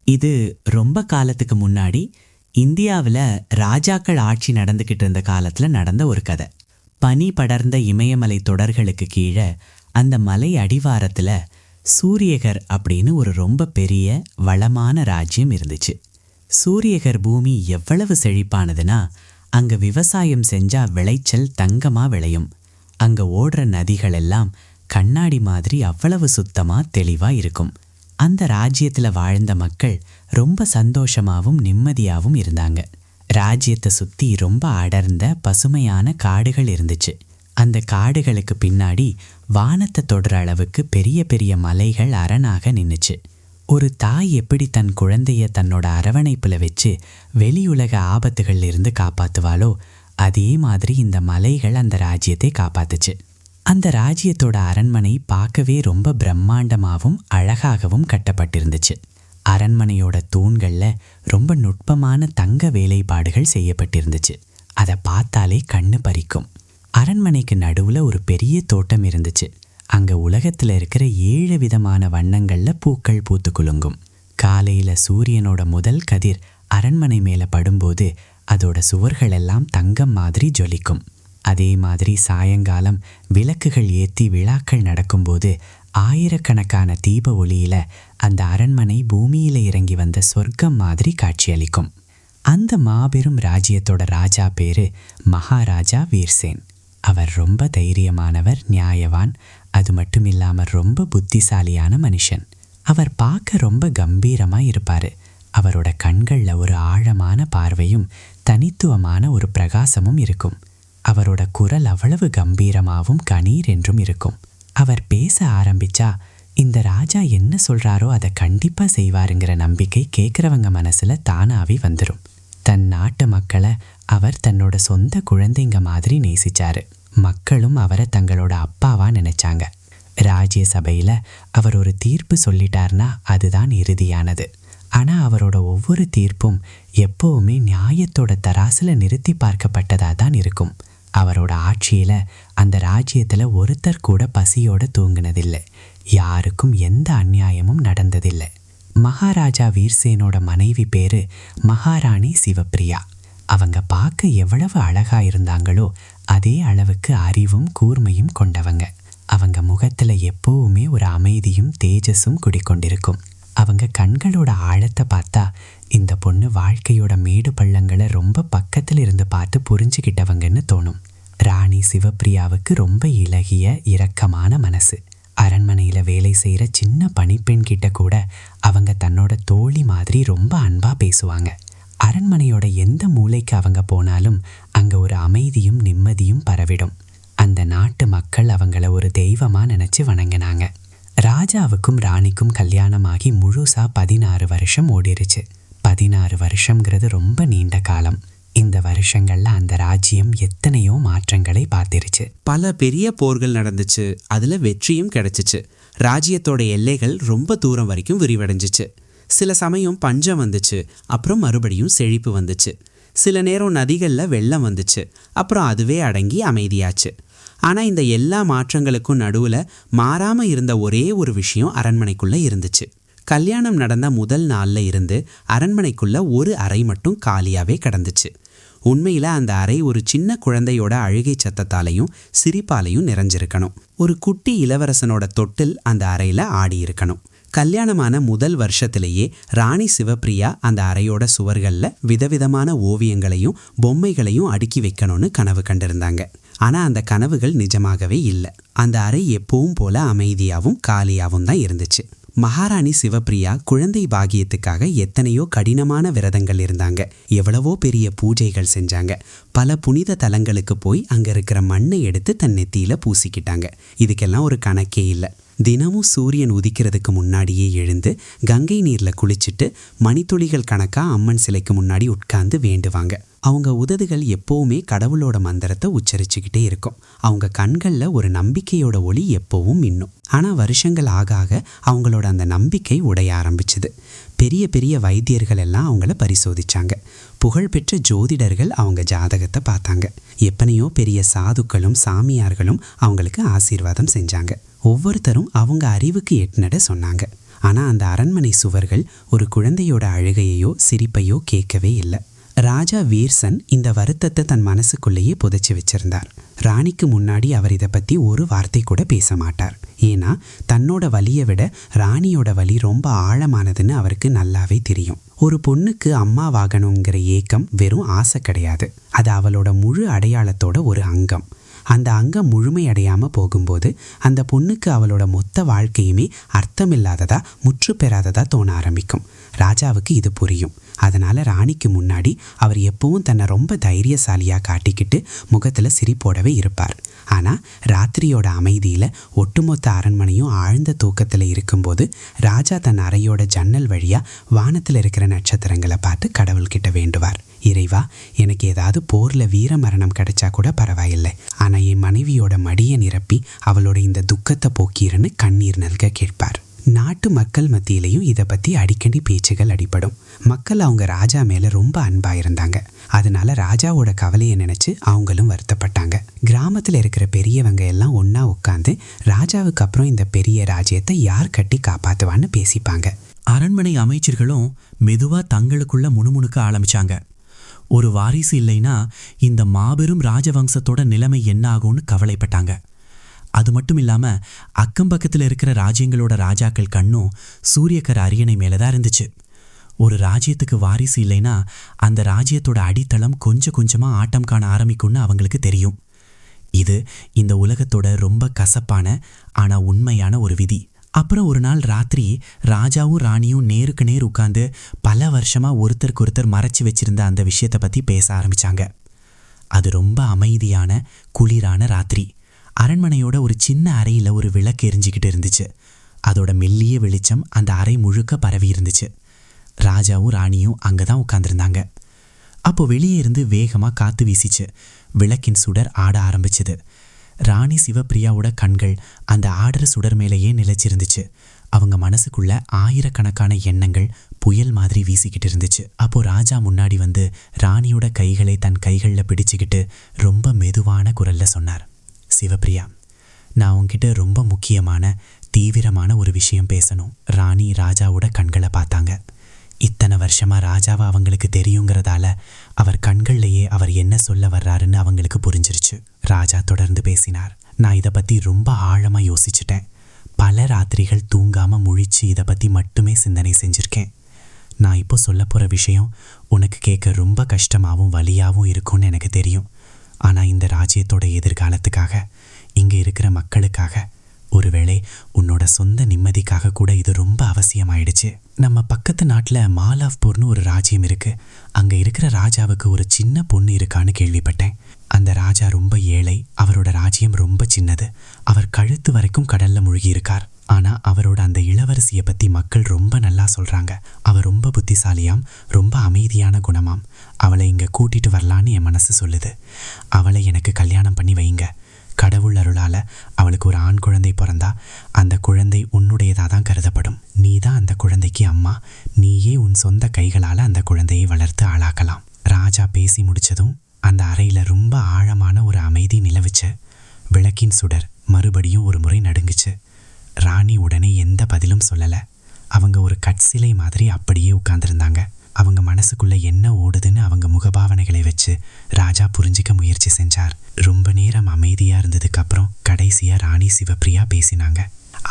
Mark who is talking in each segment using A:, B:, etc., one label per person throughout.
A: இது ரொம்ப காலத்துக்கு முன்னாடி இந்தியாவில் ராஜாக்கள் ஆட்சி நடந்துக்கிட்டு இருந்த காலத்தில் நடந்த ஒரு கதை. பனி படர்ந்த இமயமலை தொடர்களுக்கு கீழே அந்த மலை அடிவாரத்தில் சூரியகர் அப்படின்னு ஒரு ரொம்ப பெரிய வளமான ராஜ்யம் இருந்துச்சு. சூரியகர் பூமி எவ்வளவு செழிப்பானதுன்னா, அங்கே விவசாயம் செஞ்சால் விளைச்சல் தங்கமாக விளையும். அங்கே ஓடுற நதிகள் எல்லாம் கண்ணாடி மாதிரி அவ்வளவு சுத்தமாக தெளிவாக இருக்கும். அந்த ராஜ்யத்தில் வாழ்ந்த மக்கள் ரொம்ப சந்தோஷமாகவும் நிம்மதியாகவும் இருந்தாங்க. ராஜ்யத்தை சுற்றி ரொம்ப அடர்ந்த பசுமையான காடுகள் இருந்துச்சு. அந்த காடுகளுக்கு பின்னாடி வானத்தை தொடுற அளவுக்கு பெரிய பெரிய மலைகள் அரணாக நின்றுச்சு. ஒரு தாய் எப்படி தன் குழந்தைய தன்னோட அரவணைப்பில் வச்சு வெளியுலக ஆபத்துகள்ல இருந்து காப்பாற்றுவாளோ, அதே மாதிரி இந்த மலைகள் அந்த ராஜ்யத்தை காப்பாத்துச்சு. அந்த ராஜ்யத்தோட அரண்மனை பார்க்கவே ரொம்ப பிரம்மாண்டமாகவும் அழகாகவும் கட்டப்பட்டிருந்துச்சு. அரண்மனையோட தூண்களில் ரொம்ப நுட்பமான தங்க வேலைப்பாடுகள் செய்யப்பட்டிருந்துச்சு. அதை பார்த்தாலே கண்ணு பறிக்கும். அரண்மனைக்கு நடுவில் ஒரு பெரிய தோட்டம் இருந்துச்சு. அங்கே உலகத்தில் இருக்கிற 7 விதமான வண்ணங்களில் பூக்கள் பூத்து குலுங்கும். காலையில் சூரியனோட முதல் கதிர் அரண்மனை மேலே படும்போது அதோட சுவர்கள் எல்லாம் தங்கம் மாதிரி ஜொலிக்கும். அதே மாதிரி சாயங்காலம் விளக்குகள் ஏற்றி விழாக்கள் நடக்கும்போது ஆயிரக்கணக்கான தீப ஒளியில் அந்த அரண்மனை பூமியில் இறங்கி வந்த சொர்க்கம் மாதிரி காட்சியளிக்கும். அந்த மாபெரும் ராஜ்யத்தோட ராஜா பேரு மகாராஜா வீர்சேன். அவர் ரொம்ப தைரியமானவர், நியாயவான். அது மட்டும் இல்லாமல் ரொம்ப புத்திசாலியான மனுஷன். அவர் பார்க்க ரொம்ப கம்பீரமாக இருப்பார். அவரோட கண்களில் ஒரு ஆழமான பார்வையும் தனித்துவமான ஒரு பிரகாசமும் இருக்கும். அவரோட குரல் அவ்வளவு கம்பீரமாகவும் கணீர் என்றும் இருக்கும். அவர் பேச ஆரம்பிச்சா இந்த ராஜா என்ன சொல்கிறாரோ அதை கண்டிப்பாக செய்வாருங்கிற நம்பிக்கை கேட்குறவங்க மனசில் தானாவே வந்துடும். தன் நாட்டு மக்களை அவர் தன்னோட சொந்த குழந்தைங்க மாதிரி நேசிச்சாரு. மக்களும் அவரை தங்களோட அப்பாவா நினைச்சாங்க. ராஜ்ய சபையில் அவர் ஒரு தீர்ப்பு சொல்லிட்டார்னா அதுதான் இறுதியானது. ஆனால் அவரோட ஒவ்வொரு தீர்ப்பும் எப்போவுமே நியாயத்தோட தராசில் நிறுத்தி பார்க்கப்பட்டதாக தான் இருக்கும். அவரோட ஆட்சியில் அந்த ராஜ்யத்தில் ஒருத்தர் கூட பசியோட தூங்கினதில்லை. யாருக்கும் எந்த அநியாயமும் நடந்ததில்லை. மகாராஜா வீர்சேனோட மனைவி பேரு மகாராணி சிவப்பிரியா. அவங்க பார்க்க எவ்வளவு அழகா இருந்தாங்களோ அதே அளவுக்கு அறிவும் கூர்மையும் கொண்டவங்க. அவங்க முகத்துல எப்பவுமே ஒரு அமைதியும் தேஜஸும் குடிக்கொண்டிருக்கும். அவங்க கண்களோட ஆழத்தை பார்த்தா இந்த பொண்ணு வாழ்க்கையோட மேடு பள்ளங்களை ரொம்ப பக்கத்தில் இருந்து பார்த்து புரிஞ்சுக்கிட்டவங்கன்னு தோணும். ராணி சிவப்பிரியாவுக்கு ரொம்ப இளகிய இரக்கமான மனசு. அரண்மனையில் வேலை செய்கிற சின்ன பணிப்பெண் கிட்ட கூட அவங்க தன்னோட தோழி மாதிரி ரொம்ப அன்பாக பேசுவாங்க. அரண்மனையோட எந்த மூலைக்கு அவங்க போனாலும் அங்கே ஒரு அமைதியும் நிம்மதியும் பரவிடும். அந்த நாட்டு மக்கள் அவங்கள ஒரு தெய்வமாக நினச்சி வணங்கினாங்க. ராஜாவுக்கும் ராணிக்கும் கல்யாணமாகி முழுசா 16 வருஷம் ஓடிருச்சு. 16 வருஷங்கிறது ரொம்ப நீண்ட காலம். இந்த வருஷங்கள்ல அந்த ராஜ்யம் எத்தனையோ மாற்றங்களை பார்த்திருச்சு.
B: பல பெரிய போர்கள் நடந்துச்சு. அதுல வெற்றியும் கிடைச்சிச்சு. ராஜ்யத்தோட எல்லைகள் ரொம்ப தூரம் வரைக்கும் விரிவடைஞ்சிச்சு. சில சமயம் பஞ்சம் வந்துச்சு, அப்புறம் மறுபடியும் செழிப்பு வந்துச்சு. சில நேரம் நதிகளில் வெள்ளம் வந்துச்சு, அப்புறம் அதுவே அடங்கி அமைதியாச்சு. ஆனால் இந்த எல்லா மாற்றங்களுக்கும் நடுவில் மாறாமல் இருந்த ஒரே ஒரு விஷயம் அரண்மனைக்குள்ளே இருந்துச்சு. கல்யாணம் நடந்த முதல் நாளில் இருந்து அரண்மனைக்குள்ளே ஒரு அறை மட்டும் காலியாகவே கிடந்துச்சு. உண்மையில் அந்த அறை ஒரு சின்ன குழந்தையோட அழுகை சத்தத்தாலையும் சிரிப்பாலையும் நிறைஞ்சிருக்கணும். ஒரு குட்டி இளவரசனோட தொட்டில் அந்த அறையில் ஆடி இருக்கணும். கல்யாணமான முதல் வருஷத்திலேயே ராணி சிவப்பிரியா அந்த அறையோட சுவர்களில் விதவிதமான ஓவியங்களையும் பொம்மைகளையும் அடுக்கி வைக்கணும்னு கனவு கண்டிருந்தாங்க. ஆனால் அந்த கனவுகள் நிஜமாகவே இல்லை. அந்த அறை எப்பவும் போல அமைதியாகவும் காலியாகவும் தான் இருந்துச்சு. மகாராணி சிவப்பிரியா குழந்தை பாகியத்துக்காக எத்தனையோ கடினமான விரதங்கள் இருந்தாங்க. எவ்வளவோ பெரிய பூஜைகள் செஞ்சாங்க. பல புனித தலங்களுக்கு போய் அங்கே இருக்கிற மண்ணை எடுத்து தன் நெத்தியில் பூசிக்கிட்டாங்க. இதுக்கெல்லாம் ஒரு கணக்கே இல்லை. தினமும் சூரியன் உதிக்கிறதுக்கு முன்னாடியே எழுந்து கங்கை நீரில் குளிச்சுட்டு மணித்துளிகள் கணக்காக அம்மன் சிலைக்கு முன்னாடி உட்கார்ந்து வேண்டுவாங்க. அவங்க உதடுகள் எப்போவுமே கடவுளோட மந்திரத்தை உச்சரிச்சுக்கிட்டே இருக்கும். அவங்க கண்களில் ஒரு நம்பிக்கையோட ஒளி எப்போவும் மின்னும். ஆனால் வருஷங்கள் ஆக ஆக அவங்களோட அந்த நம்பிக்கை உடைய ஆரம்பிச்சுது. பெரிய பெரிய வைத்தியர்கள் எல்லாம் அவங்கள பரிசோதிச்சாங்க. புகழ்பெற்ற ஜோதிடர்கள் அவங்க ஜாதகத்தை பார்த்தாங்க. எத்தனையோ பெரிய சாதுக்களும் சாமியார்களும் அவங்களுக்கு ஆசீர்வாதம் செஞ்சாங்க. ஒவ்வொருத்தரும் அவங்க அறிவுக்கு எட்டுனட சொன்னாங்க. ஆனால் அந்த அரண்மனை சுவர்கள் ஒரு குழந்தையோட அழுகையோ சிரிப்பையோ கேட்கவே இல்லை. ராஜா வீர்சன் இந்த வருத்தத்தை தன் மனசுக்குள்ளேயே புதைச்சி வச்சிருந்தார். ராணிக்கு முன்னாடி அவர் இதை பற்றி ஒரு வார்த்தை கூட பேச மாட்டார். ஏன்னா தன்னோட வலியை விட ராணியோட வலி ரொம்ப ஆழமானதுன்னு அவருக்கு நல்லாவே தெரியும். ஒரு பொண்ணுக்கு அம்மாவாகணுங்கிற ஏக்கம் வெறும் ஆசை கிடையாது, அது அவளோட முழு அடையாளத்தோட ஒரு அங்கம். அந்த அங்கம் முழுமையடையாமல் போகும்போது அந்த பொண்ணுக்கு அவளோட மொத்த வாழ்க்கையுமே அர்த்தமில்லாததா முற்று பெறாததா தோண ஆரம்பிக்கும். ராஜாவுக்கு இது புரியும். அதனால் ராணிக்கு முன்னாடி அவர் எப்பவும் தன்னை ரொம்ப தைரியசாலியாக காட்டிக்கிட்டு முகத்தில் சிரிப்போடவே இருப்பார். ஆனால் ராத்திரியோட அமைதியில் ஒட்டுமொத்த அரண்மனையும் ஆழ்ந்த தூக்கத்தில் இருக்கும்போது ராஜா தன் அறையோட ஜன்னல் வழியாக வானத்தில் இருக்கிற நட்சத்திரங்களை பார்த்து கடவுள்கிட்ட வேண்டுவார். இறைவா, எனக்கு ஏதாவது போரில் வீர மரணம் கிடைச்சா கூட பரவாயில்லை, ஆனால் என் மனைவியோட மடியை நிரப்பி அவளோட இந்த துக்கத்தை போக்கிருன்னு கண்ணீர் நல்க கேட்பார். நாட்டு மக்கள் மத்தியிலையும் இதை பற்றி அடிக்கடி பேச்சுகள் அடிபடும். மக்கள் அவங்க ராஜா மேலே ரொம்ப அன்பாக இருந்தாங்க. அதனால ராஜாவோட கவலையை நினச்சி அவங்களும் வருத்தப்பட்டாங்க. கிராமத்தில் இருக்கிற பெரியவங்க எல்லாம் ஒன்றா உட்காந்து ராஜாவுக்கு அப்புறம் இந்த பெரிய ராஜ்யத்தை யார் கட்டி காப்பாற்றுவான்னு பேசிப்பாங்க.
C: அரண்மனை அமைச்சர்களும் மெதுவாக தங்களுக்குள்ள முணுமுணுக்க ஆரம்பிச்சாங்க. ஒரு வாரிசு இல்லைன்னா இந்த மாபெரும் ராஜவம்சத்தோட நிலைமை என்ன ஆகும்னு கவலைப்பட்டாங்க. அது மட்டும் இல்லாமல் அக்கம் பக்கத்தில் இருக்கிற ராஜ்யங்களோட ராஜாக்கள் கண்ணும் சூரியக்கர் அரியணை மேலே தான் இருந்துச்சு. ஒரு ராஜ்யத்துக்கு வாரிசு இல்லைன்னா அந்த ராஜ்யத்தோட அடித்தளம் கொஞ்சம் கொஞ்சமாக ஆட்டம் காண ஆரம்பிக்கும்னு அவங்களுக்கு தெரியும். இது இந்த உலகத்தோட ரொம்ப கசப்பான ஆனால் உண்மையான ஒரு விதி. அப்புறம் ஒரு நாள் ராத்திரி ராஜாவும் ராணியும் நேருக்கு நேர் உட்காந்து பல வருஷமாக ஒருத்தருக்கு ஒருத்தர் மறைச்சி வச்சிருந்த அந்த விஷயத்தை பற்றி பேச ஆரம்பித்தாங்க. அது ரொம்ப அமைதியான குளிரான ராத்திரி. அரண்மனையோட ஒரு சின்ன அறையில் ஒரு விளக்கு எரிஞ்சிக்கிட்டு இருந்துச்சு. அதோட மெல்லிய வெளிச்சம் அந்த அறை முழுக்க பரவி இருந்துச்சு. ராஜாவும் ராணியும் அங்கே தான் உட்காந்துருந்தாங்க. அப்போ வெளியே இருந்து வேகமாக காற்று வீசிச்சு. விளக்கின் சுடர் ஆட ஆரம்பிச்சுது. ராணி சிவப்பிரியாவோட கண்கள் அந்த ஆடுற சுடர் மேலேயே நிலைச்சிருந்துச்சு. அவங்க மனசுக்குள்ள ஆயிரக்கணக்கான எண்ணங்கள் புயல் மாதிரி வீசிக்கிட்டு இருந்துச்சு. அப்போ ராஜா முன்னாடி வந்து ராணியோட கைகளை தன் கைகளில் பிடிச்சிக்கிட்டு ரொம்ப மெதுவான குரல்ல சொன்னார், சிவப்பிரியா, நான் உன்கிட்ட ரொம்ப முக்கியமான தீவிரமான ஒரு விஷயம் பேசணும். ராணி ராஜாவோட கண்களை பார்த்தாங்க. இத்தனை வருஷமா ராஜாவை அவங்களுக்கு தெரியுங்கிறதால அவர் கண்கள்லையே அவர் என்ன சொல்ல வர்றாருன்னு அவங்களுக்கு புரிஞ்சிருச்சு. ராஜா தொடர்ந்து பேசினார். நான் இதை பற்றி ரொம்ப ஆழமாக யோசிச்சுட்டேன். பல ராத்திரிகள் தூங்காமல் முழிச்சு இதை பற்றி மட்டுமே சிந்தனை செஞ்சுருக்கேன். நான் இப்போ சொல்ல போகிற விஷயம் உனக்கு கேட்க ரொம்ப கஷ்டமாகவும் வலியாகவும் இருக்கும்னு எனக்கு தெரியும். ஆனால் இந்த ராஜ்யத்தோட எதிர்காலத்துக்காக, இங்கே இருக்கிற மக்களுக்காக, ஒருவேளை உன்னோட சொந்த நிம்மதிக்காக கூட இது ரொம்ப அவசியமாயிடுச்சு. நம்ம பக்கத்து நாட்டில் மாலாவ்பூர்னு ஒரு ராஜ்யம் இருக்குது. அங்கே இருக்கிற ராஜாவுக்கு ஒரு சின்ன பொண்ணு இருக்கான்னு கேள்விப்பட்டேன். அந்த ராஜா ரொம்ப ஏழை. அவரோட ராஜ்யம் ரொம்ப சின்னது. அவர் கழுத்து வரைக்கும் கடலில் முழுகி இருக்கார். ஆனால் அவரோட அந்த இளவரசியை பற்றி மக்கள் ரொம்ப நல்லா சொல்கிறாங்க. அவர் ரொம்ப புத்திசாலியாம், ரொம்ப அமைதியான குணமாம். அவளை இங்கே கூட்டிகிட்டு வரலான்னு என் மனசு சொல்லுது. அவளை எனக்கு கல்யாணம் பண்ணி வைங்க. கடவுள் அருளால் அவளுக்கு ஒரு ஆண் குழந்தை பிறந்தா அந்த குழந்தை உன்னுடையதாக தான் கருதப்படும். நீ தான் அந்த குழந்தைக்கு அம்மா. நீயே உன் சொந்த கைகளால் அந்த குழந்தையை வளர்த்து ஆளாக்கலாம். ராஜா பேசி முடித்ததும் அந்த அறையில் ரொம்ப ஆழமான ஒரு அமைதி நிலவுச்சு. விளக்கின் சுடர் மறுபடியும் ஒரு முறை நடுங்குச்சு. ராணி உடனே எந்த பதிலும் சொல்லலை. அவங்க ஒரு கட்சிலை மாதிரி அப்படியே உட்கார்ந்துருந்தாங்க. அவங்க மனசுக்குள்ள என்ன ஓடுதுன்னு அவங்க முகபாவனைகளை வச்சு ராஜா புரிஞ்சிக்க முயற்சி செஞ்சார். ரொம்ப நேரம் அமைதியாக இருந்ததுக்கு அப்புறம் கடைசியாக ராணி சிவப்பிரியா பேசினாங்க.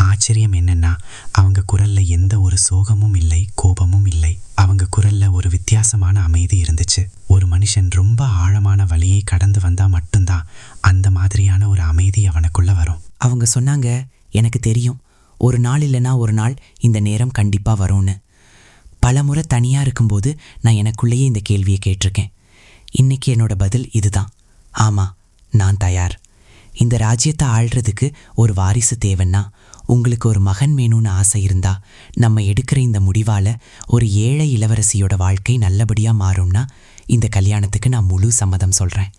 C: ஆச்சரியம் என்னன்னா, அவங்க குரல்ல எந்த ஒரு சோகமும் இல்லை, கோபமும் இல்லை. அவங்க குரல்ல ஒரு வித்தியாசமான அமைதி இருந்துச்சு. ஒரு மனுஷன் ரொம்ப ஆழமான வலியை கடந்து வந்தா மட்டும்தான் அந்த மாதிரியான ஒரு அமைதி அவனுக்குள்ள வரும்.
A: அவங்க சொன்னாங்க, எனக்கு தெரியும், ஒரு நாள் இல்லைன்னா ஒரு நாள் இந்த நேரம் கண்டிப்பாக வரும்னு. பல முறை தனியாக இருக்கும்போது நான் எனக்குள்ளேயே இந்த கேள்வியை கேட்டிருக்கேன். இன்றைக்கி என்னோட பதில் இதுதான், ஆமாம், நான் தயார். இந்த ராஜ்யத்தை ஆள்றதுக்கு ஒரு வாரிசு தேவைன்னா, உங்களுக்கு ஒரு மகன் வேணும்னு ஆசை இருந்தால், நம்ம எடுக்கிற இந்த முடிவால் ஒரு ஏழை இளவரசியோட வாழ்க்கை நல்லபடியாக மாறும்னா இந்த கல்யாணத்துக்கு நான் முழு சம்மதம் சொல்கிறேன்.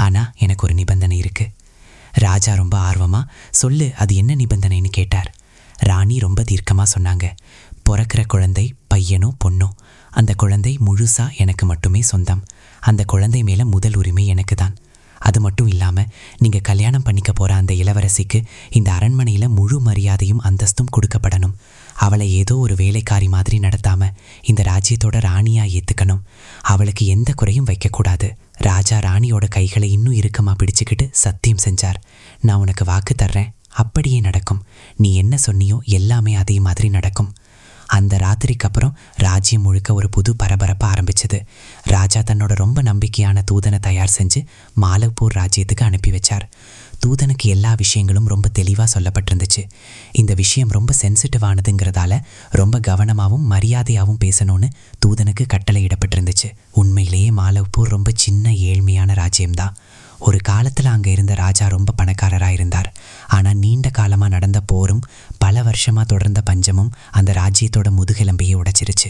A: ஆனால் எனக்கு ஒரு நிபந்தனை இருக்குது. ராஜா ரொம்ப ஆர்வமாக, சொல்லு, அது என்ன நிபந்தனைன்னு கேட்டார். ராணி ரொம்ப தீர்க்கமாக சொன்னாங்க, பிறக்கிற குழந்தை பையனோ பொண்ணோ, அந்த குழந்தை முழுசாக எனக்கு மட்டுமே சொந்தம். அந்த குழந்தை மேலே முதல் உரிமை எனக்கு தான். அது மட்டும் இல்லாமல் நீங்கள் கல்யாணம் பண்ணிக்க போகிற அந்த இளவரசிக்கு இந்த அரண்மனையில் முழு மரியாதையும் அந்தஸ்தும் கொடுக்கப்படணும்.
C: அவளை ஏதோ ஒரு வேலைக்காரி மாதிரி நடத்தாம இந்த ராஜ்யத்தோட ராணியா ஏத்துக்கணும். அவளுக்கு எந்த குறையும் வைக்கக்கூடாது. ராஜா ராணியோட கைகளை இன்னும் இறுக்கமா பிடிச்சுக்கிட்டு சத்தியம் செஞ்சார். நான் உனக்கு வாக்கு தர்றேன், அப்படியே நடக்கும். நீ என்ன சொன்னியோ எல்லாமே அதே மாதிரி நடக்கும். அந்த ராத்திரிக்கு அப்புறம் ராஜ்யம் முழுக்க ஒரு புது பரபரப்பு ஆரம்பிச்சது. ராஜா தன்னோட ரொம்ப நம்பிக்கையான தூதனை தயார் செஞ்சு மாலவ்பூர் ராஜ்யத்துக்கு அனுப்பி வச்சார். தூதனுக்கு எல்லா விஷயங்களும் ரொம்ப தெளிவாக சொல்லப்பட்டிருந்துச்சு. இந்த விஷயம் ரொம்ப சென்சிட்டிவானதுங்கிறதால ரொம்ப கவனமாகவும் மரியாதையாகவும் பேசணும்னு தூதனுக்கு கட்டளையிடப்பட்டிருந்துச்சு. உண்மையிலேயே மாலவ்பூர் ரொம்ப சின்ன ஏழ்மையான ராஜ்யம்தான். ஒரு காலத்தில் அங்கே இருந்த ராஜா ரொம்ப பணக்காரராக இருந்தார். ஆனால் நீண்ட காலமாக நடந்த போரும் பல வருஷமாக தொடர்ந்த பஞ்சமும் அந்த ராஜ்யத்தோட முதுகெலும்பையே உடைச்சிருச்சு.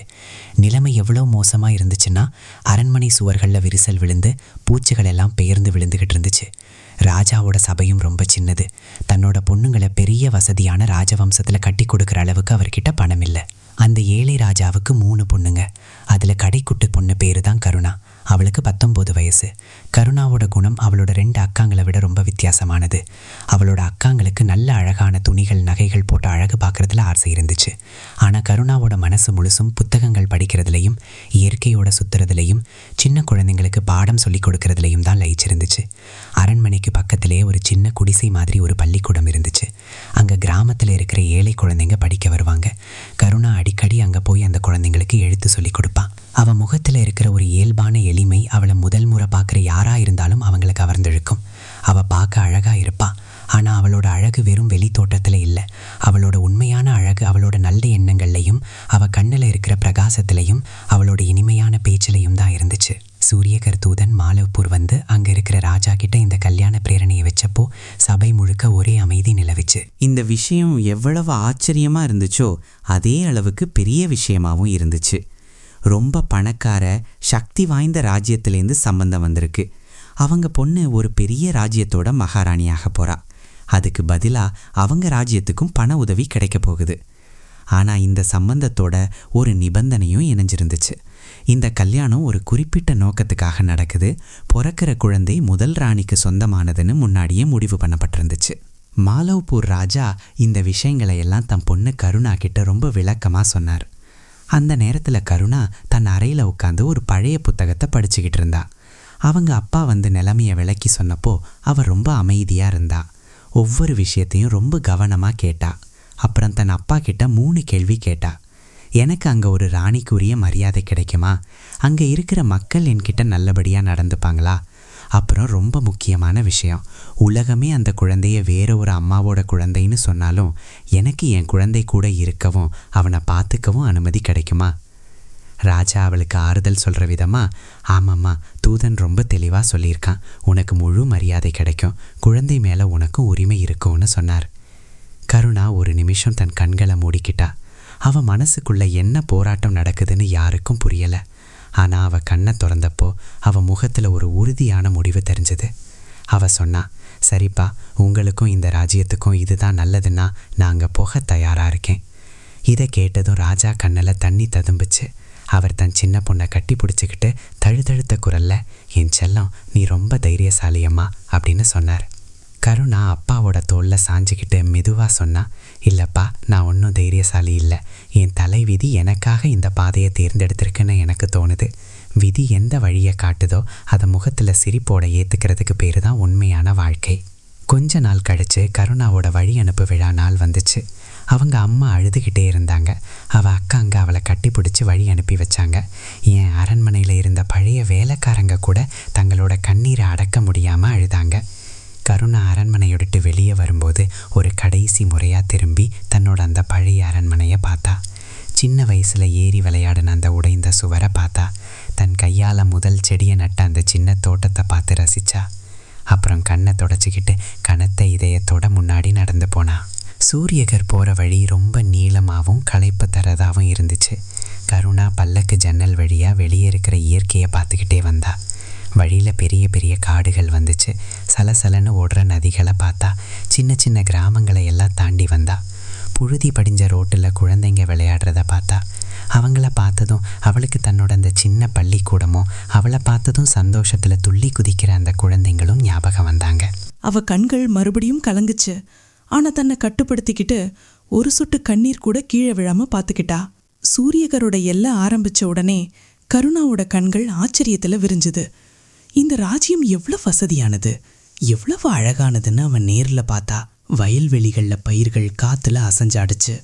C: நிலைமை எவ்வளோ மோசமாக இருந்துச்சுன்னா அரண்மனை சுவர்களில் விரிசல் விழுந்து பூச்சிகள் எல்லாம் பெயர்ந்து விழுந்துக்கிட்டு இருந்துச்சு. ராஜாவோட சபையும் ரொம்ப சின்னது. தன்னோட பொண்ணுங்களை பெரிய வசதியான ராஜவம்சத்தில் கட்டி கொடுக்குற அளவுக்கு அவர்கிட்ட பணம் இல்லை. அந்த ஏழை ராஜாவுக்கு 3 பொண்ணுங்க. அதில் கடைக்குட்டு பொண்ணு பேரு தான் கருணா. அவளுக்கு 19 வயசு. கருணாவோட குணம் அவளோட 2 அக்காங்களை விட ரொம்ப வித்தியாசமானது. அவளோட அக்காங்களுக்கு நல்ல அழகான துணிகள் நகைகள் போட்டு அழகு பார்க்குறதுல ஆசை இருந்துச்சு. ஆனால் கருணாவோட மனசு முழுசும் புத்தகங்கள் படிக்கிறதுலையும் இயற்கையோட சுற்றுறதுலையும் சின்ன குழந்தைங்களுக்கு பாடம் சொல்லி கொடுக்கறதுலையும் தான் லயிச்சிருந்துச்சு. அரண்மனைக்கு பக்கத்திலே ஒரு சின்ன குடிசை மாதிரி ஒரு பள்ளிக்கூடம் இருந்துச்சு. அங்கே கிராமத்தில் இருக்கிற ஏழை குழந்தைங்க படிக்க வருவாங்க. கருணா அடிக்கடி அங்கே போய் அந்த குழந்தைங்களுக்கு எழுத்து சொல்லி கொடுப்பான். அவன் முகத்தில் இருக்கிற ஒரு இயல்பான எளிமை அவளை முதல் முறை பார்க்குற யாராக இருந்தாலும் அவங்கள கவர்ந்தெழுக்கும். அவள் பார்க்க அழகாக இருப்பாள். ஆனால் அவளோட அழகு வெறும் வெளி தோட்டத்தில் இல்லை. அவளோட உண்மையான அழகு அவளோட நல்ல எண்ணங்கள்லையும் அவள் கண்ணில் இருக்கிற பிரகாசத்திலையும் அவளோட இனிமையான பேச்சிலையும் தான் இருந்துச்சு. சூரியகர் தூதன் மாலவ்பூர் வந்து அங்கே இருக்கிற ராஜா கிட்ட இந்த கல்யாண பிரேரணையை வச்சப்போ சபை முழுக்க ஒரே அமைதி நிலவிச்சு.
A: இந்த விஷயம் எவ்வளவு ஆச்சரியமாக இருந்துச்சோ அதே அளவுக்கு பெரிய விஷயமாகவும் இருந்துச்சு. ரொம்ப பணக்கார சக்தி வாய்ந்த ராஜ்யத்திலேருந்து சம்பந்தம் வந்திருக்கு. அவங்க பொண்ணு ஒரு பெரிய ராஜ்யத்தோட மகாராணியாக போகிறா. அதுக்கு பதிலாக அவங்க ராஜ்யத்துக்கும் பண உதவி கிடைக்க போகுது. ஆனால் இந்த சம்பந்தத்தோட ஒரு நிபந்தனையும் இணைஞ்சிருந்துச்சு. இந்த கல்யாணம் ஒரு குறிப்பிட்ட நோக்கத்துக்காக நடக்குது. பிறக்கிற குழந்தை முதல் ராணிக்கு சொந்தமானதுன்னு முன்னாடியே முடிவு பண்ணப்பட்டிருந்துச்சு. மாலவ்பூர் ராஜா இந்த விஷயங்களை எல்லாம் தன் பொண்ணு கருணா கிட்ட ரொம்ப விளக்கமாக சொன்னார். அந்த நேரத்தில் கருணா தன் அறையில் உட்காந்து ஒரு பழைய புத்தகத்தை படிச்சுக்கிட்டு இருந்தா. அவங்க அப்பா வந்து நிலைமையை விளக்கி சொன்னப்போ அவள் ரொம்ப அமைதியாக இருந்தா. ஒவ்வொரு விஷயத்தையும் ரொம்ப கவனமாக கேட்டா. அப்புறம் தன் அப்பா கிட்ட 3 கேள்வி கேட்டா. எனக்கு அங்கே ஒரு ராணிக்குரிய மரியாதை கிடைக்குமா? அங்கே இருக்கிற மக்கள் என்கிட்ட நல்லபடியாக நடந்துப்பாங்களா? அப்புறம் ரொம்ப முக்கியமான விஷயம், உலகமே அந்த குழந்தைய வேற ஒரு அம்மாவோட குழந்தைன்னு சொன்னாலும் எனக்கு என் குழந்தை கூட இருக்கவும் அவனை பார்த்துக்கவும் அனுமதி கிடைக்குமா? ராஜா அவளுக்கு ஆறுதல் சொல்கிற விதமாக, ஆமாம்மா, தூதன் ரொம்ப தெளிவாக சொல்லியிருக்கான், உனக்கு முழு மரியாதை கிடைக்கும், குழந்தை மேலே உனக்கும் உரிமை இருக்கும்னு சொன்னார். கருணா ஒரு நிமிஷம் தன் கண்களை மூடிக்கிட்டா. அவன் மனசுக்குள்ள என்ன போராட்டம் நடக்குதுன்னு யாருக்கும் புரியலை. ஆனால் அவள் கண்ணை திறந்தப்போ அவள் முகத்தில் ஒரு உறுதியான முடிவு தெரிஞ்சது. அவள் சொன்னா, சரிப்பா, உங்களுக்கும் இந்த ராஜ்யத்துக்கும் இதுதான் நல்லதுன்னா நான் அங்கே போக தயாராக இருக்கேன். இதை கேட்டதும் ராஜா கண்ணில் தண்ணி ததும்பிச்சு. அவர் தன் சின்ன பொண்ணை கட்டி பிடிச்சிக்கிட்டு தழுதழுத்த குரல்ல, என் செல்லம், நீ ரொம்ப தைரியசாலியம்மா அப்படின்னு சொன்னார். கருணா அப்பாவோட தோளில் சாஞ்சிக்கிட்டு மெதுவாக சொன்னா, இல்லைப்பா, நான் ஒன்றும் தைரியசாலி இல்லை. என் தலை விதி எனக்காக இந்த பாதையை தேர்ந்தெடுத்திருக்குன்னு எனக்கு தோணுது. விதி எந்த வழியை காட்டுதோ அதை முகத்தில் சிரிப்போட ஏற்றுக்கிறதுக்கு பேர் தான் உண்மையான வாழ்க்கை. கொஞ்ச நாள் கழித்து கருணாவோட வழி அனுப்பு விழா நாள் வந்துச்சு. அவங்க அம்மா அழுதுகிட்டே இருந்தாங்க. அவள் அக்காங்க அவளை கட்டி பிடிச்சி வழி அனுப்பி வச்சாங்க. என் அரண்மனையில் இருந்த பழைய வேலைக்காரங்க கூட தங்களோட கண்ணீரை அடக்க முடியாமல் அழுதாங்க. கருணா அரண்மனையை விட்டு வெளியே வரும்போது ஒரு கடைசி முறையாக திரும்பி தன்னோட அந்த பழைய அரண்மனையை பார்த்தா. சின்ன வயசில் ஏறி விளையாடின அந்த உடைந்த சுவரை பார்த்தா. தன் கையால் முதல் செடியை நட்ட அந்த சின்ன தோட்டத்தை பார்த்து ரசித்தா. அப்புறம் கண்ணை தொடச்சிக்கிட்டு கனத்த இதயத்தோட முன்னாடி நடந்து போனா. சூரியகர் போகிற வழி ரொம்ப நீளமாகவும் களைப்பு தரதாகவும் இருந்துச்சு. கருணா பல்லக்கு ஜன்னல் வழியாக வெளியே இருக்கிற இயற்கையை பார்த்துக்கிட்டே வந்தா. வழியில் பெரிய பெரிய காடுகள் வந்துச்சு. சலசலன்னு ஓடுற நதிகளை பார்த்தா. சின்ன சின்ன கிராமங்களை எல்லாம் தாண்டி வந்தா. புழுதி படிஞ்ச ரோட்டில் குழந்தைங்க விளையாடுறத பார்த்தா. அவங்கள பார்த்ததும் அவளுக்கு தன்னோட அந்த சின்ன பள்ளிக்கூடமும் அவளை பார்த்ததும் சந்தோஷத்தில் துள்ளி குதிக்கிற அந்த குழந்தைங்களும் ஞாபகம் வந்தாங்க.
D: அவ கண்கள் மறுபடியும் கலங்குச்சு. ஆனால் தன்னை கட்டுப்படுத்திக்கிட்டு ஒரு சொட்டு கண்ணீர் கூட கீழே விழாம பாத்துக்கிட்டா. சூரியகரோட எல்லை ஆரம்பிச்ச உடனே கருணாவோட கண்கள் ஆச்சரியத்துல விரிஞ்சுது. இந்த ராஜ்யம் எவ்வளவு வசதியானது, எவ்வளவு அழகானதுன்னு அவன் நேர்ல பார்த்தா. வயல்வெளிகள்ல பயிர்கள் காத்துல அசைஞ்சாடுச்சு.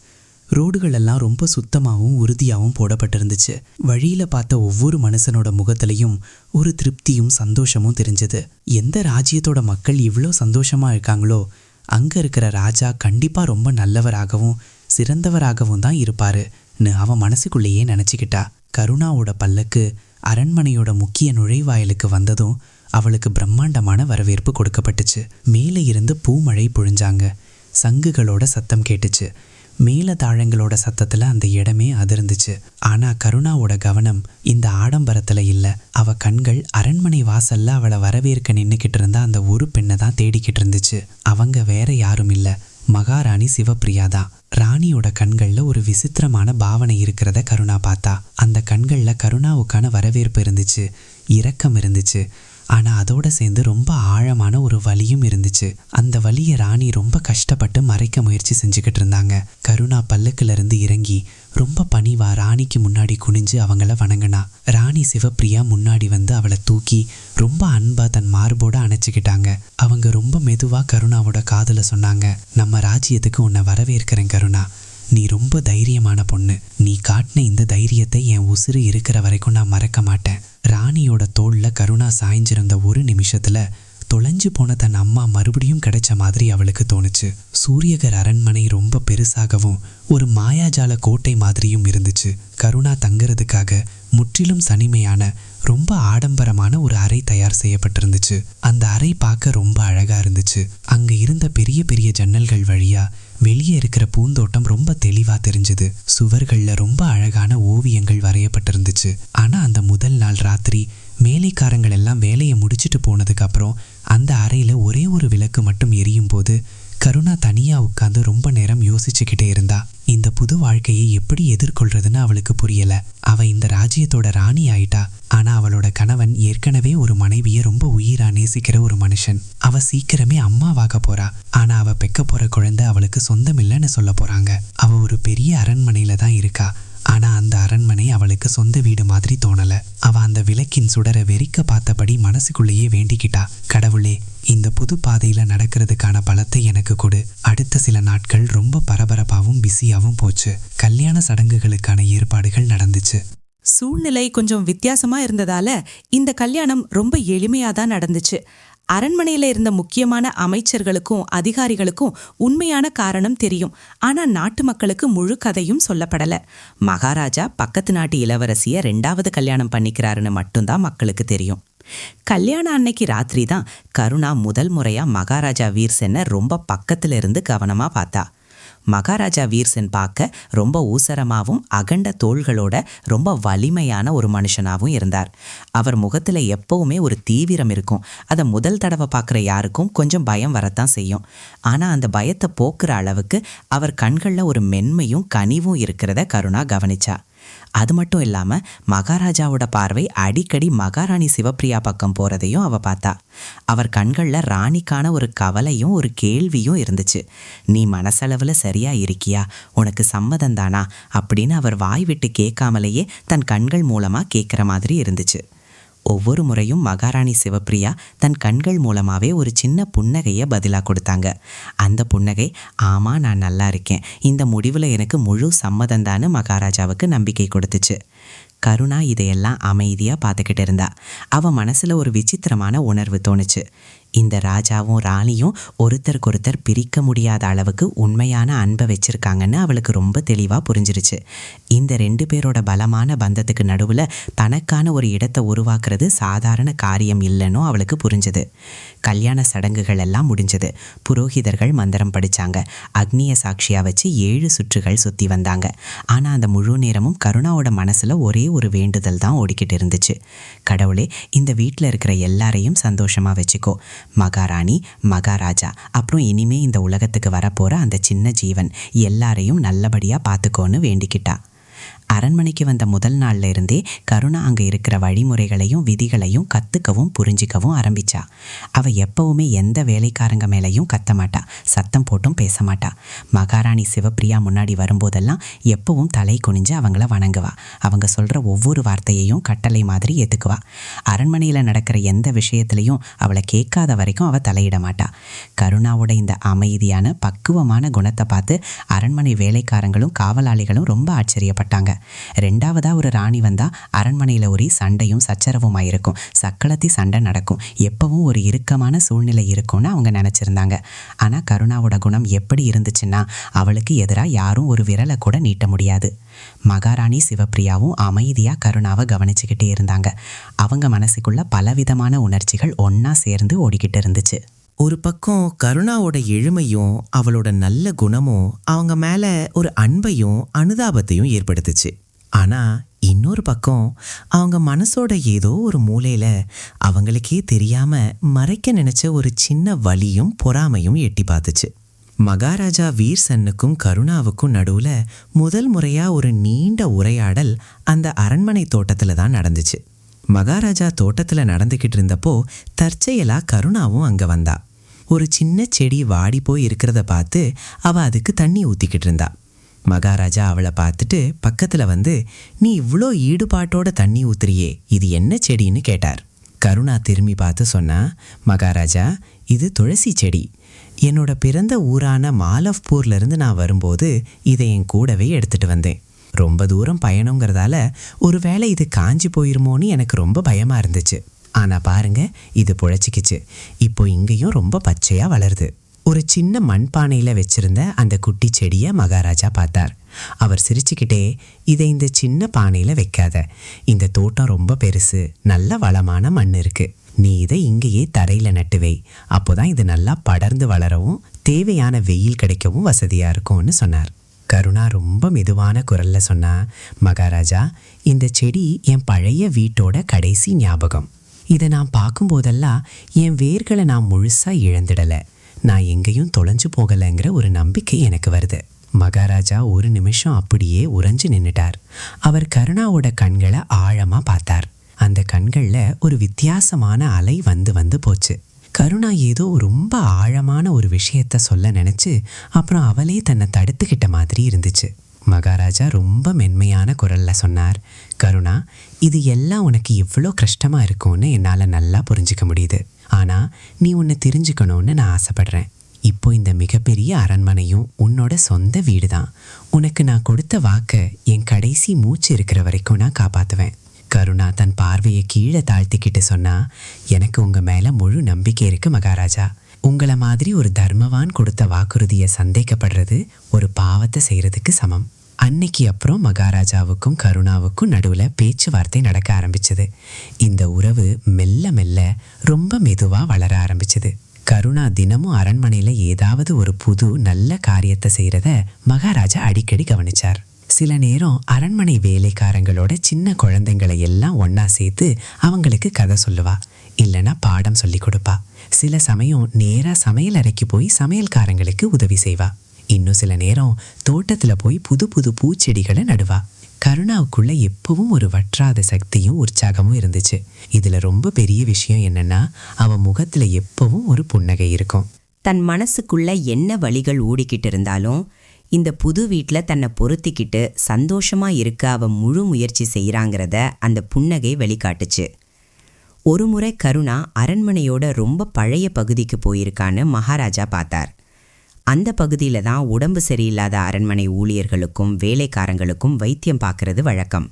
D: ரோடுகள் எல்லாம் ரொம்ப சுத்தமாகவும் உறுதியாகவும் போடப்பட்டிருந்துச்சு. வழியில பார்த்த ஒவ்வொரு மனுஷனோட முகத்திலையும் ஒரு திருப்தியும் சந்தோஷமும் தெரிஞ்சது. எந்த ராஜ்யத்தோட மக்கள் இவ்வளோ சந்தோஷமா இருக்காங்களோ அங்க இருக்கிற ராஜா கண்டிப்பா ரொம்ப நல்லவராகவும் சிறந்தவராகவும் தான் இருப்பாருன்னு அவன் மனசுக்குள்ளேயே நினைச்சுக்கிட்டா. கருணாவோட பல்லக்கு அரண்மனையோட முக்கிய நுழைவாயிலுக்கு வந்ததும் அவளுக்கு பிரம்மாண்டமான வரவேற்பு கொடுக்கப்பட்டுச்சு. மேலே இருந்து பூமழை பொழிஞ்சாங்க. சங்குகளோட சத்தம் கேட்டுச்சு. மேல தாழங்களோட சத்தத்துல அந்த இடமே அதிர்ந்துச்சு. ஆனா கருணாவோட கவனம் இந்த ஆடம்பரத்துல இல்ல. அவ கண்கள் அரண்மனை வாசல்ல அவளை வரவேற்க நின்னுக்கிட்டு இருந்த அந்த ஒரு பெண்ணை தான் தேடிக்கிட்டு இருந்துச்சு. அவங்க வேற யாரும் இல்ல, மகாராணி சிவப்பிரியா தான். ராணியோட கண்கள்ல ஒரு விசித்திரமான பாவனை இருக்கிறத கருணா பார்த்தா. அந்த கண்கள்ல கருணாவுக்கான வரவேற்பு இருந்துச்சு, இரக்கம் இருந்துச்சு. ஆனா அதோட சேர்ந்து ரொம்ப ஆழமான ஒரு வலியும் இருந்துச்சு. அந்த வலியை ராணி ரொம்ப கஷ்டப்பட்டு மறைக்க முயற்சி செஞ்சுக்கிட்டு இருந்தாங்க. கருணா பல்லக்குல இருந்து இறங்கி ரொம்ப பணிவா ராணிக்கு முன்னாடி குனிஞ்சு அவங்கள வணங்கினா. ராணி சிவப்பிரியா முன்னாடி வந்து அவளை தூக்கி ரொம்ப அன்பா தன் மார்போட அணைச்சிக்கிட்டாங்க. அவங்க ரொம்ப மெதுவா கருணாவோட காதுல சொன்னாங்க, நம்ம ராஜ்யத்துக்கு உன்னை வரவேற்கிறேன் கருணா. நீ ரொம்ப தைரியமான பொண்ணு. நீ காட்டின இந்த தைரியத்தை என் உசுறு இருக்கிற வரைக்கும் நான் மறக்க மாட்டேன். ராணியோட தோல்ல கருணா சாய்ஞ்சிருந்த ஒரு நிமிஷத்துல தொலைஞ்சு போன தன் அம்மா மறுபடியும் கிடைச்ச மாதிரி அவளுக்கு தோணுச்சு. சூரியகர் அரண்மனை ரொம்ப பெருசாகவும் ஒரு மாயாஜால கோட்டை மாதிரியும் இருந்துச்சு. கருணா தங்குறதுக்காக முற்றிலும் தனிமையான ரொம்ப ஆடம்பரமான ஒரு அறை தயார் செய்யப்பட்டிருந்துச்சு. அந்த அறை பார்க்க ரொம்ப அழகா இருந்துச்சு. அங்க இருந்த பெரிய பெரிய ஜன்னல்கள் வழியா வெளியே இருக்கிற பூந்தோட்டம் ரொம்ப தெளிவா தெரிஞ்சது. சுவர்கள்ல ரொம்ப அழகான ஓவியங்கள் வரையப்பட்டிருந்துச்சு. ஆனா அந்த முதல் நாள் ராத்திரி மேலைக்காரங்கள் எல்லாம் வேலையை முடிச்சுட்டு போனதுக்கு அப்புறம் அந்த அறையில ஒரே ஒரு விளக்கு மட்டும் எரியும் போது கருணா தனியா உட்கார்ந்து ரொம்ப நேரம் யோசிச்சுக்கிட்டே இருந்தா. இந்த புது வாழ்க்கையை எப்படி எதிர்கொள்றதுன்னு அவளுக்கு புரியல. அவ இந்த ராஜ்யத்தோட ராணி ஆயிட்டா. ஆனா அவளோட கணவன் ஏற்கனவே ஒரு மனைவியை ரொம்ப உயிரா நேசிக்கிற ஒரு மனுஷன். அவ சீக்கிரமே அம்மாவாக போறா. ஆனா அவ பெக்க போற குழந்தை அவளுக்கு சொந்தம் இல்லைன்னு சொல்ல போறாங்க. அவ ஒரு பெரிய அரண்மனையில தான் இருக்கா. ஆனா அந்த அரண்மனை அவளுக்கு சொந்த வீடு மாதிரி தோணல. அவ அந்த விளக்கின் சுடரை வெறிக்க பார்த்தபடி மனசுக்குள்ளேயே வேண்டிக்கிட்டா, கடவுளே, இந்த புது பாதையில நடக்கிறதுக்கான பலத்தை எனக்கு கொடு. அடுத்த சில நாட்கள் ரொம்ப பரபரப்பாவும் பிஸியாவும் போச்சு. கல்யாண சடங்குகளுக்கான ஏற்பாடுகள் நடந்துச்சு.
E: சூழ்நிலை கொஞ்சம் வித்தியாசமா இருந்ததால இந்த கல்யாணம் ரொம்ப எளிமையா தான் நடந்துச்சு. அரண்மனையில இருந்த முக்கியமான அமைச்சர்களுக்கும் அதிகாரிகளுக்கும் உண்மையான காரணம் தெரியும். ஆனா நாட்டு மக்களுக்கு முழு கதையும் சொல்லப்படல. மகாராஜா பக்கத்து நாட்டு இளவரசிய 2வது கல்யாணம் பண்ணிக்கிறாருன்னு மட்டும்தான் மக்களுக்கு தெரியும். கல்யாணம் அன்னைக்கு ராத்திரி தான் கருணா முதல் முறையா மகாராஜா வீர்சென்னை ரொம்ப பக்கத்துல இருந்து கவனமா பார்த்தா. மகாராஜா வீர்சென் பார்க்க ரொம்ப ஊசரமாகவும் அகண்ட தோள்களோட ரொம்ப வலிமையான ஒரு மனுஷனாகவும் இருந்தார். அவர் முகத்தில் எப்பவுமே ஒரு தீவிரம் இருக்கும். அதை முதல் தடவை பார்க்குற யாருக்கும் கொஞ்சம் பயம் வரத்தான் செய்யும். ஆனால் அந்த பயத்தை போக்குற அளவுக்கு அவர் கண்களில் ஒரு மென்மையும் கனிவும் இருக்கிறத கருணா கவனிச்சா. அது மட்டும் இல்லாமல் மகாராஜாவோட பார்வை அடிக்கடி மகாராணி சிவப்பிரியா பக்கம் போகிறதையும் அவ பார்த்தா. அவர் கண்களில் ராணிக்கான ஒரு கவலையும் ஒரு கேள்வியும் இருந்துச்சு. நீ மனசளவில் சரியா இருக்கியா, உனக்கு சம்மதம் தானா அப்படின்னு அவர் வாய் விட்டு கேட்காமலேயே தன் கண்கள் மூலமாக கேட்குற மாதிரி இருந்துச்சு. ஒவ்வொரு முறையும் மகாராணி சிவப்பிரியா தன் கண்கள் மூலமாகவே ஒரு சின்ன புன்னகையை பதிலாக கொடுத்தாங்க. அந்த புன்னகை, ஆமா நான் நல்லா இருக்கேன், இந்த முடிவில் எனக்கு முழு சம்மதம்தான்னு மகாராஜாவுக்கு நம்பிக்கை கொடுத்துச்சு. கருணா இதையெல்லாம் அமைதியாக பார்த்துக்கிட்டு இருந்தா. அவன் மனசில் ஒரு விசித்திரமான உணர்வு தோணுச்சு. இந்த ராஜாவும் ராணியும் ஒருத்தருக்கொருத்தர் பிரிக்க முடியாத அளவுக்கு உண்மையான அன்பை வச்சிருக்காங்கன்னு அவளுக்கு ரொம்ப தெளிவாக புரிஞ்சிருச்சு. இந்த 2 பேரோட பலமான பந்தத்துக்கு நடுவில் தனக்கான ஒரு இடத்தை உருவாக்குறது சாதாரண காரியம் இல்லைன்னு அவளுக்கு புரிஞ்சுது. கல்யாண சடங்குகள் எல்லாம் முடிஞ்சது. புரோகிதர்கள் மந்திரம் படித்தாங்க. அக்னியை சாட்சியாக வச்சு 7 சுற்றுகள் சுற்றி வந்தாங்க. ஆனால் அந்த முழு நேரமும் கருணாவோட மனசில் ஒரே ஒரு வேண்டுதல் தான் ஓடிக்கிட்டு இருந்துச்சு. கடவுளே, இந்த வீட்டில் இருக்கிற எல்லாரையும் சந்தோஷமாக வச்சுக்கோ. மகாராணி, மகாராஜா, அப்புறம் இனிமே இந்த உலகத்துக்கு வரப்போகிற அந்த சின்ன ஜீவன் எல்லாரையும் நல்லபடியாக பார்த்துக்கோன்னு வேண்டிக்கிட்டா.
A: அரண்மனைக்கு வந்த முதல் நாள்ல இருந்தே கருணா அங்கே இருக்கிற வழிமுறைகளையும் விதிகளையும் கற்றுக்கவும் புரிஞ்சிக்கவும் ஆரம்பிச்சா. அவள் எப்பவுமே எந்த வேலைக்காரங்க மேலேயும் கத்த மாட்டா, சத்தம் போட்டும் பேச மாட்டா. மகாராணி சிவப்பிரியா முன்னாடி வரும்போதெல்லாம் எப்பவும் தலை குனிஞ்சு அவங்கள வணங்குவா. அவங்க சொல்கிற ஒவ்வொரு வார்த்தையையும் கட்டளை மாதிரி ஏற்றுக்குவா. அரண்மனையில் நடக்கிற எந்த விஷயத்துலையும் அவளை கேட்காத வரைக்கும் அவள் தலையிட மாட்டா. கருணாவோட இந்த அமைதியான பக்குவமான குணத்தை பார்த்து அரண்மனை வேலைக்காரங்களும் காவலாளிகளும் ரொம்ப ஆச்சரியப்பட்டாங்க. ரெண்டாவதா ஒரு ராணி வந்தா அரண்மனையில் ஒரே சண்டையும் சச்சரவுமாக இருக்கும். சக்களத்தி சண்டை நடக்கும். எப்பவும் ஒரு இறுக்கமான சூழ்நிலை இருக்கும்னு அவங்க நினச்சிருந்தாங்க. ஆனால் கருணாவோட குணம் எப்படி இருந்துச்சுன்னா அவளுக்கு எதிராக யாரும் ஒரு விரலை கூட நீட்ட முடியாது. மகாராணி சிவப்பிரியாவும் அமைதியாக கருணாவை கவனிச்சுக்கிட்டே இருந்தாங்க. அவங்க மனசுக்குள்ள பலவிதமான உணர்ச்சிகள் ஒன்றா சேர்ந்து ஓடிக்கிட்டு இருந்துச்சு.
F: ஒரு பக்கம் கருணாவோட எளிமையும் அவளோட நல்ல குணமும் அவங்க மேல ஒரு அன்பையும் அனுதாபத்தையும் ஏற்படுத்துச்சு. ஆனா இன்னொரு பக்கம் அவங்க மனசோட ஏதோ ஒரு மூலையில அவங்களுக்கே தெரியாம மறைக்க நினைச்ச ஒரு சின்ன வலியும் பொறாமையும் எட்டி பார்த்துச்சு. மகாராஜா வீர்சன்னுக்கும் கருணாவுக்கும் நடுவுல முதல் முறையா ஒரு நீண்ட உரையாடல் அந்த அரண்மனை தோட்டத்துல தான் நடந்துச்சு. மகாராஜா தோட்டத்துல நடந்துகிட்டு இருந்தப்போ தற்செயலா கருணாவும் அங்க வந்தா. ஒரு சின்ன செடி வாடி போய் இருக்கிறத பார்த்து அவள் அதுக்கு தண்ணி ஊற்றிக்கிட்டு இருந்தா. மகாராஜா அவளை பார்த்துட்டு பக்கத்தில் வந்து, நீ இவ்வளோ ஈடுபாட்டோட தண்ணி ஊத்துறியே, இது என்ன செடின்னு கேட்டார். கருணா திரும்பி பார்த்து சொன்னா, மகாராஜா, இது துளசி செடி. என்னோட பிறந்த ஊரான மாலவ்பூர்லேருந்து நான் வரும்போது இதை என் கூடவே எடுத்துகிட்டு வந்தேன். ரொம்ப தூரம் பயணங்கிறதால ஒருவேளை இது காஞ்சி போயிருமோன்னு எனக்கு ரொம்ப பயமாக இருந்துச்சு. ஆனால் பாருங்க, இது புழைச்சிக்கிச்சு. இப்போ இங்கேயும் ரொம்ப பச்சையாக வளருது. ஒரு சின்ன மண்பானையில் வச்சிருந்த அந்த குட்டி செடியை மகாராஜா பார்த்தார். அவர் சிரிச்சுக்கிட்டே, இதை இந்த சின்ன பானையில் வைக்காத, இந்த தோட்டம் ரொம்ப பெருசு, நல்ல வளமான மண் இருக்கு, நீ இதை இங்கேயே தரையில் நட்டு வை, அப்போதான் இது நல்லா படர்ந்து வளரவும் தேவையான வெயில் கிடைக்கவும் வசதியாக இருக்கும்னு சொன்னார். கருணா ரொம்ப மெதுவான குரல்ல சொன்னா, மகாராஜா, இந்த செடி என் பழைய வீட்டோட கடைசி ஞாபகம். இதை நான் பார்க்கும்போதெல்லாம் என் வேர்களை நான் முழுசாக இழந்துடலை, நான் எங்கேயும் தொலைஞ்சு போகலைங்கிற ஒரு நம்பிக்கை எனக்கு வருது. மகாராஜா ஒரு நிமிஷம் அப்படியே உறைஞ்சு நின்றுட்டார். அவர் கருணாவோட கண்களை ஆழமாக பார்த்தார். அந்த கண்களில் ஒரு வித்தியாசமான அலை வந்து வந்து போச்சு. கருணா ஏதோ ரொம்ப ஆழமான ஒரு விஷயத்த சொல்ல நினச்சி அப்புறம் அவளே தன்னை தடுத்துக்கிட்ட மாதிரி இருந்துச்சு. மகாராஜா ரொம்ப மென்மையான குரல்ல சொன்னார், கருணா, இது எல்லாம் உனக்கு எவ்வளோ கஷ்டமாக இருக்கும்னு என்னால் நல்லா புரிஞ்சிக்க முடியுது. ஆனால் நீ உன்னை தெரிஞ்சுக்கணும்னு நான் ஆசைப்படுறேன். இப்போ இந்த மிகப்பெரிய அரண்மனையும் உன்னோட சொந்த வீடு தான். உனக்கு நான் கொடுத்த வாக்கை என் கடைசி மூச்சு இருக்கிற வரைக்கும் நான் காப்பாற்றுவேன். கருணா தன் பார்வையை கீழே தாழ்த்திக்கிட்டு சொன்னா, எனக்கு உங்கள் மேலே முழு நம்பிக்கை இருக்கு மகாராஜா. உங்களை மாதிரி ஒரு தர்மவான் கொடுத்த வாக்குறுதியை சந்தேகப்படுறது ஒரு பாவத்தை செய்கிறதுக்கு சமம். அன்னைக்கு அப்புறம் மகாராஜாவுக்கும் கருணாவுக்கும் நடுவில் பேச்சுவார்த்தை நடக்க ஆரம்பிச்சது. இந்த உறவு மெல்ல மெல்ல ரொம்ப மெதுவாக வளர ஆரம்பிச்சது. கருணா தினமும் அரண்மனையில் ஏதாவது ஒரு புது நல்ல காரியத்தை செய்கிறத மகாராஜா அடிக்கடி கவனிச்சார். சில நேரம் அரண்மனை வேலைக்காரங்களோட சின்ன குழந்தைங்களை எல்லாம் ஒன்றா சேர்த்து அவங்களுக்கு கதை சொல்லுவா, இல்லைன்னா பாடம் சொல்லி கொடுப்பா. சில சமயம் நேராக சமையல் அறைக்கு போய் சமையல்காரங்களுக்கு உதவி செய்வா. இன்னும் சில நேரம் தோட்டத்தில் போய் புது புது பூச்செடிகளை நடுவா. கருணாவுக்குள்ள எப்பவும் ஒரு வற்றாத சக்தியும் உற்சாகமும் இருந்துச்சு. இதில் ரொம்ப பெரிய விஷயம் என்னன்னா, அவன் முகத்தில் எப்பவும் ஒரு புன்னகை இருக்கும்.
G: தன் மனசுக்குள்ள என்ன வழிகள் ஓடிக்கிட்டு இருந்தாலும் இந்த புது வீட்டில் தன்னை பொருத்திக்கிட்டு சந்தோஷமாக இருக்க அவன் முழு முயற்சி செய்கிறாங்கிறத அந்த புன்னகை வெளிக்காட்டுச்சு. ஒரு முறை கருணா அரண்மனையோட ரொம்ப பழைய பகுதிக்கு போயிருக்கான்னு மகாராஜா பார்த்தார். அந்த பகுதியில் தான் உடம்பு சரியில்லாத அரண்மனை ஊழியர்களுக்கும் வேலைக்காரங்களுக்கும் வைத்தியம் பார்க்கறது வழக்கம்.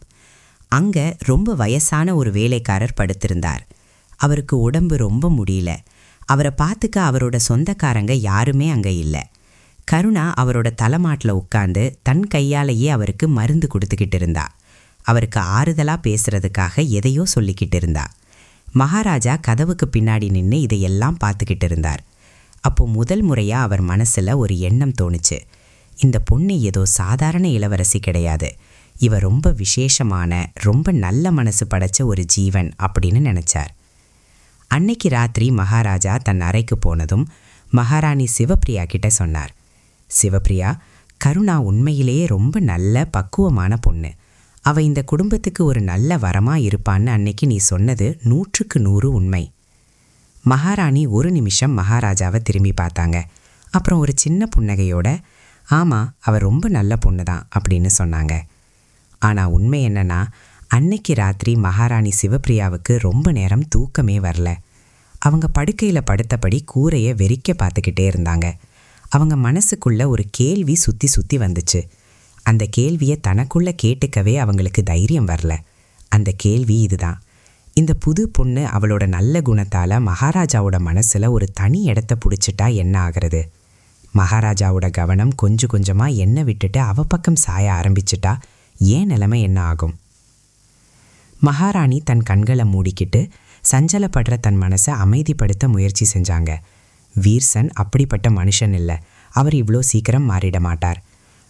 G: அங்கே ரொம்ப வயசான ஒரு வேலைக்காரர் படுத்திருந்தார். அவருக்கு உடம்பு ரொம்ப முடியல. அவரை பார்த்துக்க அவரோட சொந்தக்காரங்க யாருமே அங்கே இல்லை. கருணா அவரோட தலைமாட்டில் உட்காந்து தன் கையாலேயே அவருக்கு மருந்து கொடுத்துக்கிட்டு இருந்தா. அவருக்கு ஆறுதலாக பேசுறதுக்காக எதையோ சொல்லிக்கிட்டு இருந்தா. மகாராஜா கதவுக்கு பின்னாடி நின்று இதையெல்லாம் பார்த்துக்கிட்டு இருந்தார். அப்போ முதல் முறையாக அவர் மனசில் ஒரு எண்ணம் தோணுச்சு. இந்த பொண்ணு ஏதோ சாதாரண இளவரசி கிடையாது, இவ ரொம்ப விசேஷமான ரொம்ப நல்ல மனசு படைச்ச ஒரு ஜீவன் அப்படின்னு நினச்சார். அன்னைக்கு ராத்திரி மகாராஜா தன் அறைக்கு போனதும் மகாராணி சிவப்பிரியா கிட்ட சொன்னார், சிவப்பிரியா, கருணா உண்மையிலேயே ரொம்ப நல்ல பக்குவமான பொண்ணு. அவ இந்த குடும்பத்துக்கு ஒரு நல்ல வரமா இருப்பான்னு அன்னைக்கு நீ சொன்னது 100க்கு 100 உண்மை. மகாராணி ஒரு நிமிஷம் மகாராஜாவை திரும்பி பார்த்தாங்க. அப்புறம் ஒரு சின்ன புன்னகையோட, ஆமாம், அவ ரொம்ப நல்ல பொண்ணு தான் அப்படின்னு சொன்னாங்க. ஆனால் உண்மை என்னன்னா, அன்னைக்கு ராத்திரி மகாராணி சிவப்பிரியாவுக்கு ரொம்ப நேரம் தூக்கமே வரல. அவங்க படுக்கையில் படுத்தபடி கூரையை வெறிக்க பார்த்துக்கிட்டே இருந்தாங்க. அவங்க மனசுக்குள்ள ஒரு கேள்வி சுற்றி சுற்றி வந்துச்சு. அந்த கேள்வியை தனக்குள்ள கேட்டுக்கவே அவங்களுக்கு தைரியம் வரல. அந்த கேள்வி இதுதான்: இந்த புது பொண்ணு அவளோட நல்ல குணத்தால் மகாராஜாவோட மனசில் ஒரு தனி இடத்த பிடிச்சிட்டா என்ன ஆகிறது? மகாராஜாவோட கவனம் கொஞ்சம் கொஞ்சமாக என்ன விட்டுட்டு அவ பக்கம் சாய ஆரம்பிச்சிட்டா ஏன் நிலைமை என்ன ஆகும்? மகாராணி தன் கண்களை மூடிக்கிட்டு சஞ்சலப்படுற தன் மனசை அமைதிப்படுத்த முயற்சி செஞ்சாங்க. வீர்சன் அப்படிப்பட்ட மனுஷன் இல்லை. அவர் இவ்வளோ சீக்கிரம் மாறிட மாட்டார்.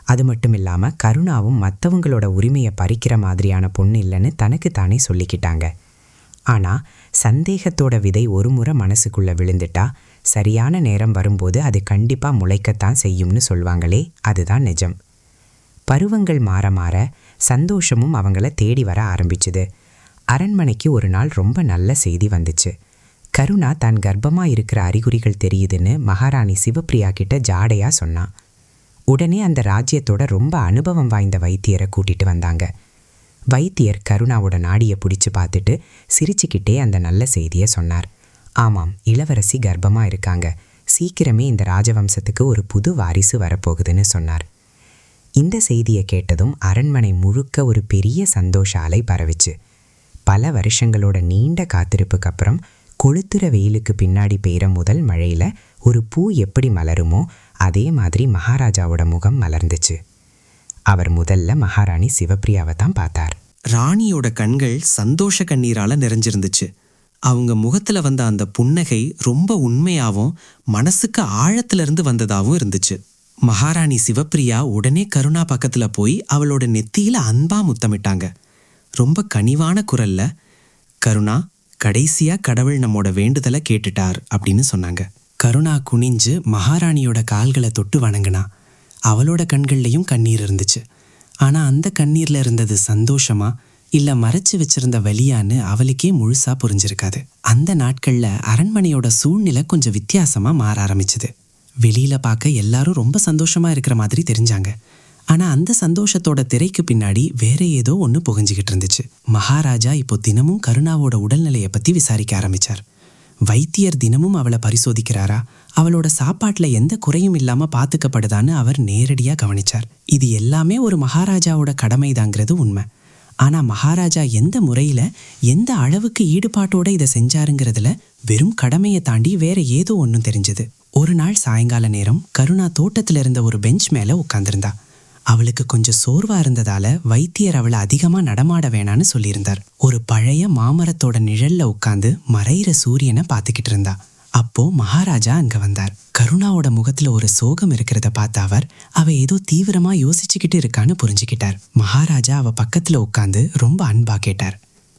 G: அது மட்டும் இல்லாமல் கருணாவும் மற்றவங்களோட உரிமையை பறிக்கிற மாதிரியான பொண்ணு இல்லைன்னு தனக்கு தானே சொல்லிக்கிட்டாங்க. ஆனால் சந்தேகத்தோட விதை ஒரு முறை மனசுக்குள்ளே விழுந்துட்டா சரியான நேரம் வரும்போது அது கண்டிப்பாக முளைக்கத்தான் செய்யும்னு சொல்வாங்களே, அதுதான் நிஜம். பருவங்கள் மாற மாற சந்தோஷமும் அவங்கள தேடி வர ஆரம்பிச்சுது. அரண்மனைக்கு ஒரு நாள் ரொம்ப நல்ல செய்தி வந்துச்சு. கருணா தான் கர்ப்பமாக இருக்கிற அறிகுறிகள் தெரியுதுன்னு மகாராணி சிவப்பிரியா கிட்ட ஜாடையாக சொன்னான். உடனே அந்த ராஜ்யத்தோட ரொம்ப அனுபவம் வாய்ந்த வைத்தியரை கூட்டிட்டு வந்தாங்க. வைத்தியர் கருணாவோட நாடியை பிடிச்சி பார்த்துட்டு சிரிச்சுக்கிட்டே அந்த நல்ல செய்தியை சொன்னார். ஆமாம், இளவரசி கர்ப்பமாக இருக்காங்க. சீக்கிரமே இந்த ராஜவம்சத்துக்கு ஒரு புது வாரிசு வரப்போகுதுன்னு சொன்னார். இந்த செய்தியை கேட்டதும் அரண்மனை முழுக்க ஒரு பெரிய சந்தோஷ அலை பரவிச்சு. பல வருஷங்களோட நீண்ட காத்திருப்புக்கு அப்புறம் கொளுத்துற வெயிலுக்கு பின்னாடி பெய்கிற முதல் மழையில் ஒரு பூ எப்படி மலருமோ அதே மாதிரி மகாராஜாவோட முகம் மலர்ந்துச்சு. அவர் முதல்ல மகாராணி சிவப்பிரியாவை தான் பார்த்தார்.
B: ராணியோட கண்கள் சந்தோஷ கண்ணீரால நிறைஞ்சிருந்துச்சு. அவங்க முகத்துல வந்த அந்த புன்னகை ரொம்ப உண்மையாகவும் மனசுக்கு ஆழத்திலிருந்து வந்ததாகவும் இருந்துச்சு. மகாராணி சிவப்பிரியா உடனே கருணா பக்கத்துல போய் அவளோட நெத்தியில அன்பா முத்தமிட்டாங்க. ரொம்ப கனிவான குரல்ல, கருணா, கடைசியா கடவுள் நம்மோட வேண்டுதலை கேட்டுட்டார் அப்படின்னு சொன்னாங்க. கருணா குனிஞ்சு மகாராணியோட கால்களை தொட்டு வணங்கினா. அவளோட கண்கள்லையும் கண்ணீர் இருந்துச்சு. ஆனா அந்த கண்ணீர்ல இருந்தது சந்தோஷமா இல்ல மறைச்சு வச்சிருந்த வலியான்னு அவளுக்கே முழுசா புரிஞ்சிருக்காது. அந்த நாட்கள்ல அரண்மனையோட சூழ்நிலை கொஞ்சம் வித்தியாசமா மாற ஆரம்பிச்சுது. வெளியில பார்க்க எல்லாரும் ரொம்ப சந்தோஷமா இருக்கிற மாதிரி தெரிஞ்சாங்க. ஆனா அந்த சந்தோஷத்தோட திரைக்கு பின்னாடி வேற ஏதோ ஒன்று புகஞ்சிக்கிட்டு இருந்துச்சு. மகாராஜா இப்போ தினமும் கருணாவோட உடல்நிலையை பத்தி விசாரிக்க ஆரம்பிச்சார். வைத்தியர் தினமும் அவளை பரிசோதிக்கிறாரா, அவளோட சாப்பாட்டில் எந்த குறையும் இல்லாமல் பார்த்துக்கப்படுதான்னு அவர் நேரடியாக கவனிச்சார். இது எல்லாமே ஒரு மகாராஜாவோட கடமைதாங்கிறது உண்மை. ஆனால் மகாராஜா எந்த முறையில் எந்த அளவுக்கு ஈடுபாட்டோட இதை செஞ்சாருங்கிறதுல வெறும் கடமையை தாண்டி வேற ஏதோ ஒன்றும் தெரிஞ்சது. ஒரு நாள் சாயங்கால நேரம் கருணா தோட்டத்தில் இருந்த ஒரு பெஞ்ச் மேலே உட்காந்துருந்தா. அவளுக்கு கொஞ்சம் சோர்வா இருந்ததால வைத்தியர் அவளை அதிகமாக நடமாட வேணான்னு சொல்லியிருந்தார். ஒரு பழைய மாமரத்தோட நிழல்ல உட்காந்து மறையிற சூரியனை பார்த்துக்கிட்டு இருந்தா. அப்போ மகாராஜா அங்க வந்தார். கருணாவோட முகத்துல ஒரு சோகம் இருக்கிறத பார்த்த அவ ஏதோ தீவிரமா யோசிச்சுக்கிட்டு இருக்கான்னு புரிஞ்சுக்கிட்டார். மகாராஜா அவ பக்கத்துல உட்காந்து ரொம்ப அன்பா கேட்டார்,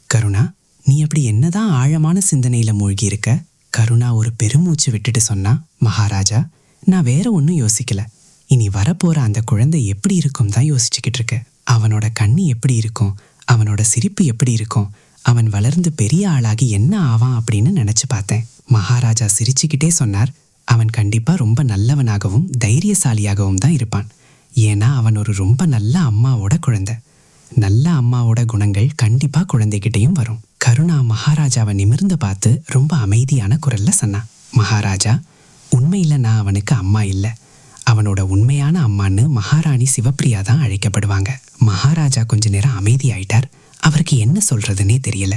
B: கருணா, நீ அப்படி என்னதான் ஆழமான சிந்தனையில மூழ்கி இருக்க? கருணா ஒரு பெருமூச்சு விட்டுட்டு சொன்னா, மகாராஜா, நான் வேற ஒன்றும் யோசிக்கல. இனி வரப்போற அந்த குழந்தை எப்படி இருக்கும் தான் யோசிச்சுக்கிட்டு இருக்க. அவனோட கண்ணி எப்படி இருக்கும், அவனோட சிரிப்பு எப்படி இருக்கும், அவன் வளர்ந்து பெரிய ஆளாகி என்ன ஆவான் அப்படின்னு நினைச்சு பார்த்தேன். மகாராஜா சிரிச்சுக்கிட்டே சொன்னார், அவன் கண்டிப்பா ரொம்ப நல்லவனாகவும் தைரியசாலியாகவும் தான் இருப்பான். ஏன்னா அவன் ஒரு ரொம்ப நல்ல அம்மாவோட குழந்தை. நல்ல அம்மாவோட குணங்கள் கண்டிப்பா குழந்தைகிட்டையும் வரும். கருணா மகாராஜாவை நிமிர்ந்து பார்த்து ரொம்ப அமைதியான குரல்ல சொன்னான், மகாராஜா, உண்மையில நான் அவனுக்கு அம்மா இல்லை. அவனோட உண்மையான அம்மான்னு மகாராணி சிவப்பிரியா தான் அழைக்கப்படுவாங்க. மகாராஜா கொஞ்ச நேரம் அமைதியாயிட்டார். அவருக்கு என்ன சொல்றதுன்னே தெரியல.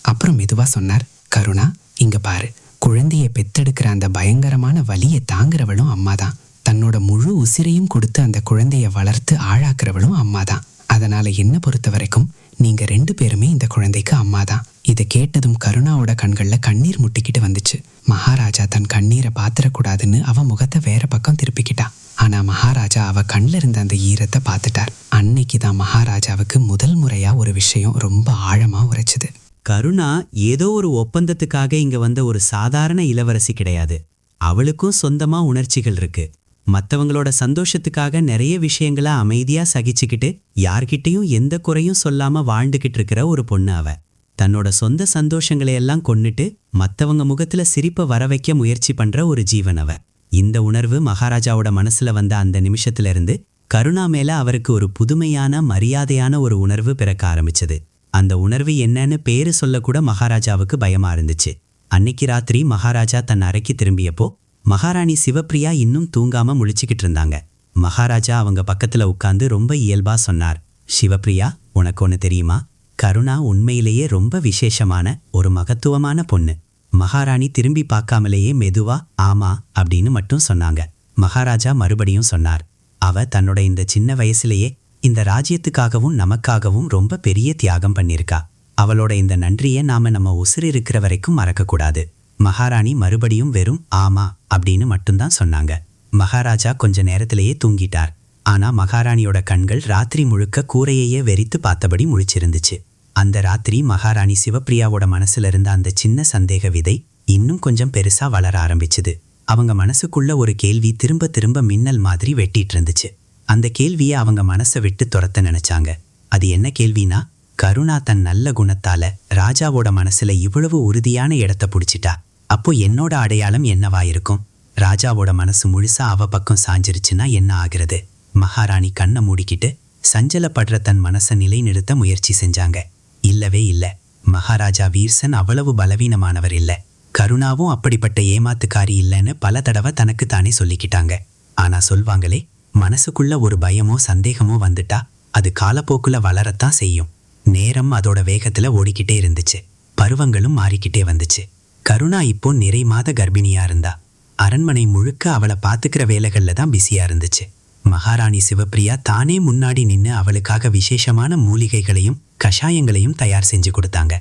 B: அப்புறம் மெதுவா சொன்னார், கருணா, இங்க பாரு, குழந்தையை பெத்தெடுக்கிற அந்த பயங்கரமான வலியை தாங்குறவளும் அம்மா தான். தன்னோட முழு உசிரையும் கொடுத்து அந்த குழந்தைய வளர்த்து ஆளாக்குறவளும் அம்மா தான். அதனால என்ன பொறுத்த வரைக்கும் நீங்க 2 பேருமே இந்த குழந்தைக்கு அம்மா தான். இதை கேட்டதும் கருணாவோட கண்கள்ல கண்ணீர் முட்டிக்கிட்டு வந்துச்சு. மகாராஜா தன் கண்ணீரை பாத்திரக்கூடாதுன்னு அவ முகத்தை வேற பக்கம் திருப்பிக்கிட்டா. ஆனா மகாராஜா அவ கண்ணில் இருந்த அந்த ஈரத்தை பார்த்துட்டார். அன்னைக்குதான் மகாராஜாவுக்கு முதல் முறையா ஒரு விஷயம் ரொம்ப ஆழமா உரைச்சுது.
A: கருணா ஏதோ ஒரு ஒப்பந்தத்துக்காக இங்க வந்த ஒரு சாதாரண இளவரசி கிடையாது. அவளுக்கும் சொந்தமா உணர்ச்சிகள் இருக்கு.
B: மத்தவங்களோட சந்தோஷத்துக்காக நிறைய விஷயங்களை அமைதியா சகிச்சுக்கிட்டு யார்கிட்டயும் எந்த குறையும் சொல்லாம வாழ்ந்துகிட்டு இருக்கிற ஒரு பொண்ணு அவ. தன்னோட சொந்த சந்தோஷங்களை எல்லாம் கொன்னுட்டு மத்தவங்க முகத்துல சிரிப்பை வர வைக்க முயற்சி பண்ற ஒரு ஜீவன் அவ. இந்த உணர்வு மகாராஜாவோட மனசுல வந்த அந்த நிமிஷத்துல இருந்து கருணா மேல அவருக்கு ஒரு புதுமையான மரியாதையான ஒரு உணர்வு பிறக்க ஆரம்பிச்சது. அந்த உணர்வு என்னன்னு பேரு சொல்லக்கூட மகாராஜாவுக்கு பயமா இருந்துச்சு. அன்னைக்கு ராத்திரி மகாராஜா தன் அறைக்கு திரும்பியப்போ மகாராணி சிவப்பிரியா இன்னும் தூங்காம முழிச்சுக்கிட்டு இருந்தாங்க. மகாராஜா அவங்க பக்கத்துல உட்கார்ந்து ரொம்ப இயல்பா சொன்னார், சிவப்பிரியா, உனக்கு ஒன்று தெரியுமா? கருணா உண்மையிலேயே ரொம்ப விசேஷமான ஒரு மகத்துவமான பொண்ணு. மகாராணி திரும்பி பார்க்காமலேயே மெதுவா ஆமா அப்படின்னு மட்டும் சொன்னாங்க. மகாராஜா மறுபடியும் சொன்னார், அவ தன்னோட இந்த சின்ன வயசுலேயே இந்த ராஜ்யத்துக்காகவும் நமக்காகவும் ரொம்ப பெரிய தியாகம் பண்ணிருக்கா. அவளோட இந்த நன்றியை நாம நம்ம உசுறு இருக்கிற வரைக்கும் மறக்கக்கூடாது. மகாராணி மறுபடியும் வெறும் ஆமா அப்படின்னு மட்டும்தான் சொன்னாங்க. மகாராஜா கொஞ்ச நேரத்திலேயே தூங்கிட்டார். ஆனா மகாராணியோட கண்கள் ராத்திரி முழுக்க கூரையையே வெறித்து பார்த்தபடி முழிச்சிருந்துச்சு. அந்த ராத்திரி மகாராணி சிவப்பிரியாவோட மனசுல இருந்த அந்த சின்ன சந்தேக விதை இன்னும் கொஞ்சம் பெருசா வளர ஆரம்பிச்சுது. அவங்க மனசுக்குள்ள ஒரு கேள்வி திரும்ப திரும்ப மின்னல் மாதிரி வெட்டிட்டு இருந்துச்சு. அந்த கேள்வியை அவங்க மனசை விட்டு துரத்த நினைச்சாங்க. அது என்ன கேள்வினா, கருணா தன் நல்ல குணத்தால ராஜாவோட மனசுல இவ்வளவு உறுதியான இடத்த பிடிச்சிட்டா, அப்போ என்னோட அடையாளம் என்னவா இருக்கும்? ராஜாவோட மனசு முழுசா அவ பக்கம் சாஞ்சிருச்சுன்னா என்ன ஆகிறது? மகாராணி கண்ணை மூடிக்கிட்டு சஞ்சலப்படுற தன் மனசை நிலைநிறுத்த முயற்சி செஞ்சாங்க. இல்லவே இல்ல, மகாராஜா வீர்சன் அவ்வளவு பலவீனமானவர் இல்ல, கருணாவும் அப்படிப்பட்ட ஏமாத்துக்காரி இல்லைன்னு பல தடவை தனக்கு தானே சொல்லிக்கிட்டாங்க. ஆனா சொல்வாங்களே, மனசுக்குள்ள ஒரு பயமோ சந்தேகமோ வந்துட்டா அது காலப்போக்குல வளரத்தான் செய்யும். நேரம் அதோட வேகத்துல ஓடிக்கிட்டே இருந்துச்சு. பருவங்களும் மாறிக்கிட்டே வந்துச்சு. கருணா இப்போ நிறை மாத கர்ப்பிணியா இருந்தா. அரண்மனை முழுக்க அவளை பாத்துக்கிற வேலைகள்ல தான் பிஸியா இருந்துச்சு. மகாராணி சிவப்பிரியா தானே முன்னாடி நின்னு அவளுக்காக விசேஷமான மூலிகைகளையும் கஷாயங்களையும் தயார் செஞ்சு கொடுத்தாங்க.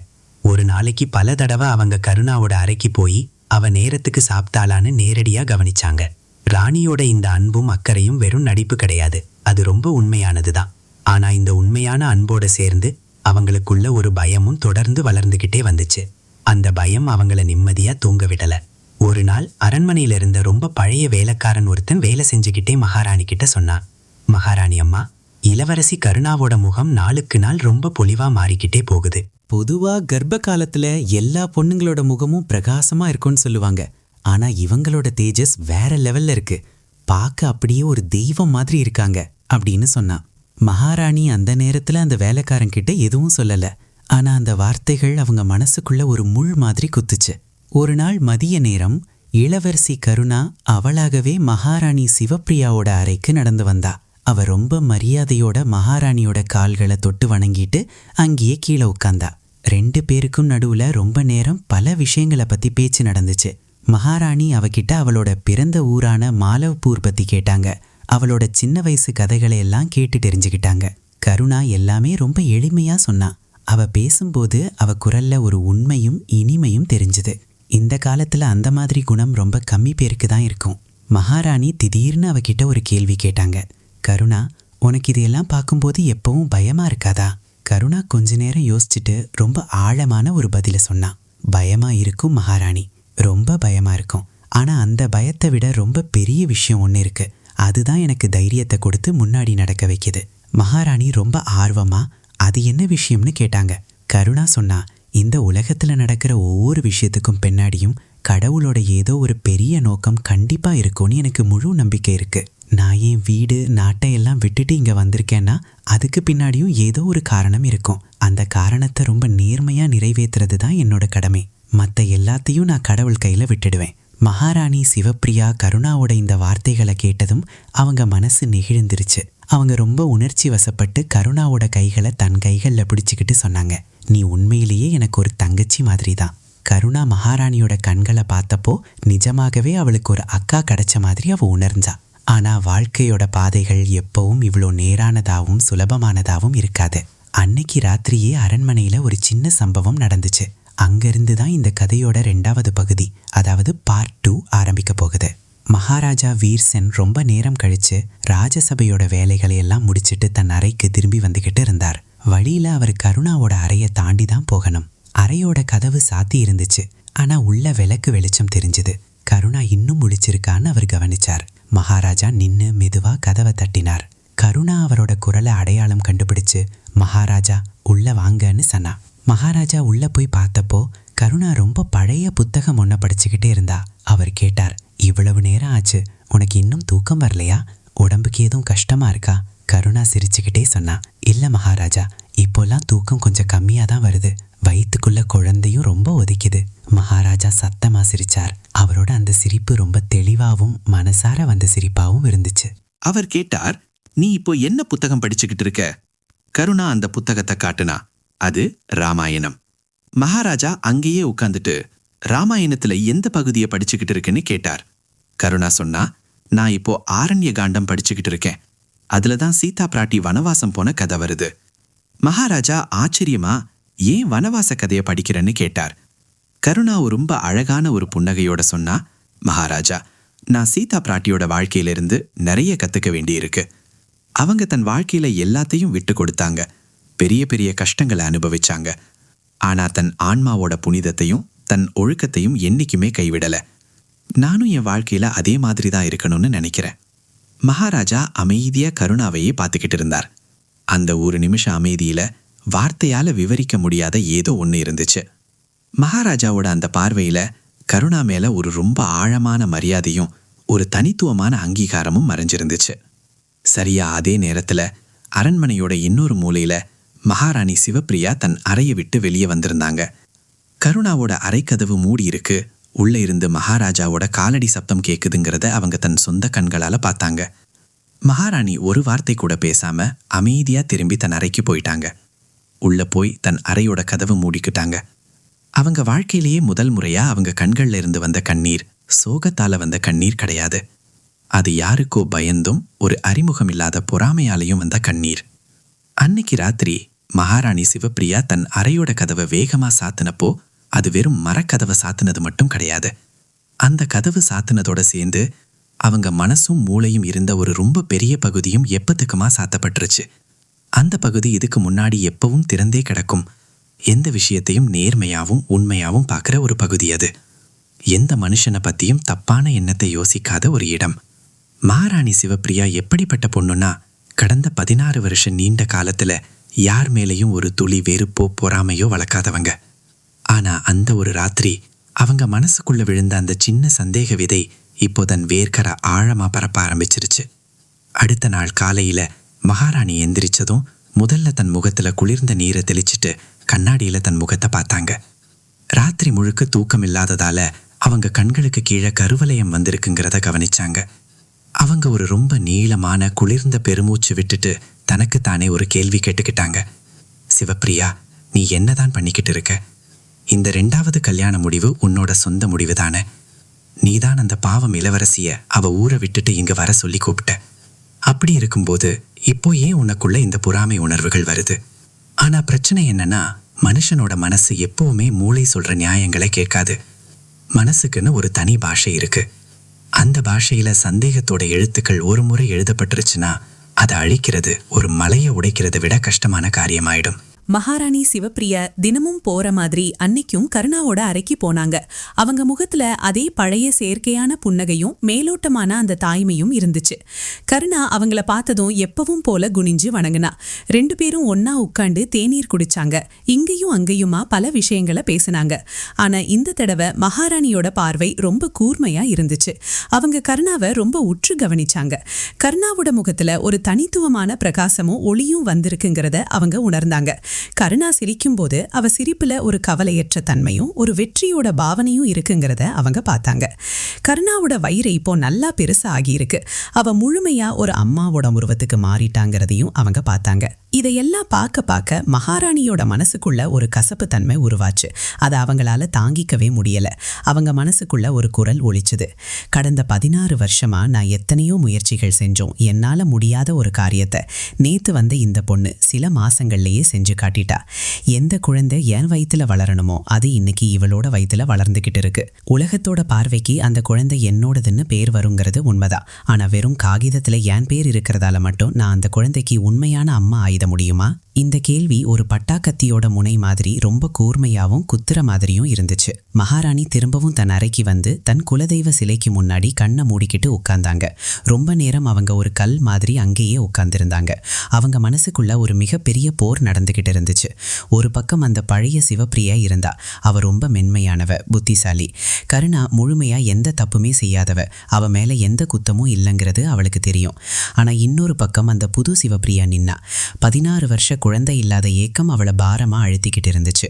B: ஒரு நாளைக்கு பல தடவை அவங்க கருணாவோட அறைக்கு போய் அவ நேரத்துக்கு சாப்பிட்டாளான்னு நேரடியா கவனிச்சாங்க. ராணியோட இந்த அன்பும் அக்கறையும் வெறும் நடிப்பு கிடையாது, அது ரொம்ப உண்மையானதுதான். ஆனா இந்த உண்மையான அன்போட சேர்ந்து அவங்களுக்குள்ள ஒரு பயமும் தொடர்ந்து வளர்ந்துகிட்டே வந்துச்சு. அந்த பயம் அவங்கள நிம்மதியா தூங்க விடல. ஒரு நாள் அரண்மனையில இருந்த ரொம்ப பழைய வேலைக்காரன் ஒருத்தன் வேலை செஞ்சுக்கிட்டே மகாராணி கிட்ட சொன்னான், மகாராணி அம்மா, இளவரசி கருணாவோட முகம் நாளுக்கு நாள் ரொம்ப பொலிவா மாறிக்கிட்டே போகுது.
C: பொதுவா கர்ப்ப காலத்துல எல்லா பொண்ணுங்களோட முகமும் பிரகாசமா இருக்கும்னு சொல்லுவாங்க. ஆனா இவங்களோட தேஜஸ் வேற லெவல்ல இருக்கு. பார்க்க அப்படியே ஒரு தெய்வம் மாதிரி இருக்காங்க அப்படின்னு சொன்னான். மகாராணி அந்த நேரத்துல அந்த வேலைக்காரன் கிட்ட எதுவும் சொல்லல. ஆனா அந்த வார்த்தைகள் அவங்க மனசுக்குள்ள ஒரு முள் மாதிரி குத்துச்சு. ஒரு நாள் மதிய நேரம் இளவரசி கருணா அவளாகவே மகாராணி சிவப்பிரியாவோட அறைக்கு நடந்து வந்தா. அவ ரொம்ப மரியாதையோட மகாராணியோட கால்களை தொட்டு வணங்கிட்டு அங்கேயே கீழே உட்கார்ந்தா. 2 பேருக்கும் நடுவுல ரொம்ப நேரம் பல விஷயங்களை பத்தி பேச்சு நடந்துச்சு. மகாராணி அவகிட்ட அவளோட பிறந்த ஊரான மாலவ்பூர் பத்தி கேட்டாங்க. அவளோட சின்ன வயசு கதைகளை எல்லாம் கேட்டு தெரிஞ்சுக்கிட்டாங்க. கருணா எல்லாமே ரொம்ப எளிமையா சொன்னா. அவ பேசும்போது அவ குரல்ல ஒரு உண்மையும் இனிமையும் தெரிஞ்சுது. இந்த காலத்துல அந்த மாதிரி குணம் ரொம்ப கம்மி பேருக்கு தான் இருக்கும். மகாராணி திடீர்னு அவகிட்ட ஒரு கேள்வி கேட்டாங்க. கருணா, உனக்கு இதையெல்லாம் பார்க்கும்போது எப்பவும் பயமா இருக்காதா? கருணா கொஞ்ச நேரம் யோசிச்சுட்டு ரொம்ப ஆழமான ஒரு பதில சொன்னா. பயமா இருக்கும் மகாராணி, ரொம்ப பயமா இருக்கும். ஆனா அந்த பயத்தை விட ரொம்ப பெரிய விஷயம் ஒன்று இருக்கு. அதுதான் எனக்கு தைரியத்தை கொடுத்து முன்னாடி நடக்க வைக்குது. மகாராணி ரொம்ப ஆர்வமா அது என்ன விஷயம்னு கேட்டாங்க. கருணா சொன்னா, இந்த உலகத்துல நடக்கிற ஒவ்வொரு விஷயத்துக்கும் பின்னாடியும் கடவுளோட ஏதோ ஒரு பெரிய நோக்கம் கண்டிப்பா இருக்கும்னு எனக்கு முழு நம்பிக்கை இருக்கு. நான் என் வீடு நாட்டை எல்லாம் விட்டுட்டு இங்க வந்திருக்கேன்னா அதுக்கு பின்னாடியும் ஏதோ ஒரு காரணம் இருக்கும். அந்த காரணத்தை ரொம்ப நேர்மையா நிறைவேற்றுறது தான் என்னோட கடமை. மற்ற எல்லாத்தையும் நான் கடவுள் கையில விட்டுடுவேன். மகாராணி சிவப்பிரியா கருணாவோட இந்த வார்த்தைகளை கேட்டதும் அவங்க மனசு நெகிழ்ந்துருச்சு. அவங்க ரொம்ப உணர்ச்சி வசப்பட்டு கருணாவோட கைகளை தன் கைகளில் பிடிச்சிக்கிட்டு சொன்னாங்க, நீ உண்மையிலேயே எனக்கு ஒரு தங்கச்சி மாதிரி தான். கருணா மகாராணியோட கண்களை பார்த்தப்போ நிஜமாகவே அவளுக்கு ஒரு அக்கா கிடைச்ச மாதிரி அவ உணர்ந்தா. ஆனா வாழ்க்கையோட பாதைகள் எப்பவும் இவ்வளோ நேரானதாகவும் சுலபமானதாகவும் இருக்காது. அன்னைக்கு ராத்திரியே அரண்மனையில ஒரு சின்ன சம்பவம் நடந்துச்சு. அங்கிருந்து தான் இந்த கதையோட 2வது பகுதி, அதாவது பார்ட் 2 ஆரம்பிக்க போகுது. மகாராஜா வீர்சென் ரொம்ப நேரம் கழிச்சு ராஜசபையோட வேலைகளை எல்லாம் முடிச்சுட்டு தன் அறைக்கு திரும்பி வந்துகிட்டு இருந்தார். வழியில அவர் கருணாவோட அறையை தாண்டி தான் போகணும். அறையோட கதவு சாத்தி இருந்துச்சு. ஆனா உள்ள விளக்கு வெளிச்சம் தெரிஞ்சுது.
B: கருணா இன்னும் முழிச்சிருக்கான்னு அவர் கவனிச்சார். மகாராஜா நின்னு மெதுவா கதவை தட்டினார். கருணா அவரோட குரலை அடையாளம் கண்டுபிடிச்சு மகாராஜா உள்ள வாங்கன்னு சொன்னா. மகாராஜா உள்ள போய் பார்த்தப்போ கருணா ரொம்ப பழைய புத்தகம் ஒன்ன படிச்சுக்கிட்டே இருந்தா. அவர் கேட்டார், இவ்வளவு நேரம் ஆச்சு, உனக்கு இன்னும் தூக்கம் வரலையா? உடம்புக்கு எதுவும் கஷ்டமா இருக்கா? கருணா சிரிச்சுக்கிட்டே சொன்னா, இல்ல மகாராஜா, இப்போல்லாம் தூக்கம் கொஞ்சம் கம்மியா தான் வருது. வயிற்றுக்குள்ள குழந்தையும் ரொம்ப ஒதிக்குது. மகாராஜா சத்தமா சிரிச்சார். அவரோட அந்த சிரிப்பு ரொம்ப தெளிவாவும் மனசார வந்த சிரிப்பாவும் இருந்துச்சு.
H: அவர் கேட்டார், நீ இப்போ என்ன புத்தகம் படிச்சுக்கிட்டு இருக்க? கருணா அந்த புத்தகத்தை காட்டுனா. அது ராமாயணம். மகாராஜா அங்கேயே உட்கார்ந்துட்டு ராமாயணத்துல எந்த பகுதியை படிச்சுக்கிட்டு இருக்குன்னு கேட்டார். கருணா சொன்னா, நான் இப்போ ஆரண்ய காண்டம் படிச்சுக்கிட்டு இருக்கேன். அதுலதான் சீதா பிராட்டி வனவாசம் போன கதை வருது. மகாராஜா ஆச்சரியமா, ஏன் வனவாச கதையை படிக்கிறேன்னு கேட்டார். கருணா ரொம்ப அழகான ஒரு புன்னகையோட சொன்னா, மகாராஜா, நான் சீதா பிராட்டியோட வாழ்க்கையிலிருந்து நிறைய கத்துக்க வேண்டியிருக்கு. அவங்க தன் வாழ்க்கையில எல்லாத்தையும் விட்டு கொடுத்தாங்க, பெரிய பெரிய கஷ்டங்களை அனுபவிச்சாங்க. ஆனா தன் ஆன்மாவோட புனிதத்தையும் தன் ஒழுக்கத்தையும் என்னைக்குமே கைவிடல. நானும் என் வாழ்க்கையில அதே மாதிரி தான் இருக்கணும்னு நினைக்கிறேன். மகாராஜா அமைதியா கருணாவையே பார்த்துக்கிட்டு இருந்தார். அந்த ஒரு நிமிஷம் அமைதியில வார்த்தையால விவரிக்க முடியாத ஏதோ ஒன்று இருந்துச்சு. மகாராஜாவோட அந்த பார்வையில கருணா மேல ஒரு ரொம்ப ஆழமான மரியாதையும் ஒரு தனித்துவமான அங்கீகாரமும் மறைஞ்சிருந்துச்சு. சரியா அதே நேரத்துல அரண்மனையோட இன்னொரு மூலையில மகாராணி சிவப்பிரியா தன் அறையை விட்டு வெளியே வந்திருந்தாங்க. கருணாவோட அறைக்கதவு மூடி இருக்கு. உள்ள இருந்து மகாராஜாவோட காலடி சப்தம் கேக்குதுங்கிறத அவங்க தன் சொந்த கண்களால பார்த்தாங்க. மகாராணி ஒரு வார்த்தை கூட பேசாம அமைதியா திரும்பி தன் அறைக்கு போயிட்டாங்க. உள்ள போய் தன் அறையோட கதவு மூடிக்கிட்டாங்க. அவங்க வாழ்க்கையிலேயே முதல் முறையா அவங்க கண்கள்ல இருந்து வந்த கண்ணீர் சோகத்தால வந்த கண்ணீர் கிடையாது. அது யாருக்கோ பயந்தும் ஒரு அறிமுகம் இல்லாத பொறாமையாலையும் வந்த கண்ணீர். அன்னைக்கு ராத்திரி மகாராணி சிவப்பிரியா தன் அறையோட கதவை வேகமா சாத்தினப்போ அது வெறும் மரக்கதவை சாத்தினது மட்டும் கிடையாது. அந்த கதவு சாத்தினதோட சேர்ந்து அவங்க மனசும் மூளையும் இருந்த ஒரு ரொம்ப பெரிய பகுதியும் எப்பத்துக்குமா சாத்தப்பட்டுருச்சு. அந்த பகுதி இதுக்கு முன்னாடி எப்பவும் திறந்தே கிடக்கும். எந்த விஷயத்தையும் நேர்மையாவும் உண்மையாவும் பார்க்குற ஒரு பகுதி அது. எந்த மனுஷனை பத்தியும் தப்பான எண்ணத்தை யோசிக்காத ஒரு இடம். மகாராணி சிவப்பிரியா எப்படிப்பட்ட பொண்ணுன்னா, கடந்த 16 வருஷம் நீண்ட காலத்துல யார் மேலேயும் ஒரு துளி வெறுப்போ பொறாமையோ வளர்க்காதவங்க. ஆனா அந்த ஒரு ராத்திரி அவங்க மனசுக்குள்ள விழுந்த அந்த சின்ன சந்தேக விதை இப்போ தன் வேர்க்கரை ஆழமா பரப்ப ஆரம்பிச்சிருச்சு. அடுத்த நாள் காலையில மகாராணி எந்திரிச்சதும் முதல்ல தன் முகத்துல குளிர்ந்த நீரை தெளிச்சிட்டு கண்ணாடியில தன் முகத்தை பார்த்தாங்க. ராத்திரி முழுக்க தூக்கம் இல்லாததால அவங்க கண்களுக்கு கீழே கருவலயம் வந்திருக்குங்கிறத கவனிச்சாங்க. அவங்க ஒரு ரொம்ப நீளமான குளிர்ந்த பெருமூச்சு விட்டுட்டு தனக்குத்தானே ஒரு கேள்வி கேட்டுக்கிட்டாங்க. சிவப்பிரியா, நீ என்னதான் பண்ணிக்கிட்டு இருக்க? இந்த 2வது கல்யாண முடிவு உன்னோட சொந்த முடிவு தானே? நீதான் அந்த பாவம் இளவரசிய அவ ஊரை விட்டுட்டு இங்க வர சொல்லி கூப்பிட்ட. அப்படி இருக்கும்போது இப்போ ஏன் உனக்குள்ள இந்த பொறாமை உணர்வுகள் வருது? ஆனா பிரச்சனை என்னன்னா, மனுஷனோட மனசு எப்பவுமே மூளை சொல்ற நியாயங்களை கேட்காது. மனசுக்குன்னு ஒரு தனி பாஷை இருக்கு. அந்த பாஷையில சந்தேகத்தோட எழுத்துக்கள் ஒரு முறை எழுதப்பட்டுருச்சுன்னா அதை அழிக்கிறது ஒரு மலையை உடைக்கிறதை விட கஷ்டமான காரியமாயிடும்.
E: மகாராணி சிவப்பிரியா தினமும் போற மாதிரி அன்னைக்கும் கருணாவோட அறைக்கு போனாங்க. அவங்க முகத்துல அதே பழைய செயற்கையான புன்னகையும் மேலோட்டமான அந்த தாய்மையும் இருந்துச்சு. கருணா அவங்கள பார்த்ததும் எப்பவும் போல குனிஞ்சு வணங்குனா. 2 பேரும் ஒன்னா உட்காந்து தேநீர் குடிச்சாங்க. இங்கேயும் அங்கேயுமா பல விஷயங்களை பேசினாங்க. ஆனா இந்த தடவை மகாராணியோட பார்வை ரொம்ப கூர்மையா இருந்துச்சு. அவங்க கருணாவை ரொம்ப உற்று கவனிச்சாங்க. கருணாவோட முகத்துல ஒரு தனித்துவமான பிரகாசமும் ஒளியும் வந்திருக்குங்கிறத அவங்க உணர்ந்தாங்க. கருணா சிரிக்கும் போது அவ சிரிப்புல ஒரு கவலையற்ற தன்மையும் ஒரு வெற்றியோட பாவனையும் இருக்குங்கிறத அவங்க பார்த்தாங்க. கருணாவோட வயிறு இப்போ நல்லா பெருசா ஆகியிருக்கு. அவ முழுமையா ஒரு அம்மாவோட உருவத்துக்கு மாறிட்டாங்கிறதையும் அவங்க பார்த்தாங்க. இதையெல்லாம் பார்க்க பார்க்க மகாராணியோட மனசுக்குள்ள ஒரு கசப்பு தன்மை உருவாச்சு. அதை அவங்களால தாங்கிக்கவே முடியல. அவங்க மனசுக்குள்ள ஒரு குரல் ஒலிச்சுது. கடந்த 16 வருஷமா நான் எத்தனையோ முயற்சிகள் செஞ்சோம். என்னால முடியாத ஒரு காரியத்தை நேத்து வந்த இந்த பொண்ணு சில மாசங்கள்லயே செஞ்சு காட்டிட்டா. எந்த குழந்தை என் வயித்துல வளரணுமோ அது இன்னைக்கு இவளோட வயித்துல வளர்ந்துகிட்டு இருக்கு. உலகத்தோட பார்வைக்கு அந்த குழந்தை என்னோடதுன்னு பேர் வருங்கிறது உண்மைதான். ஆனா வெறும் காகிதத்துல என் பேர் இருக்கிறதால மட்டும் நான் அந்த குழந்தைக்கு உண்மையான அம்மா ஆயிட முடியுமா?
A: இந்த கேள்வி ஒரு பட்டாக்கத்தியோட முனை மாதிரி ரொம்ப கூர்மையாவும் குத்துற மாதிரியும் இருந்துச்சு. மகாராணி திரும்பவும் தன் அறைக்கு வந்து தன் குலதெய்வ சிலைக்கு முன்னாடி கண்ணை மூடிக்கிட்டு உட்கார்ந்தாங்க. ரொம்ப நேரம் அவங்க ஒரு கல் மாதிரி அங்கேயே உட்கார்ந்திருந்தாங்க. அவங்க மனசுக்குள்ள ஒரு மிகப்பெரிய போர் நடந்துகிட்டு இருந்துச்சு. ஒரு பக்கம் அந்த பழைய சிவப்பிரியா இருந்தா. அவ ரொம்ப மென்மையானவ, புத்திசாலி. கருணா முழுமையா எந்த தப்புமே செய்யாதவ. அவ மேல எந்த குத்தமும் இல்லைங்கிறது அவளுக்கு தெரியும். ஆனா இன்னொரு பக்கம் அந்த புது சிவப்பிரியா நின்னா. 16 வருஷ குழந்தை இல்லாத ஏக்கம் அவளை பாரமா அழுத்திக்கிட்டு இருந்துச்சு.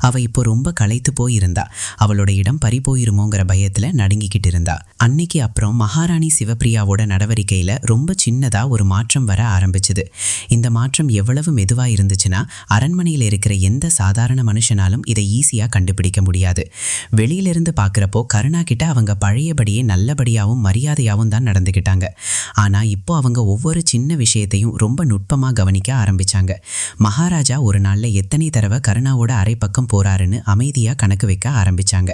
A: அவ இப்போ ரொம்ப களைத்து போயிருந்தா. அவளோட இடம் பறிபோயிருமோங்கிற பயத்துல நடுங்கிக்கிட்டு இருந்தா. அன்னைக்கு அப்புறம் மகாராணி சிவப்பிரியாவோட நடவடிக்கையில ரொம்ப சின்னதா ஒரு மாற்றம் வர ஆரம்பிச்சுது. இந்த மாற்றம் எவ்வளவு மெதுவா இருந்துச்சுன்னா அரண்மனையில் இருக்கிற எந்த சாதாரண மனுஷனாலும் இதை ஈஸியா கண்டுபிடிக்க முடியாது. வெளியிலிருந்து பார்க்குறப்போ கருணா கிட்ட அவங்க பழையபடியே நல்லபடியாகவும் மரியாதையாகவும் தான் நடந்துக்கிட்டாங்க. ஆனா இப்போ அவங்க ஒவ்வொரு சின்ன விஷயத்தையும் ரொம்ப நுட்பமா கவனிக்க ஆரம்பிச்சாங்க. மகாராஜா ஒரு நாள்ல எத்தனை தடவை கருணாவோட அரை பக்கம் போறாருன்னு அமைதியா கணக்கு வைக்க ஆரம்பிச்சாங்க.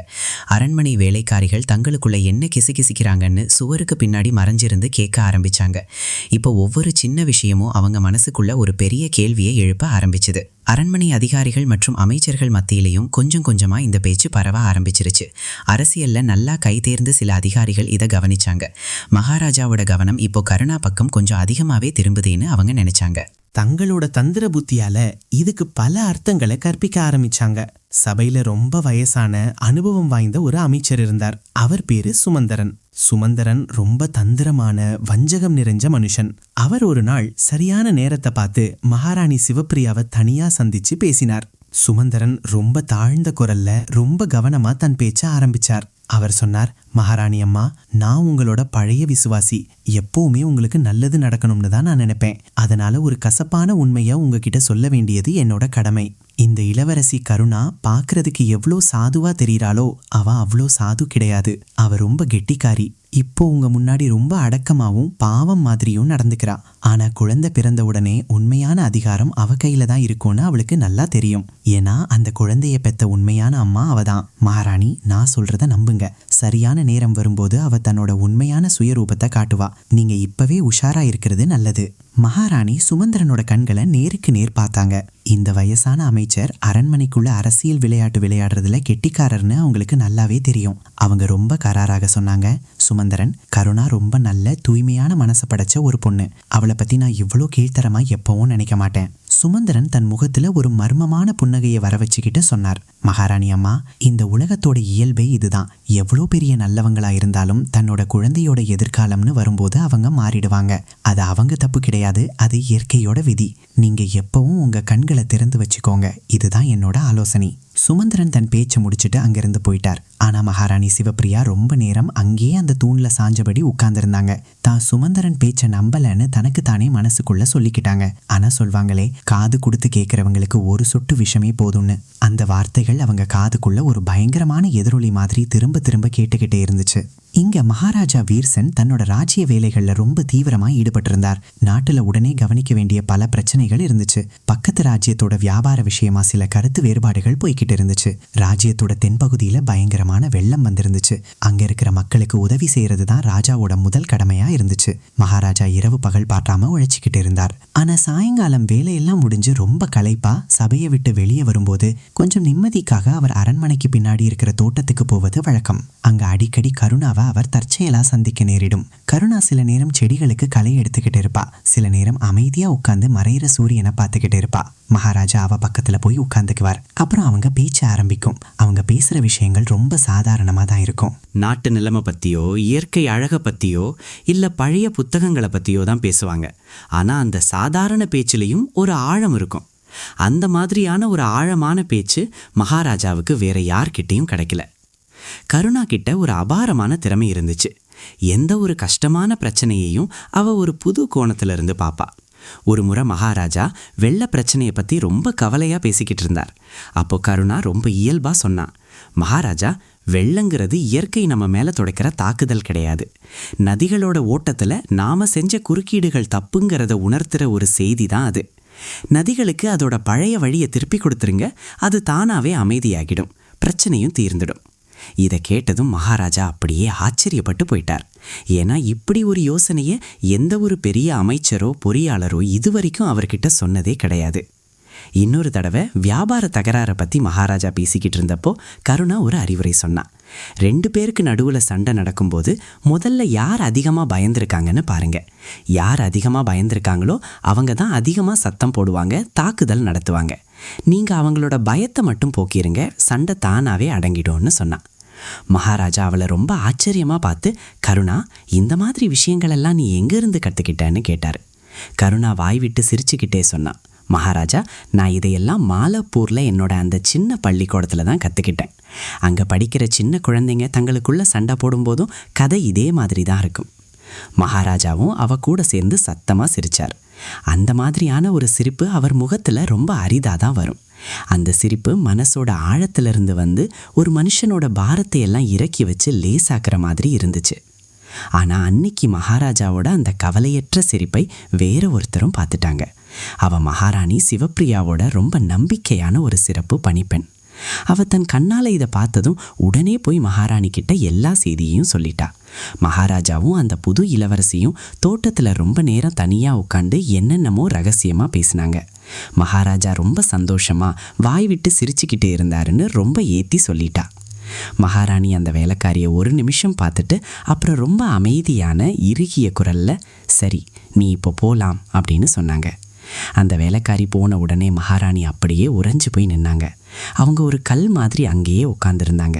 A: அரண்மனை வேலைக்காரிகள் தங்களுக்குள்ள என்ன கிசுகிசுக்கிறாங்கன்னு சுவருக்கு பின்னாடி மறைஞ்சிருந்து கேட்க ஆரம்பிச்சாங்க. இப்போ ஒவ்வொரு சின்ன விஷயமும் அவங்க மனசுக்குள்ள ஒரு பெரிய கேள்வியை எழுப்ப ஆரம்பிச்சுது. அரண்மனை அதிகாரிகள் மற்றும் அமைச்சர்கள் மத்தியிலையும் கொஞ்சம் கொஞ்சமா இந்த பேச்சு பரவ ஆரம்பிச்சிருச்சு. அரசியல்ல நல்லா கைதேர்ந்து சில அதிகாரிகள் இதை கவனிச்சாங்க. மகாராஜாவோட கவனம் இப்போ கருணா பக்கம் கொஞ்சம் அதிகமாவே திரும்புதுன்னு அவங்க நினைச்சாங்க.
F: தங்களோட தந்திர புத்தியால இதுக்கு பல அர்த்தங்களை கற்பிக்க ஆரம்பிச்சாங்க. சபையில ரொம்ப வயசான அனுபவம் வாய்ந்த ஒரு அமைச்சர் இருந்தார். அவர் பேரு சுமந்தரன். சுமந்தரன் ரொம்ப தந்திரமான வஞ்சகம் நிறைஞ்ச மனுஷன். அவர் ஒரு நாள் சரியான நேரத்தை பார்த்து மகாராணி சிவப்பிரியாவை தனியா சந்திச்சு பேசினார். சுமந்தரன் ரொம்ப தாழ்ந்த குரல்ல ரொம்ப கவனமா தன் பேச்ச ஆரம்பிச்சார். அவர் சொன்னார், மகாராணி அம்மா, நான் உங்களோட பழைய விசுவாசி. எப்பவுமே உங்களுக்கு நல்லது நடக்கணும்னு தான் நான் நினைப்பேன். அதனால ஒரு கசப்பான உண்மையை உங்ககிட்ட சொல்ல வேண்டியது என்னோட கடமை. இந்த இளவரசி கருணா பார்க்கறதுக்கு எவ்வளோ சாதுவா தெரிகிறாளோ அவ அவ்வளோ சாது கிடையாது. அவ ரொம்ப கெட்டிக்காரி. இப்போ உங்க முன்னாடி ரொம்ப அடக்கமாவும் பாவம் மாதிரியும் நடந்துக்கிறா. ஆனா குழந்தை பிறந்த உடனே உண்மையான அதிகாரம் அவ கையில தான் இருக்கும்னு அவளுக்கு நல்லா தெரியும். ஏன்னா அந்த குழந்தைய பெத்த உண்மையான அம்மா அவதான். மகாராணி, நான் சொல்றத நம்புங்க. சரியான நேரம் வரும்போது அவ தன்னோட உண்மையான சுயரூபத்தை காட்டுவா. நீங்க இப்பவே உஷாரா இருக்கிறது நல்லது. மகாராணி சுமந்திரனோட கண்களை நேருக்கு நேர் பார்த்தாங்க. இந்த வயசான அமைச்சர் அரண்மனைக்குள்ள அரசியல் விளையாட்டு விளையாடுறதுல கெட்டிக்காரர்னு அவங்களுக்கு நல்லாவே தெரியும். அவங்க ரொம்ப கராராக சொன்னாங்க, சுமந்திரன், கருணா ரொம்ப நல்ல தூய்மையான மனசை படைச்ச ஒரு பொண்ணு. அவளை பத்தி நான் இவ்வளோ கீழ்த்தரமா எப்பவும் நினைக்க மாட்டேன். சுமந்திரன் தன் முகத்துல ஒரு மர்மமான புன்னகையை வர வச்சுக்கிட்டு சொன்னார், மகாராணி அம்மா, இந்த உலகத்தோட இயல்பே இதுதான். எவ்வளோ பெரிய நல்லவங்களா இருந்தாலும் தன்னோட குழந்தையோட எதிர்காலம்னு வரும்போது அவங்க மாறிடுவாங்க. அது அவங்க தப்பு கிடையாது, அது இயற்கையோட விதி. நீங்க எப்பவும் உங்க கண்களை திறந்து வச்சுக்கோங்க. இதுதான் என்னோட ஆலோசனை. சுமந்திரன் தன் பேச்சை முடிச்சுட்டு அங்கிருந்து போயிட்டார். ஆனா மகாராணி சிவப்பிரியா ரொம்ப நேரம் அங்கேயே அந்த தூண்ல சாஞ்சபடி உட்கார்ந்துருந்தாங்க. தான் சுமந்திரன் பேச்சை நம்பலன்னு தனக்கு தானே மனசுக்குள்ள சொல்லிக்கிட்டாங்க. ஆனா சொல்வாங்களே, காது கொடுத்து கேட்கறவங்களுக்கு ஒரு சொட்டு விஷமே போதும்னு. அந்த வார்த்தைகள் அவங்க காதுக்குள்ள ஒரு பயங்கரமான எதிரொலி மாதிரி திரும்ப திரும்ப கேட்டுக்கிட்டே இருந்துச்சு. இங்க மகாராஜா வீர்சன் தன்னோட ராஜ்ய வேலைகள்ல ரொம்ப தீவிரமா ஈடுபட்டிருந்தார். நாட்டுல உடனே கவனிக்க வேண்டிய பல பிரச்சனைகள் இருந்துச்சு. பக்கத்து ராஜ்யத்தோட வியாபார விஷயமா சில கருத்து வேறுபாடுகள் போய்கிட்டு இருந்துச்சு. ராஜ்யத்தோட தென்பகுதியில பயங்கரமான வெள்ளம் வந்திருந்துச்சு. அங்க இருக்கிற மக்களுக்கு உதவி செய்யறது தான் ராஜாவோட முதல் கடமையா இருந்துச்சு. மகாராஜா இரவு பகல் பார்க்காம உழைச்சிக்கிட்டு இருந்தார். ஆனா சாயங்காலம் வேலையெல்லாம் முடிஞ்சு ரொம்ப களைப்பா சபையை விட்டு வெளியே வரும்போது கொஞ்சம் நிம்மதிக்காக அவர் அரண்மனைக்கு பின்னாடி இருக்கிற தோட்டத்துக்கு போவது வழக்கம். அங்க அடிக்கடி கருணாவை அவர் தற்செயலா சந்திக்க நேரிடும். கருணா சில நேரம் செடிகளுக்கு களை எடுத்துக்கிட்டு இருப்பா. சில நேரம் அமைதியா உட்கார்ந்து மறையிற சூரியனை பார்த்துக்கிட்டு இருப்பா. மகாராஜா அவ பக்கத்துல போய் உட்கார்ந்துக்குவார். அப்புறம் அவங்க பேச்ச ஆரம்பிக்கும். அவங்க பேசுற விஷயங்கள் ரொம்ப சாதாரணமா தான் இருக்கும்.
B: நாட்டு நிலைமை பத்தியோ, இயற்கை அழகை பத்தியோ, இல்ல பழைய புத்தகங்களை பத்தியோ தான் பேசுவாங்க. ஆனா அந்த சாதாரண பேச்சிலையும் ஒரு ஆழம் இருக்கும். அந்த மாதிரியான ஒரு ஆழமான பேச்சு மகாராஜாவுக்கு வேற யார்கிட்டையும் கிடைக்கல. கருணா கிட்ட ஒரு அபாரமான திறமை இருந்துச்சு. எந்த ஒரு கஷ்டமான பிரச்சனையையும் அவ ஒரு புது கோணத்துல இருந்து பாப்பா. ஒரு முறை மகாராஜா வெள்ள பிரச்சனையை பத்தி ரொம்ப கவலையா பேசிக்கிட்டு இருந்தார். அப்போ கருணா ரொம்ப இயல்பா சொன்னான், மகாராஜா, வெள்ளங்கிறது இயற்கை நம்ம மேல தொடக்கிற தாக்குதல் கிடையாது. நதிகளோட ஓட்டத்துல நாம செஞ்ச குறுக்கீடுகள் தப்புங்கிறத உணர்த்துற ஒரு செய்தி தான் அது. நதிகளுக்கு அதோட பழைய வழியை திருப்பி கொடுத்துருங்க, அது தானாவே அமைதியாகிடும், பிரச்சனையும் தீர்ந்துடும். இதை கேட்டதும் மகாராஜா அப்படியே ஆச்சரியப்பட்டு போயிட்டார். ஏன்னா இப்படி ஒரு யோசனையை எந்த ஒரு பெரிய அமைச்சரோ பொறியாளரோ இதுவரைக்கும் அவர்கிட்ட சொன்னதே கிடையாது.
A: இன்னொரு தடவை வியாபார தகராறை பற்றி மகாராஜா பேசிக்கிட்டு இருந்தப்போ கருணா ஒரு அறிவுரை சொன்னான். 2 பேருக்கு நடுவில் சண்டை நடக்கும்போது முதல்ல யார் அதிகமாக பயந்துருக்காங்கன்னு பாருங்க. யார் அதிகமாக பயந்துருக்காங்களோ அவங்க தான் அதிகமாக சத்தம் போடுவாங்க, தாக்குதல் நடத்துவாங்க. நீங்கள் அவங்களோட பயத்தை மட்டும் போக்கிருங்க, சண்டை தானாகவே அடங்கிடும்னு சொன்னான். மகாராஜா அவளை ரொம்ப ஆச்சரியமாக பார்த்து, கருணா, இந்த மாதிரி விஷயங்களெல்லாம் நீ எங்கேருந்து கற்றுக்கிட்டேன்னு கேட்டார். கருணா வாய் விட்டு சிரிச்சுக்கிட்டே சொன்னான், மகாராஜா, நான் இதையெல்லாம் மாலப்பூரில் என்னோட அந்த சின்ன பள்ளிக்கூடத்தில் தான் கற்றுக்கிட்டேன். அங்கே படிக்கிற சின்ன குழந்தைங்க தங்களுக்குள்ள சண்டை போடும்போதும் கதை இதே மாதிரி தான் இருக்கும். மகாராஜாவும் அவ கூட சேர்ந்து சத்தமாக சிரித்தார். அந்த மாதிரியான ஒரு சிரிப்பு அவர் முகத்தில் ரொம்ப அரிதாக தான் வரும். அந்த சிரிப்பு மனசோட ஆழத்திலிருந்து வந்து ஒரு மனுஷனோட பாரத்தை எல்லாம் இறக்கி வச்சு லேசாக்குற மாதிரி இருந்துச்சு. ஆனால் அன்னைக்கு மகாராஜாவோட அந்த கவலையற்ற சிரிப்பை வேற ஒருத்தரும் பார்த்துட்டாங்க. அவ மகாராணி சிவப்பிரியாவோட ரொம்ப நம்பிக்கையான ஒரு சிறப்பு பணிப்பெண். அவ தன் கண்ணால் இதை பார்த்ததும் உடனே போய் மகாராணி கிட்ட எல்லா செய்தியையும் சொல்லிட்டா. மகாராஜாவும் அந்த புது இளவரசியும் தோட்டத்தில் ரொம்ப நேரம் தனியாக உட்காந்து என்னென்னமோ ரகசியமாக பேசினாங்க. மகாராஜா ரொம்ப சந்தோஷமா வாய் விட்டு சிரிச்சுக்கிட்டே இருந்தாருன்னு ரொம்ப ஏற்றி சொல்லிட்டா. மகாராணி அந்த வேலைக்காரியை ஒரு நிமிஷம் பார்த்துட்டு அப்புறம் ரொம்ப அமைதியான இறுகிய குரல்ல, சரி, நீ இப்போ போகலாம் அப்படின்னு சொன்னாங்க. அந்த வேலைக்காரி போன உடனே மகாராணி அப்படியே உறைஞ்சு போய் நின்னாங்க. அவங்க ஒரு கல் மாதிரி அங்கேயே உட்காந்துருந்தாங்க.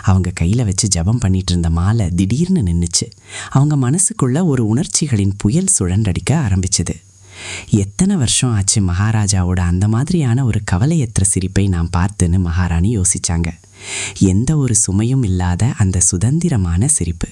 A: அவங்க கையில் வச்சு ஜபம் பண்ணிட்டு இருந்த மாலை திடீர்னு நின்றுச்சு. அவங்க மனசுக்குள்ள ஒரு உணர்ச்சிகளின் புயல் சுழன்றடிக்க ஆரம்பிச்சுது. எத்தனை வருஷம் ஆச்சு மகாராஜாவோட அந்த மாதிரியான ஒரு கவலையற்ற சிரிப்பை நான் பார்த்துன்னு மகாராணி யோசிச்சாங்க. எந்த ஒரு சுமையும் இல்லாத அந்த சுதந்திரமான சிரிப்பு.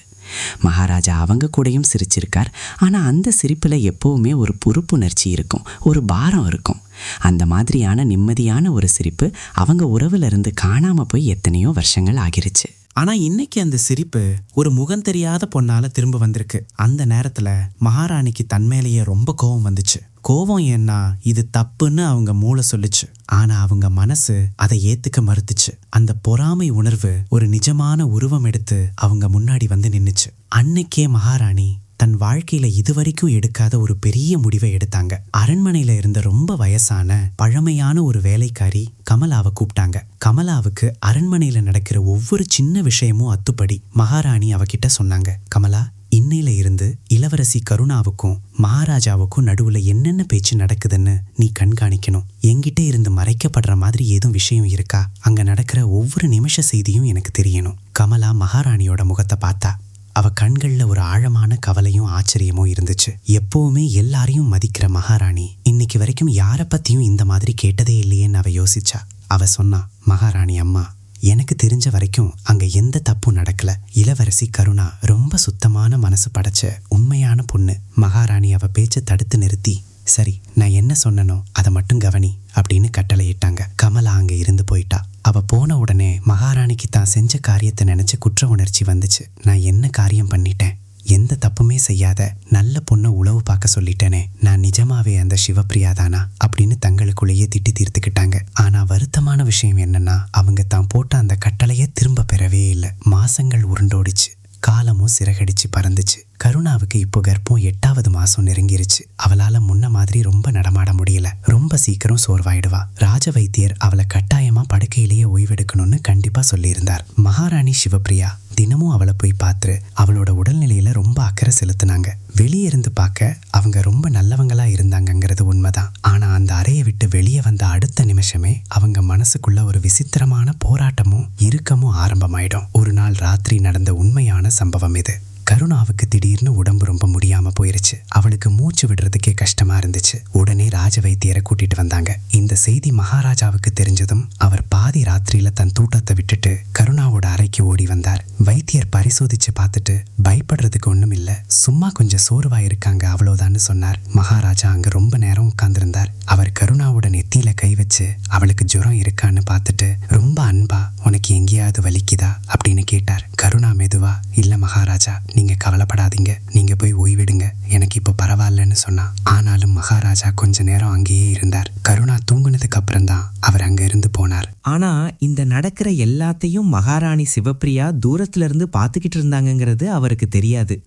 A: மகாராஜா அவங்க கூடயும் சிரிச்சிருக்கார். ஆனால் அந்த சிரிப்பில் எப்போவுமே ஒரு பொறுப்புணர்ச்சி இருக்கும், ஒரு பாரம் இருக்கும். அந்த மாதிரியான நிம்மதியான ஒரு சிரிப்பு அவங்க உறவுலேருந்து காணாமல் போய் எத்தனையோ வருஷங்கள் ஆகிருச்சு.
B: ஆனால் இன்னைக்கு அந்த சிரிப்பு ஒரு முகம் தெரியாத பொண்ணால் திரும்ப வந்திருக்கு. அந்த நேரத்தில் மகாராணிக்கு தன்மேலேயே ரொம்ப கோபம் வந்துச்சு. கோபம் ஏன்னா இது தப்புன்னு அவங்க மூளை சொல்லுச்சு. ஆனால் அவங்க மனசு அதை ஏற்றுக்க மறுத்துச்சு. அந்த பொறாமை உணர்வு ஒரு நிஜமான உருவம் எடுத்து அவங்க முன்னாடி வந்து நின்றுச்சு. அன்னைக்கே மகாராணி தன் வாழ்க்கையில இதுவரைக்கும் எடுக்காத ஒரு பெரிய முடிவை எடுத்தாங்க. அரண்மனையில இருந்த ரொம்ப வயசான பழமையான ஒரு வேலைக்காரி கமலாவை கூப்பிட்டாங்க. கமலாவுக்கு அரண்மனையில நடக்கிற ஒவ்வொரு சின்ன விஷயமும் அத்துப்படி மகாராணி அவகிட்ட சொன்னாங்க. கமலா, இன்னையில இருந்து இளவரசி கருணாவுக்கும் மகாராஜாவுக்கும் நடுவுல என்னென்ன பேச்சு நடக்குதுன்னு நீ கண்காணிக்கணும். என்கிட்ட இருந்து மறைக்கப்படுற மாதிரி ஏதும் விஷயம் இருக்கா? அங்க நடக்கிற ஒவ்வொரு நிமிஷ செய்தியும் எனக்கு தெரியணும். கமலா மகாராணியோட முகத்தை பார்த்தா. அவ கண்கள்ல ஒரு ஆழமான கவலையும் ஆச்சரியமும் இருந்துச்சு. எப்பவுமே எல்லாரையும் மதிக்கிற மகாராணி இன்னைக்கு வரைக்கும் யாரை பத்தியும் இந்த மாதிரி கேட்டதே இல்லையேன்னு அவ யோசிச்சா. அவ சொன்னா, மகாராணி அம்மா, எனக்கு தெரிஞ்ச வரைக்கும் அங்க எந்த தப்பும் நடக்கல. இளவரசி கருணா ரொம்ப சுத்தமான மனசு படைச்ச உண்மையான பொண்ணு. மகாராணி அவ பேச்சை தடுத்து நிறுத்தி, சரி, நான் என்ன சொன்னனோ அதை மட்டும் கவனி அப்படின்னு கட்டளையிட்டாங்க. கமலா அங்க இருந்து போயிட்டா. அவ போன உடனே மகாராணிக்கு தான் செஞ்ச காரியத்தை நினைச்சு குற்ற உணர்ச்சி வந்துச்சு. நான் என்ன காரியம் பண்ணிட்டேன்? எந்த தப்புமே செய்யாத நல்ல பொண்ணை உளவு பார்க்க சொல்லிட்டேனே, நான் நிஜமாவே அந்த சிவப்பிரியா தானா அப்படின்னு தங்களுக்குள்ளேயே திட்டி தீர்த்துக்கிட்டாங்க. ஆனா வருத்தமான விஷயம் என்னன்னா, அவங்க தான் போட்ட அந்த கட்டளையை திரும்ப பெறவே இல்லை. மாசங்கள் உருண்டோடிச்சு, காலமும் சிறகடிச்சு பறந்துச்சு. கருணாவுக்கு இப்போ கர்ப்பம் 8வது மாசம் நெருங்கிருச்சு. அவளால முன்ன மாதிரி ரொம்ப நடமாட முடியல. ரொம்ப சீக்கிரம் சோர்வாயிடுவா. ராஜ வைத்தியர் அவளை கட்டாயமா படுக்கையிலேயே ஓய்வெடுக்கணும்னு கண்டிப்பா சொல்லியிருந்தார். மகாராணி சிவப்பிரியா தினமும் அவளை போய் பார்த்து அவளோட உடல்நிலையில ரொம்ப அக்கறை செலுத்தினாங்க. வெளியே இருந்து பார்க்க அவங்க ரொம்ப நல்லவங்களா இருந்தாங்கங்கிறது உண்மைதான். ஆனா அந்த அறையை விட்டு வெளியே வந்த அடுத்த நிமிஷமே அவங்க மனசுக்குள்ள ஒரு விசித்திரமான போராட்டமும் இறுக்கமும் ஆரம்பமாயிடும். ஒரு நாள் ராத்திரி நடந்த உண்மையான சம்பவம் இது. கருணாவுக்கு திடீர்னு உடம்பு ரொம்ப முடியாம போயிருச்சு. அவளுக்கு மூச்சு விடுறதுக்கே கஷ்டமா இருந்துச்சு. உடனே ராஜ வைத்தியரை கூட்டிட்டு வந்தாங்க. இந்த செய்தி மகாராஜாவுக்கு தெரிஞ்சதும் அவர் பாதி ராத்திரியில தன் தூட்டத்தை விட்டுட்டு கருணாவோட அறைக்கு ஓடி வந்தார். வைத்தியர் பரிசோதிச்சு பார்த்துட்டு, பயப்படுறதுக்கு ஒண்ணும் இல்ல, சும்மா கொஞ்சம் சோர்வா இருக்காங்க, அவ்வளவுதான்னு சொன்னார். மகாராஜா அங்க ரொம்ப நேரம் உட்கார்ந்திருந்தார். அவர் கருணாவோட நெத்தியில கை வச்சு அவளுக்கு ஜுரம் இருக்கான்னு பார்த்துட்டு ரொம்ப அன்பா, உனக்கு எங்கேயாவது வலிக்குதா அப்படின்னு கேட்டார். கருணா மெதுவா, இல்ல மகாராஜா, நீங்க கவலைப்படாதீங்க, நீங்க போய் ஓய்விடுங்க, எனக்கு இப்போ பரவாயில்லன்னு சொன்னா. ஆனாலும் மகாராஜா கொஞ்ச நேரம் அங்கேயே இருந்தார். கருணா தூங்குனதுக்கு அப்புறம் தான் அவர் அங்க இருந்து போனார்.
F: ஆனா இந்த நடக்கிற எல்லாத்தையும் மகாராணி சிவப்பிரியா தூரத்துல இருந்து பார்த்துக்கிட்டு இருந்தாங்கங்கிறது அவருக்கு தெரியாது.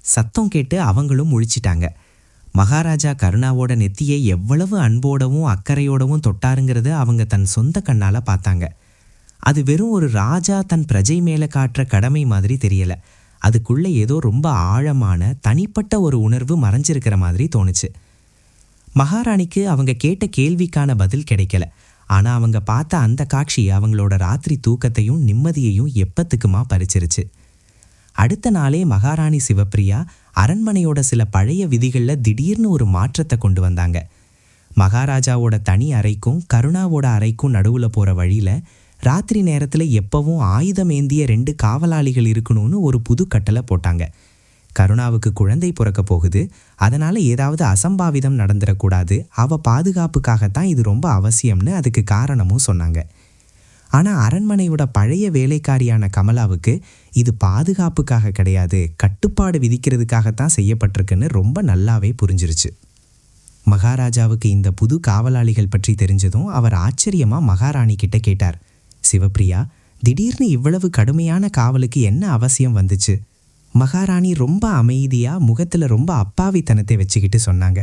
F: சத்தம் கேட்டு அவங்களும் முழிச்சிட்டாங்க. மகாராஜா கருணாவோட நெத்தியை எவ்வளவு அன்போடவும் அக்கறையோடவும் தொட்டாருங்கிறத அவங்க தன் சொந்த கண்ணால் பார்த்தாங்க. அது வெறும் ஒரு ராஜா தன் பிரஜை மேலே காட்டுற கடமை மாதிரி தெரியல. அதுக்குள்ளே ஏதோ ரொம்ப ஆழமான தனிப்பட்ட ஒரு உணர்வு மறைஞ்சிருக்கிற மாதிரி தோணுச்சு. மகாராணிக்கு அவங்க கேட்ட கேள்விக்கான பதில் கிடைக்கல. ஆனால் அவங்க பார்த்த அந்த காட்சி அவங்களோட ராத்திரி தூக்கத்தையும் நிம்மதியையும் எப்பத்துக்குமா பறிச்சிருச்சு. அடுத்த நாளே மகாராணி சிவப்பிரியா அரண்மனையோட சில பழைய விதிகளில் திடீர்னு ஒரு மாற்றத்தை கொண்டு வந்தாங்க. மகாராஜாவோட தனி அறைக்கும் கருணாவோட அறைக்கும் நடுவில் போகிற வழியில் ராத்திரி நேரத்தில் எப்பவும் ஆயுதம் ஏந்திய 2 காவலாளிகள் இருக்கணும்னு ஒரு புது கட்டளை போட்டாங்க. கருணாவுக்கு குழந்தை பிறக்க போகுது, அதனால் ஏதாவது அசம்பாவிதம் நடந்துடக்கூடாது, அவள் பாதுகாப்புக்காகத்தான் இது ரொம்ப அவசியம்னு அதுக்கு காரணமும் சொன்னாங்க. ஆனால் அரண்மனையோட பழைய வேலைக்காரியான கமலாவுக்கு இது பாதுகாப்புக்காக கிடையாது, கட்டுப்பாடு விதிக்கிறதுக்காகத்தான் செய்யப்பட்டிருக்குன்னு ரொம்ப நல்லாவே புரிஞ்சிருச்சு. மகாராஜாவுக்கு இந்த புது காவலாளிகள் பற்றி தெரிஞ்சதும் அவர் ஆச்சரியமாக மகாராணி கிட்ட கேட்டார், சிவப்பிரியா, திடீர்னு இவ்வளவு கடுமையான காவலுக்கு என்ன அவசியம் வந்துச்சு? மகாராணி ரொம்ப அமைதியாக முகத்தில் ரொம்ப அப்பாவித்தனத்தை வச்சுக்கிட்டு சொன்னாங்க,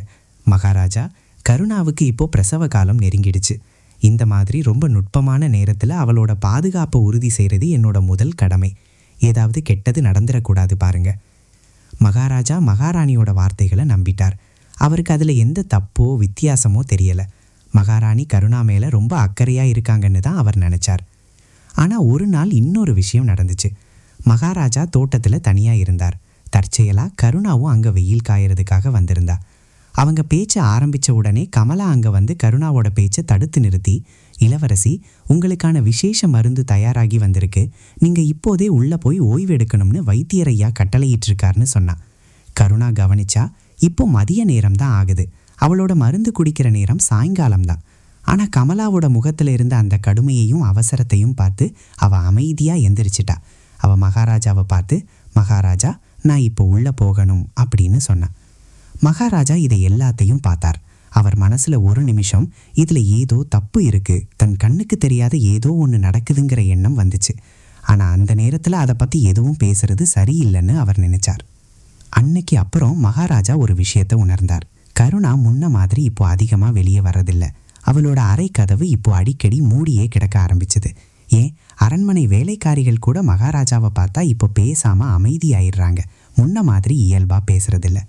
F: மகாராஜா, கருணாவுக்கு இப்போ பிரசவ காலம் நெருங்கிடுச்சு. இந்த மாதிரி ரொம்ப நுட்பமான நேரத்தில் அவளோட பாதுகாப்பை உறுதி செய்கிறது என்னோட முதல் கடமை. ஏதாவது கெட்டது நடந்துடக்கூடாது பாருங்க. மகாராஜா மகாராணியோட வார்த்தைகளை நம்பிட்டார். அவருக்கு அதில் எந்த தப்போ வித்தியாசமோ தெரியலை. மகாராணி கருணா மேலே ரொம்ப அக்கறையாக இருக்காங்கன்னு தான் அவர் நினச்சார். ஆனால் ஒரு நாள் இன்னொரு விஷயம் நடந்துச்சு. மகாராஜா தோட்டத்தில் தனியாக இருந்தார். தற்செயலாக கருணாவும் அங்கே வெயில் காயறதுக்காக வந்திருந்தா. அவங்க பேச்சை ஆரம்பித்த உடனே கமலா அங்கே வந்து கருணாவோட பேச்சை தடுத்து நிறுத்தி, இளவரசி, உங்களுக்கான விசேஷ மருந்து தயாராகி வந்திருக்கு, நீங்கள் இப்போதே உள்ளே போய் ஓய்வு எடுக்கணும்னு வைத்தியரையா கட்டளையிட்டிருக்காருன்னு சொன்னான். கருணா கவனிச்சா, இப்போ மதிய நேரம் தான் ஆகுது, அவளோட மருந்து குடிக்கிற நேரம் சாயங்காலம்தான். ஆனால் கமலாவோட முகத்தில் இருந்த அந்த கடுமையையும் அவசரத்தையும் பார்த்து அவள் அமைதியாக எந்திரிச்சிட்டா. அவள் மகாராஜாவை பார்த்து, மகாராஜா, நான் இப்போ உள்ளே போகணும் அப்படின்னு சொன்னான். மகாராஜா இதை எல்லாத்தையும் பார்த்தார். அவர் மனசில் ஒரு நிமிஷம் இதில் ஏதோ தப்பு இருக்குது, தன் கண்ணுக்கு தெரியாத ஏதோ ஒன்று நடக்குதுங்கிற எண்ணம் வந்துச்சு. ஆனால் அந்த நேரத்தில் அதை பற்றி எதுவும் பேசுறது சரியில்லைன்னு அவர் நினைச்சார். அன்னைக்கு அப்புறம் மகாராஜா ஒரு விஷயத்தை உணர்ந்தார். கருணா முன்ன மாதிரி இப்போ அதிகமாக வெளியே வர்றதில்லை. அவளோட அறை கதவு இப்போ அடிக்கடி மூடியே கிடக்க ஆரம்பிச்சது. ஏன், அரண்மனை வேலைக்காரிகள் கூட மகாராஜாவை பார்த்தா இப்போ பேசாமல் அமைதியாயிடுறாங்க, முன்ன மாதிரி இயல்பாக பேசுறதில்ல.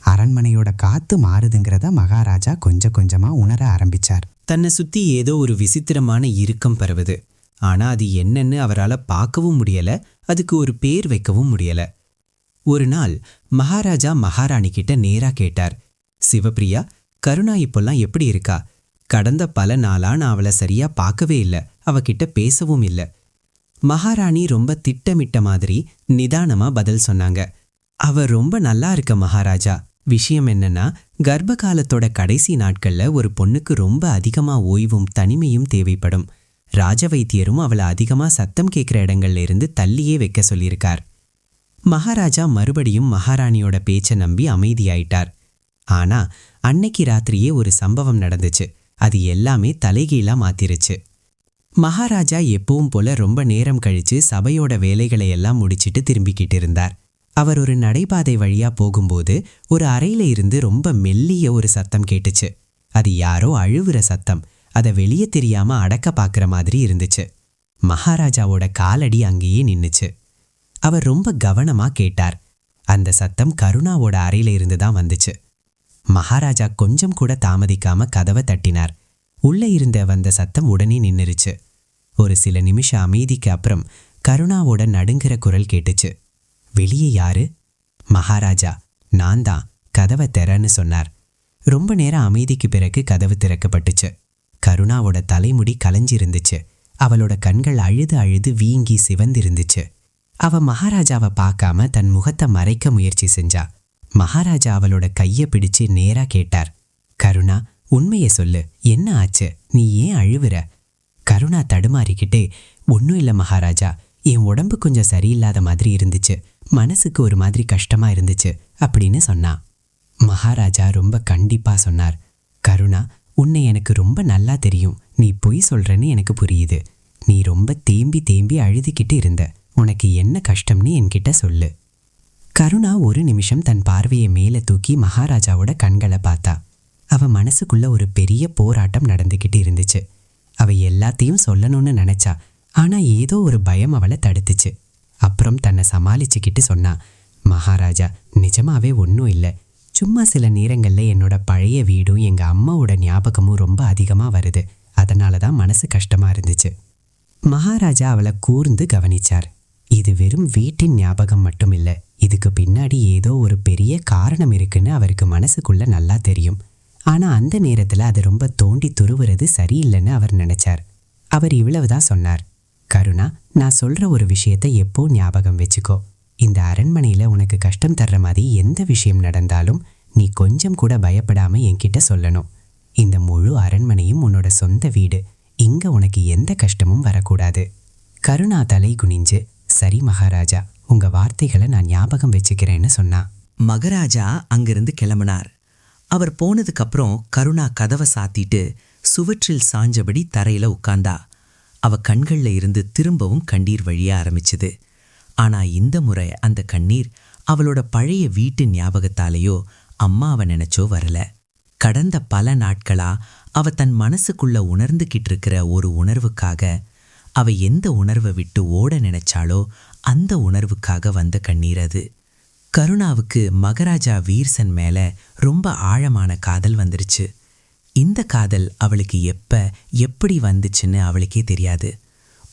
F: அரண்மனையோட காத்து மாறுதுங்கிறத மகாராஜா கொஞ்சம் கொஞ்சமாக உணர ஆரம்பிச்சார்.
B: தன்னை சுற்றி ஏதோ ஒரு விசித்திரமான இறுக்கம் பரவுது. ஆனால் அது என்னன்னு அவரால் பார்க்கவும் முடியலை, அதுக்கு ஒரு பேர் வைக்கவும் முடியலை. ஒரு நாள் மகாராஜா மகாராணி கிட்ட நேராக கேட்டார், சிவப்பிரியா, கருணா இப்போல்லாம் எப்படி இருக்கா? கடந்த பல நாளா நான் அவளை சரியா பார்க்கவே இல்லை, அவகிட்ட பேசவும் இல்லை. மகாராணி ரொம்ப திட்டமிட்ட மாதிரி நிதானமாக பதில் சொன்னாங்க, அவ ரொம்ப நல்லா இருக்க மகாராஜா. விஷயம் என்னன்னா, கர்ப்ப காலத்தோட கடைசி நாட்களில் ஒரு பொண்ணுக்கு ரொம்ப அதிகமாக ஓய்வும் தனிமையும் தேவைப்படும். ராஜ வைத்தியரும் அவளை அதிகமாக சத்தம் கேட்குற இடங்கள்ல இருந்து தள்ளியே வைக்க சொல்லியிருக்கார். மகாராஜா மறுபடியும் மகாராணியோட பேச்சை நம்பி அமைதியாயிட்டார். ஆனா அன்னைக்கு ராத்திரியே ஒரு சம்பவம் நடந்துச்சு. அது எல்லாமே தலைகீழா மாத்திருச்சு. மகாராஜா எப்பவும் போல ரொம்ப நேரம் கழிச்சு சபையோட வேலைகளை எல்லாம் முடிச்சிட்டு திரும்பிக்கிட்டு இருந்தார். அவர் ஒரு நடைபாதை வழியா போகும்போது ஒரு அறையில இருந்து ரொம்ப மெல்லிய ஒரு சத்தம் கேட்டுச்சு. அது யாரோ அழுவுற சத்தம். அதை வெளியே தெரியாம அடக்க பார்க்குற மாதிரி இருந்துச்சு. மகாராஜாவோட காலடி அங்கேயே நின்னுச்சு. அவர் ரொம்ப கவனமா கேட்டார். அந்த சத்தம் கருணாவோட அறையில இருந்து தான் வந்துச்சு. மகாராஜா கொஞ்சம் கூட தாமதிக்காம கதவை தட்டினார். உள்ள இருந்த வந்த சத்தம் உடனே நின்னுருச்சு. ஒரு சில நிமிஷ அமைதிக்கு அப்புறம் கருணாவோட நடுங்கிற குரல் கேட்டுச்சு. வெளியே யாரு? மகாராஜா, நான் தான், கதவை திறன்னு சொன்னார். ரொம்ப நேரம் அமைதிக்கு பிறகு கதவு திறக்கப்பட்டுச்சு. கருணாவோட தலைமுடி கலைஞ்சிருந்துச்சு. அவளோட கண்கள் அழுது அழுது வீங்கி சிவந்திருந்துச்சு. அவ மகாராஜாவை பார்க்காம தன் முகத்தை மறைக்க முயற்சி செஞ்சா. மகாராஜா அவளோட கையை பிடிச்சு நேரா கேட்டார், கருணா, உண்மையை சொல்லு, என்ன ஆச்சு? நீ ஏன் அழுவுற? கருணா தடுமாறிக்கிட்டே, ஒன்றும் இல்லை மகாராஜா, என் உடம்பு கொஞ்சம் சரியில்லாத மாதிரி இருந்துச்சு, மனசுக்கு ஒரு மாதிரி கஷ்டமா இருந்துச்சு அப்படின்னு சொன்னா. மகாராஜா ரொம்ப கண்டிப்பா சொன்னார், கருணா, உன்னை எனக்கு ரொம்ப நல்லா தெரியும். நீ பொய் சொல்றன்னு எனக்கு புரியுது. நீ ரொம்ப தேம்பி தேம்பி அழுதுகிட்டு இருந்த. உனக்கு என்ன கஷ்டம்னு என்கிட்ட சொல்லு.
A: கருணா ஒரு நிமிஷம் தன் பார்வையை மேலே தூக்கி மகாராஜாவோட கண்களை பார்த்தா. அவ மனசுக்குள்ள ஒரு பெரிய போராட்டம் நடந்துக்கிட்டு இருந்துச்சு. அவ எல்லாத்தையும் சொல்லணும்னு நினைச்சா, ஆனா ஏதோ ஒரு பயம் அவளை தடுத்துச்சு. அப்புறம் தன்னை சமாளிச்சுக்கிட்டு சொன்னா, மகாராஜா, நிஜமாவே ஒன்றும் இல்லை. சும்மா சில நேரங்களில் என்னோட பழைய வீடும் எங்கள் அம்மாவோட ஞாபகமும் ரொம்ப அதிகமாக வருது. அதனால தான் மனசு கஷ்டமாக இருந்துச்சு. மகாராஜா அவளை கூர்ந்து கவனிச்சார். இது வெறும் வீட்டின் ஞாபகம் மட்டும் இல்லை, இதுக்கு பின்னாடி ஏதோ ஒரு பெரிய காரணம் இருக்குன்னு அவருக்கு மனசுக்குள்ள நல்லா தெரியும். ஆனால் அந்த நேரத்தில் அதை ரொம்ப தோண்டி துருவுறது சரியில்லைன்னு அவர் நினைச்சார். அவர் இவ்வளவுதான் சொன்னார், கருணா, நான் சொல்ற ஒரு விஷயத்தை எப்போ ஞாபகம் வச்சுக்கோ. இந்த அரண்மனையில் உனக்கு கஷ்டம் தர்ற மாதிரி எந்த விஷயம் நடந்தாலும் நீ கொஞ்சம் கூட பயப்படாம என்கிட்ட சொல்லணும். இந்த முழு அரண்மனையும் உன்னோட சொந்த வீடு. இங்க உனக்கு எந்த கஷ்டமும் வரக்கூடாது. கருணா தலை குனிஞ்சு, சரி மகாராஜா, உங்க வார்த்தைகளை நான் ஞாபகம் வச்சுக்கிறேன்னு சொன்னா.
F: மகாராஜா அங்கிருந்து கிளம்பினார். அவர் போனதுக்கப்புறம் கருணா கதவை சாத்திட்டு சுவற்றில் சாஞ்சபடி தரையில உட்கார்ந்தா. அவ கண்கள்ல இருந்து திரும்பவும் கண்ணீர் வழிய ஆரம்பிச்சுது. ஆனா இந்த முறை அந்த கண்ணீர் அவளோட பழைய வீட்டு ஞாபகத்தாலேயோ அம்மாவை நினைச்சோ வரல. கடந்த பல நாட்களா அவ தன் மனசுக்குள்ள உணர்ந்துகிட்டு இருக்கிற ஒரு உணர்வுக்காக, அவ எந்த உணர்வை விட்டு ஓட நினைச்சாலோ அந்த உணர்வுக்காக வந்த கண்ணீர் அது. கருணாவுக்கு மகாராஜா வீர்சன் மேல ரொம்ப ஆழமான காதல் வந்துருச்சு. இந்த காதல் அவளுக்கு எப்படி வந்துச்சுன்னு அவளுக்கே தெரியாது.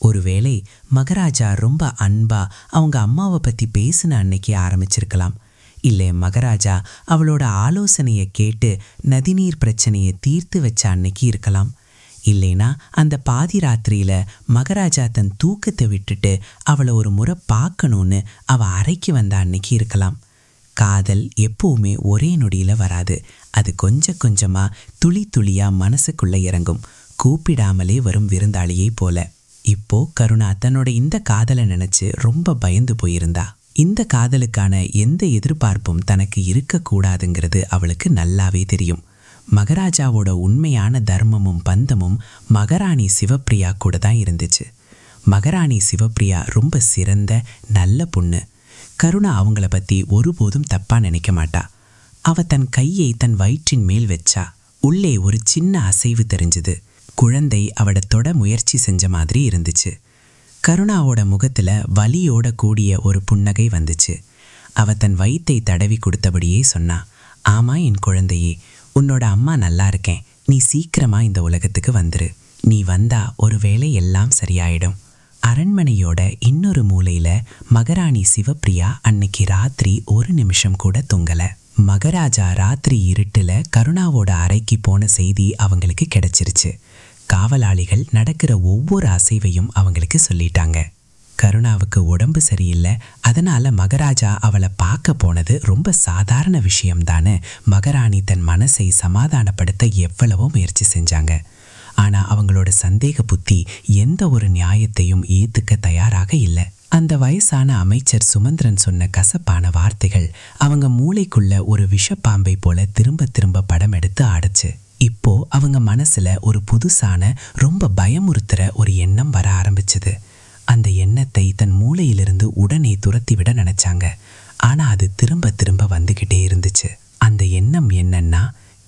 F: ஒருவேளை மகாராஜா ரொம்ப அன்பா அவங்க அம்மாவை பத்தி பேசின அன்னைக்கு ஆரம்பிச்சிருக்கலாம். இல்லை, மகாராஜா அவளோட ஆலோசனையை கேட்டு நதிநீர் பிரச்சனையை தீர்த்து வச்ச அன்னைக்கு இருக்கலாம். இல்லைனா அந்த பாதி ராத்திரியில மகாராஜா தன் தூக்கத்தை விட்டுட்டு அவளை ஒரு முறை பார்க்கணும்னு அவ அறைக்கு வந்த அன்னைக்கு இருக்கலாம். காதல் எப்பவுமே ஒரே நொடியில வராது. அது கொஞ்சம் கொஞ்சமா துளி துளியா மனசுக்குள்ள இறங்கும், கூப்பிடாமலே வரும் விருந்தாளியை போல. இப்போ கருணா தன்னோட இந்த காதலை நினைச்சு ரொம்ப பயந்து போயிருந்தா. இந்த காதலுக்கான எந்த எதிர்பார்ப்பும் தனக்கு இருக்கக்கூடாதுங்கிறது அவளுக்கு நல்லாவே தெரியும். மகாராஜாவோட உண்மையான தர்மமும் பந்தமும் மகாராணி சிவப்பிரியா கூட தான் இருந்துச்சு. மகாராணி சிவப்பிரியா ரொம்ப சிறந்த நல்ல பொண்ணு. கருணா அவங்கள பத்தி ஒருபோதும் தப்பா நினைக்க மாட்டா. அவ தன் கையை தன் வயிற்றின் மேல் வச்சா. உள்ளே ஒரு சின்ன அசைவு தெரிஞ்சுது. குழந்தை அவட தொட முயற்சி செஞ்ச மாதிரி இருந்துச்சு. கருணாவோட முகத்துல வலியோட கூடிய ஒரு புன்னகை வந்துச்சு. அவ தன் வயித்தை தடவி கொடுத்தபடியே சொன்னா, ஆமா என் குழந்தையே, உன்னோட அம்மா நல்லா இருக்கேன். நீ சீக்கிரமா இந்த உலகத்துக்கு வந்துரு. நீ வந்தா ஒருவேளை எல்லாம் சரியாயிடும். அரண்மனையோட இன்னொரு மூலையில மகாராணி சிவப்பிரியா அன்னைக்கு ராத்திரி ஒரு நிமிஷம் கூட தூங்கல. மகாராஜா ராத்திரி இருட்டுல கருணாவோட அறைக்கு போன செய்தி அவங்களுக்கு கிடைச்சிருச்சு. காவலாளிகள் நடக்கிற ஒவ்வொரு அசைவையும் அவங்களுக்கு சொல்லிட்டாங்க. கருணாவுக்கு உடம்பு சரியில்லை, அதனால மகாராஜா அவளை பார்க்க போனது ரொம்ப சாதாரண விஷயம்தான்னு மகாராணி தன் மனசை சமாதானப்படுத்த எவ்வளவோ முயற்சி செஞ்சாங்க. ஆனா அவங்களோட சந்தேக புத்தி எந்த ஒரு நியாயத்தையும் ஏத்துக்க தயாராக இல்லை. அந்த வயசான அமைச்சர் சுமந்திரன் சொன்ன கசப்பான வார்த்தைகள் அவங்க மூளைக்குள்ள ஒரு விஷப்பாம்பை போல திரும்ப திரும்ப படம் எடுத்து ஆடுச்சு. இப்போ அவங்க மனசுல ஒரு புதுசான ரொம்ப பயமுறுத்துற ஒரு எண்ணம் வர ஆரம்பிச்சது. அந்த எண்ணத்தை தன் மூளையிலிருந்து உடனே துரத்திவிட நினைச்சாங்க. ஆனா அது திரும்ப திரும்ப வந்துகிட்டே இருந்துச்சு. அந்த எண்ணம் என்னன்னா,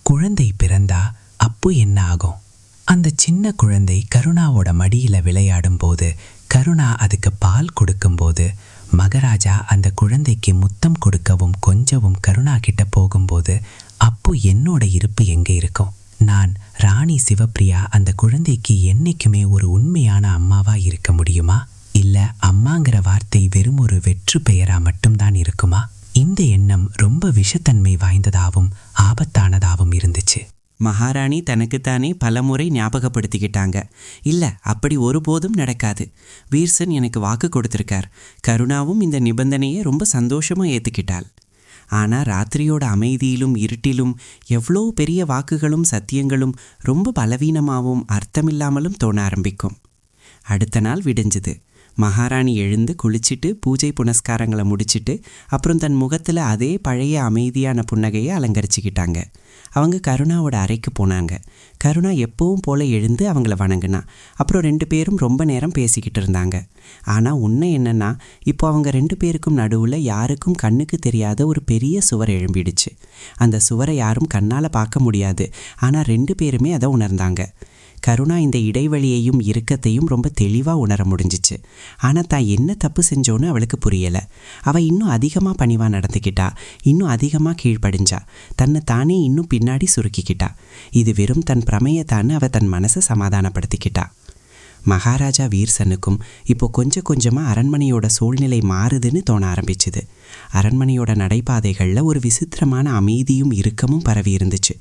F: குழந்தை பிறந்தா அப்போ என்ன ஆகும்? அந்த சின்ன குழந்தை கருணாவோட மடியில விளையாடும் போது, கருணா அதுக்கு பால் கொடுக்கும்போது, மகாராஜா அந்த குழந்தைக்கு முத்தம் கொடுக்கவும் கொஞ்சவும் கருணா கிட்ட போகும்போது, அப்போ என்னோட இருப்பு எங்க இருக்கும்? நான் ராணி சிவப்பிரியா அந்த குழந்தைக்கு என்னைக்குமே ஒரு உண்மையான அம்மாவா இருக்க முடியுமா? இல்ல அம்மாங்கிற வார்த்தை வெறும் ஒரு வெற்று பெயரா மட்டும்தான் இருக்குமா? இந்த எண்ணம் ரொம்ப விஷத்தன்மை வாய்ந்ததாகவும் ஆபத்தானதாகவும் இருந்துச்சு.
B: மகாராணி தனக்குத்தானே பலமுறை ஞாபகப்படுத்திக்கிட்டாங்க, இல்லை அப்படி ஒருபோதும் நடக்காது. வீர்சன் எனக்கு வாக்கு கொடுத்துருக்கார். கருணாவும் இந்த நிபந்தனையை ரொம்ப சந்தோஷமாக ஏற்றுக்கிட்டாள். ஆனால் ராத்திரியோட அமைதியிலும் இருட்டிலும் எவ்வளோ பெரிய வாக்குகளும் சத்தியங்களும் ரொம்ப பலவீனமாகவும் அர்த்தமில்லாமலும் தோண ஆரம்பிக்கும். அடுத்த நாள் விடிஞ்சுது. மகாராணி எழுந்து குளிச்சுட்டு பூஜை புனஸ்காரங்களை முடிச்சுட்டு அப்புறம் தன் முகத்தில் அதே பழைய அமைதியான புன்னகையை அலங்கரிச்சுக்கிட்டாங்க. அவங்க கருணாவோட அறைக்கு போனாங்க. கருணா எப்பவும் போல எழுந்து அவங்கள வணங்கினா. அப்புறம் 2 பேரும் ரொம்ப நேரம் பேசிக்கிட்டு இருந்தாங்க. ஆனால் உண்மை என்னன்னா, இப்போ அவங்க 2 பேருக்கும் நடுவில் யாருக்கும் கண்ணுக்கு தெரியாத ஒரு பெரிய சுவர் எழும்பிடுச்சு. அந்த சுவரை யாரும் கண்ணால் பார்க்க முடியாது, ஆனால் 2 பேருமே அதை உணர்ந்தாங்க. கருணா இந்த இடைவெளியையும் இறுக்கத்தையும் ரொம்ப தெளிவாக உணர முடிஞ்சிச்சு. ஆனால் தான் என்ன தப்பு செஞ்சோன்னு அவளுக்கு புரியலை. அவள் இன்னும் அதிகமாக பணிவாக நடந்துக்கிட்டா, இன்னும் அதிகமாக கீழ்ப்படிஞ்சா, தன்னை தானே இன்னும் பின்னாடி சுருக்கிக்கிட்டா. இது வெறும் தன் பிரமையத்தான்னு அவள் தன் மனசை சமாதானப்படுத்திக்கிட்டா. மகாராஜா வீர்சனுக்கும் இப்போ கொஞ்சம் கொஞ்சமாக அரண்மனையோட சூழ்நிலை மாறுதுன்னு தோண ஆரம்பிச்சுது. அரண்மனையோட நடைபாதைகளில் ஒரு விசித்திரமான அமைதியும் இறுக்கமும் பரவி இருந்துச்சு.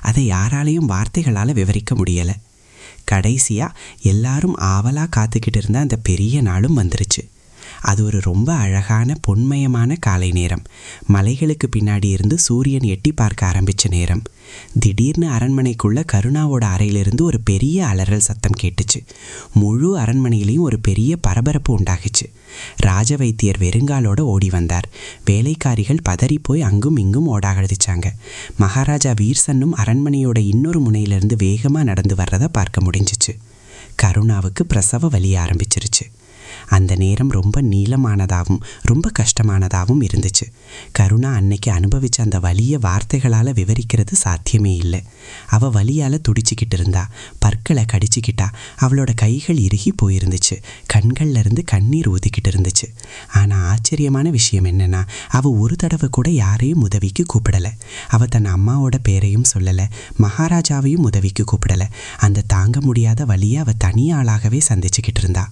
B: அதை யாராலையும் வார்த்தைகளால் விவரிக்க முடியலை. கடைசியாக எல்லாரும் ஆவலாக காத்துக்கிட்டு இருந்த அந்த பெரிய நாளும் வந்துருச்சு. அது ஒரு ரொம்ப அழகான பொன்மயமான காலை நேரம். மலைகளுக்கு பின்னாடி இருந்து சூரியன் எட்டி பார்க்க ஆரம்பித்த நேரம். திடீர்னு அரண்மனைக்குள்ளே கருணாவோட அறையிலிருந்து ஒரு பெரிய அலறல் சத்தம் கேட்டுச்சு. முழு அரண்மனையிலையும் ஒரு பெரிய பரபரப்பு உண்டாகிச்சு. ராஜ வைத்தியர் வெறுங்காலோட ஓடி வந்தார். வேலைக்காரிகள் பதறி போய் அங்கும் இங்கும் ஓடாகடிச்சாங்க. மகாராஜா வீர்சன்னும் அரண்மனையோட இன்னொரு முனையிலிருந்து வேகமாக நடந்து வர்றதை பார்க்க முடிஞ்சிச்சு. கருணாவுக்கு பிரசவ வலி ஆரம்பிச்சிருச்சு. அந்த நேரம் ரொம்ப நீளமானதாகவும் ரொம்ப கஷ்டமானதாகவும் இருந்துச்சு. கருணா அன்னைக்கு அனுபவித்த அந்த வலியை வார்த்தைகளால் விவரிக்கிறது சாத்தியமே இல்லை. அவள் வலியால் துடிச்சிக்கிட்டு இருந்தா, பற்களை கடிச்சிக்கிட்டா, அவளோட கைகள் இறுகி போயிருந்துச்சு, கண்கள்ல இருந்து கண்ணீர் ஊதிக்கிட்டு இருந்துச்சு. ஆனால் ஆச்சரியமான விஷயம் என்னன்னா, அவள் ஒரு தடவை கூட யாரையும் உதவிக்கு கூப்பிடலை. அவள் தன் அம்மாவோட பேரையும் சொல்லலை, மகாராஜாவையும் உதவிக்கு கூப்பிடலை. அந்த தாங்க முடியாத வலியை அவள் தனியாளாகவே சந்திச்சுக்கிட்டு இருந்தா.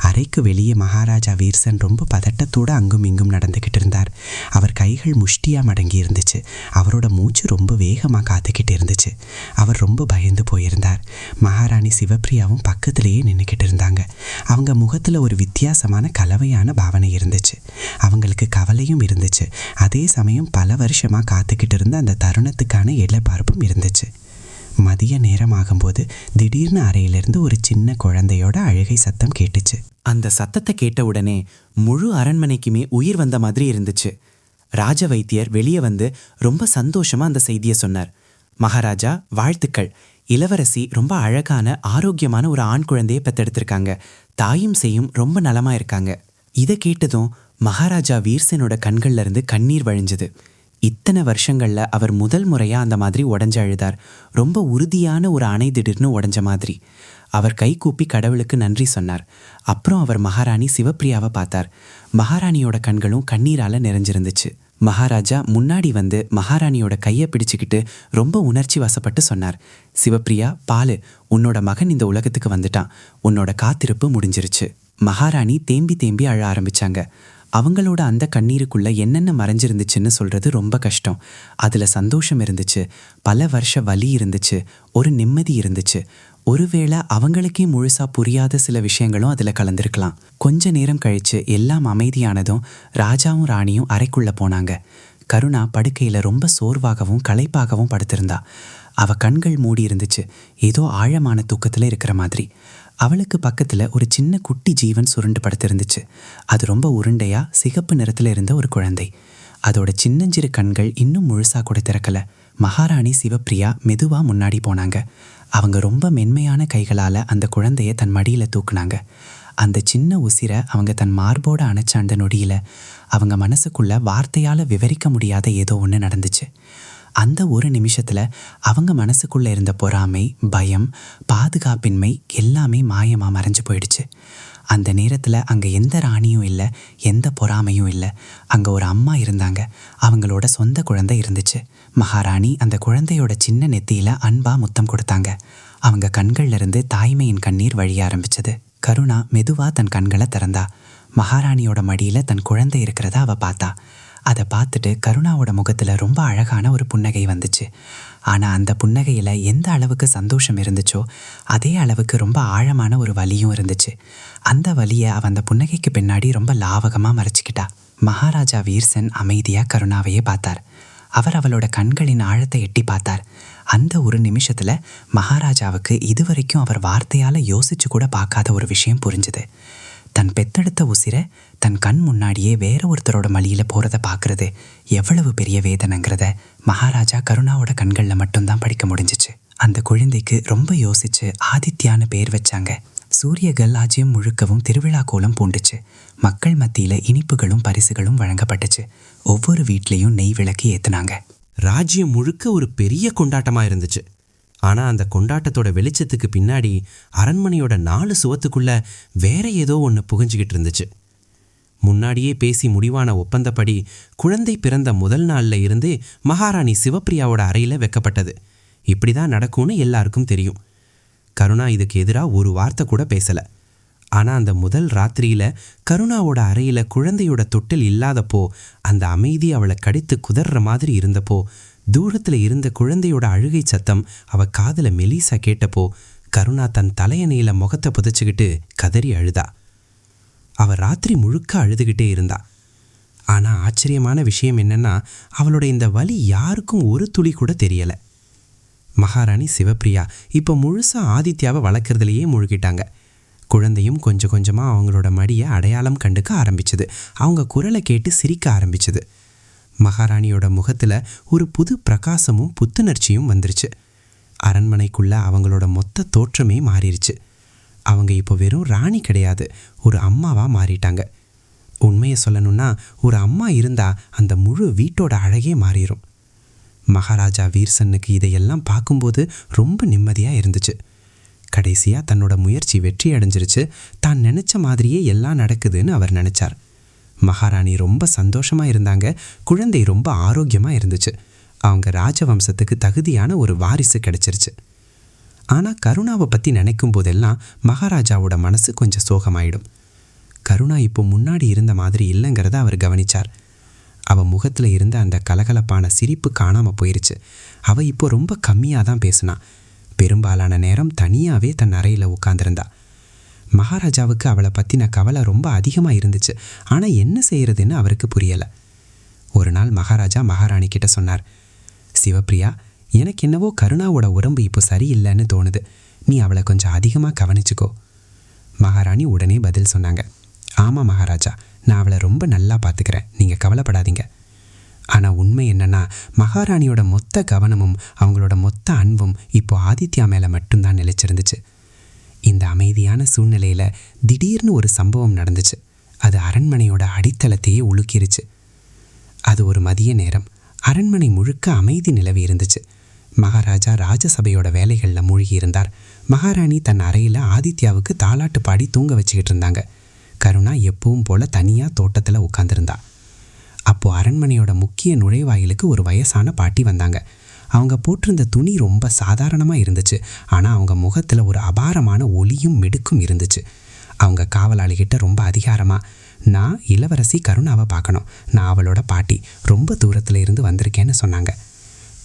B: அறைக்கு வெளியே மகாராஜா வீர்சன் ரொம்ப பதட்டத்தோடு அங்கும் இங்கும் நடந்துக்கிட்டு இருந்தார். அவர் கைகள் முஷ்டியாக மடங்கி இருந்துச்சு. அவரோட மூச்சு ரொம்ப வேகமாக காத்துக்கிட்டு இருந்துச்சு. அவர் ரொம்ப பயந்து போயிருந்தார். மகாராணி சிவப்பிரியாவும் பக்கத்திலேயே நின்றுக்கிட்டு இருந்தாங்க. அவங்க முகத்தில் ஒரு வித்தியாசமான கலவையான பாவனை இருந்துச்சு. அவங்களுக்கு கவலையும் இருந்துச்சு. அதே சமயம் பல வருஷமாக காத்துக்கிட்டு இருந்த அந்த தருணத்துக்கான எதிர்பார்ப்பும் இருந்துச்சு. மதிய நேரம் ஆகும்போது திடீர்னு அறையிலிருந்து ஒரு சின்ன குழந்தையோட அழுகை சத்தம் கேட்டுச்சு.
C: அந்த சத்தத்தை கேட்ட உடனே முழு அரண்மனைக்குமே உயிர் வந்த மாதிரி இருந்துச்சு. ராஜ வைத்தியர் வெளியே வந்து ரொம்ப சந்தோஷமா அந்த செய்தியை சொன்னார். மகாராஜா, வாழ்த்துக்கள். இளவரசி ரொம்ப அழகான ஆரோக்கியமான ஒரு ஆண் குழந்தையை பெத்தெடுத்திருக்காங்க. தாயும் செய்யும் ரொம்ப நலமா இருக்காங்க. இதை கேட்டதும் மகாராஜா வீர்சனோட கண்கள்ல இருந்து கண்ணீர் வழிஞ்சது. இத்தனை வருஷங்கள்ல அவர் முதல் முறையா அந்த மாதிரி உடஞ்சு அழுதார். ரொம்ப உறுதியான ஒரு அணை திடீர்னு உடஞ்ச மாதிரி. அவர் கை கூப்பி கடவுளுக்கு நன்றி சொன்னார். அப்புறம் அவர் மகாராணி சிவப்பிரியாவை பார்த்தார். மகாராணியோட கண்களும் கண்ணீரால நிறைஞ்சிருந்துச்சு. மகாராஜா முன்னாடி வந்து மகாராணியோட கையை பிடிச்சுக்கிட்டு ரொம்ப உணர்ச்சி வசப்பட்டு சொன்னார், சிவப்பிரியா, பாலு, உன்னோட மகன் இந்த உலகத்துக்கு வந்துட்டான். உன்னோட காத்திருப்பு முடிஞ்சிருச்சு. மகாராணி தேம்பி தேம்பி அழ ஆரம்பிச்சாங்க. அவங்களோட அந்த கண்ணீருக்குள்ள என்னென்ன மறைஞ்சிருந்துச்சுன்னு சொல்றது ரொம்ப கஷ்டம். அதுல சந்தோஷம் இருந்துச்சு, பல வருஷ வலி இருந்துச்சு, ஒரு நிம்மதி இருந்துச்சு. ஒருவேளை அவங்களுக்கே முழுசா புரியாத சில விஷயங்களும் அதுல கலந்திருக்கலாம். கொஞ்ச நேரம் கழிச்சு எல்லாம் அமைதியானதும் ராஜாவும் ராணியும் அறைக்குள்ள போனாங்க. கருணா படுக்கையில ரொம்ப சோர்வாகவும் களைப்பாகவும் படுத்திருந்தா. அவ கண்கள் மூடி இருந்துச்சு, ஏதோ ஆழமான தூக்கத்துல இருக்கிற மாதிரி. அவளுக்கு பக்கத்துல ஒரு சின்ன குட்டி ஜீவன் சுருண்டு படுத்திருந்துச்சு. அது ரொம்ப உருண்டையா சிகப்பு நிறத்துல இருந்த ஒரு குழந்தை. அதோட சின்னஞ்சிறு கண்கள் இன்னும் முழுசா கூட திறக்கல. மகாராணி சிவப்பிரியா மெதுவா முன்னாடி போனாங்க. அவங்க ரொம்ப மென்மையான கைகளால அந்த குழந்தைய தன் மடியில தூக்குனாங்க. அந்த சின்ன உசிரை அவங்க தன் மார்போட அணைச்ச அந்த நொடியில அவங்க மனசுக்குள்ள வார்த்தையால விவரிக்க முடியாத ஏதோ ஒன்று நடந்துச்சு. அந்த ஒரு நிமிஷத்துல அவங்க மனசுக்குள்ள இருந்த பொறாமை, பயம், பாதுகாப்பின்மை எல்லாமே மாயமா மறைஞ்சு போயிடுச்சு. அந்த நேரத்துல அங்க எந்த ராணியும் இல்லை, எந்த பொறாமையும் இல்லை. அங்க ஒரு அம்மா இருந்தாங்க. அவங்களோட சொந்த குழந்தை இருந்துச்சு. மகாராணி அந்த குழந்தையோட சின்ன நெத்தியில அன்பா முத்தம் கொடுத்தாங்க. அவங்க கண்கள்ல இருந்து தாய்மையின் கண்ணீர் வழிய ஆரம்பிச்சது. கருணா மெதுவா தன் கண்களை திறந்தா. மகாராணியோட மடியில தன் குழந்தை இருக்கிறத அவ பார்த்தா. அதை பார்த்துட்டு கருணாவோட முகத்துல ரொம்ப அழகான ஒரு புன்னகை வந்துச்சு. ஆனா அந்த புன்னகையில எந்த அளவுக்கு சந்தோஷம் இருந்துச்சோ அதே அளவுக்கு ரொம்ப ஆழமான ஒரு வலியும் இருந்துச்சு. அந்த வலியை அவ அந்த புன்னகைக்கு பின்னாடி ரொம்ப லாவகமா மறைச்சிக்கிட்டா. மகாராஜா வீர்சன் அமைதியா கருணாவையே பார்த்தார். அவர் அவளோட கண்களின் ஆழத்தை எட்டி பார்த்தார். அந்த ஒரு நிமிஷத்துல மகாராஜாவுக்கு இதுவரைக்கும் அவர் வார்த்தையால யோசிச்சு கூட பார்க்காத ஒரு விஷயம் புரிஞ்சுது.
I: தன் பெத்தெடுத்த உசிரை தன் கண் முன்னாடியே வேற ஒருத்தரோட மடியில் போகிறத பார்க்குறது எவ்வளவு பெரிய வேதனைங்கிறத மகாராஜா கருணாவோட கண்களில் மட்டும்தான் படிக்க முடிஞ்சிச்சு. அந்த குழந்தைக்கு ரொம்ப யோசிச்சு ஆதித்யான்னு பேர் வச்சாங்க. சூரியகள் ராஜ்யம் முழுக்கவும் திருவிழா கோலம் பூண்டுச்சு. மக்கள் மத்தியில் இனிப்புகளும் பரிசுகளும் வழங்கப்பட்டுச்சு. ஒவ்வொரு வீட்லேயும் நெய் விளக்கு ஏற்றுனாங்க.
B: ராஜ்யம் முழுக்க ஒரு பெரிய கொண்டாட்டமாக இருந்துச்சு. ஆனால் அந்த கொண்டாட்டத்தோட வெளிச்சத்துக்கு பின்னாடி அரண்மனையோட 4 சுவத்துக்குள்ள வேற ஏதோ ஒன்று புகஞ்சிக்கிட்டு இருந்துச்சு. முன்னாடியே பேசி முடிவான ஒப்பந்தப்படி குழந்தை பிறந்த முதல் நாளில் இருந்தே மகாராணி சிவப்பிரியாவோட அறையில் வைக்கப்பட்டது. இப்படி தான் நடக்கும்னு எல்லாருக்கும் தெரியும். கருணா இதுக்கு எதிராக ஒரு வார்த்தை கூட பேசலை. ஆனால் அந்த முதல் ராத்திரியில் கருணாவோட அறையில் குழந்தையோட தொட்டில் இல்லாதப்போ, அந்த அமைதி அவளை கடித்து குதற மாதிரி இருந்தப்போ, தூரத்தில் இருந்த குழந்தையோட அழுகை சத்தம் அவ காதில் மெலிசா கேட்டப்போ, கருணா தன் தலையணையில முகத்தை புதைச்சிக்கிட்டு கதறி அழுதா. அவள் ராத்திரி முழுக்க அழுதுகிட்டே இருந்தா. ஆனால் ஆச்சரியமான விஷயம் என்னன்னா, அவளோட இந்த வலி யாருக்கும் ஒரு துளி கூட தெரியலை. மகாராணி சிவப்பிரியா இப்போ முழுசாக ஆதித்யாவை வளர்க்குறதுலையே மூழ்கிட்டாங்க. குழந்தையும் கொஞ்சம் கொஞ்சமாக அவங்களோட மடியை அடையாளம் கண்டுக்க ஆரம்பிச்சது. அவங்க குரலை கேட்டு சிரிக்க ஆரம்பிச்சது. மகாராணியோட முகத்தில் ஒரு புது பிரகாசமும் புத்துணர்ச்சியும் வந்துருச்சு. அரண்மனைக்குள்ளே அவங்களோட மொத்த தோற்றமே மாறிடுச்சு. அவங்க இப்போ வெறும் ராணி கிடையாது, ஒரு அம்மாவாக மாறிட்டாங்க. உண்மையை சொல்லணும்னா, ஒரு அம்மா இருந்தால் அந்த முழு வீட்டோட அழகே மாறிடும். மகாராஜா வீர்சனுக்கு இதையெல்லாம் பார்க்கும்போது ரொம்ப நிம்மதியாக இருந்துச்சு. கடைசியாக தன்னோட முயற்சி வெற்றி அடைஞ்சிருச்சு. தான் நினச்ச மாதிரியே எல்லாம் நடக்குதுன்னு அவர் நினச்சார். மகாராணி ரொம்ப சந்தோஷமாக இருந்தாங்க. குழந்தை ரொம்ப ஆரோக்கியமாக இருந்துச்சு. அவங்க ராஜவம்சத்துக்கு தகுதியான ஒரு வாரிசு கிடைச்சிருச்சு. ஆனால் கருணாவை பற்றி நினைக்கும் போதெல்லாம் மகாராஜாவோட மனசு கொஞ்சம் சோகமாயிடும். கருணா இப்போ முன்னாடி இருந்த மாதிரி இல்லைங்கிறத அவர் கவனிச்சார். அவள் முகத்தில் இருந்த அந்த கலகலப்பான சிரிப்பு காணாமல் போயிருச்சு. அவள் இப்போ ரொம்ப கம்மியாக தான் பேசினா. பெரும்பாலான நேரம் தனியாகவே தன் அறையில் உட்கார்ந்திருந்தா. மகாராஜாவுக்கு அவளை பற்றின கவலை ரொம்ப அதிகமாக இருந்துச்சு. ஆனால் என்ன செய்யறதுன்னு அவருக்கு புரியலை. ஒரு நாள் மகாராஜா மகாராணி கிட்ட சொன்னார், சிவப்பிரியா, எனக்கு என்னவோ கருணாவோட உடம்பு இப்போ சரியில்லைன்னு தோணுது. நீ அவளை கொஞ்சம் அதிகமாக கவனிச்சுக்கோ. மகாராணி உடனே பதில் சொன்னாங்க, ஆமாம் மகாராஜா, நான் அவளை ரொம்ப நல்லா பார்த்துக்கிறேன், நீங்கள் கவலைப்படாதீங்க. ஆனால் உண்மை என்னன்னா, மகாராணியோட மொத்த கவனமும் அவங்களோட மொத்த அன்பும் இப்போ ஆதித்யா மேலே மட்டும்தான் நிலைச்சிருந்துச்சு. இந்த அமைதியான சூழ்நிலையில் திடீர்னு ஒரு சம்பவம் நடந்துச்சு. அது அரண்மனையோட அடித்தளத்தையே உலுக்கிருச்சு. அது ஒரு மதிய நேரம். அரண்மனை முழுக்க அமைதி நிலவி இருந்துச்சு. மகாராஜா ராஜசபையோட வேலைகளில் மூழ்கி இருந்தார். மகாராணி தன் அறையில் ஆதித்யாவுக்கு தாலாட்டு பாடி தூங்க வச்சுக்கிட்டு இருந்தாங்க. கருணா எப்பவும் போல தனியாக தோட்டத்தில் உட்காந்துருந்தா. அப்போது அரண்மனையோட முக்கிய நுழைவாயிலுக்கு ஒரு வயசான பாட்டி வந்தாங்க. அவங்க போட்டிருந்த துணி ரொம்ப சாதாரணமாக இருந்துச்சு. ஆனால் அவங்க முகத்தில் ஒரு அபாரமான ஒளியும் மிடுக்கும் இருந்துச்சு. அவங்க காவலாளிகிட்ட ரொம்ப அதிகாரமாக, நான் இளவரசி கருணாவை பார்க்கணும், நான் அவளோட பாட்டி, ரொம்ப தூரத்தில் இருந்து வந்திருக்கேன்னு சொன்னாங்க.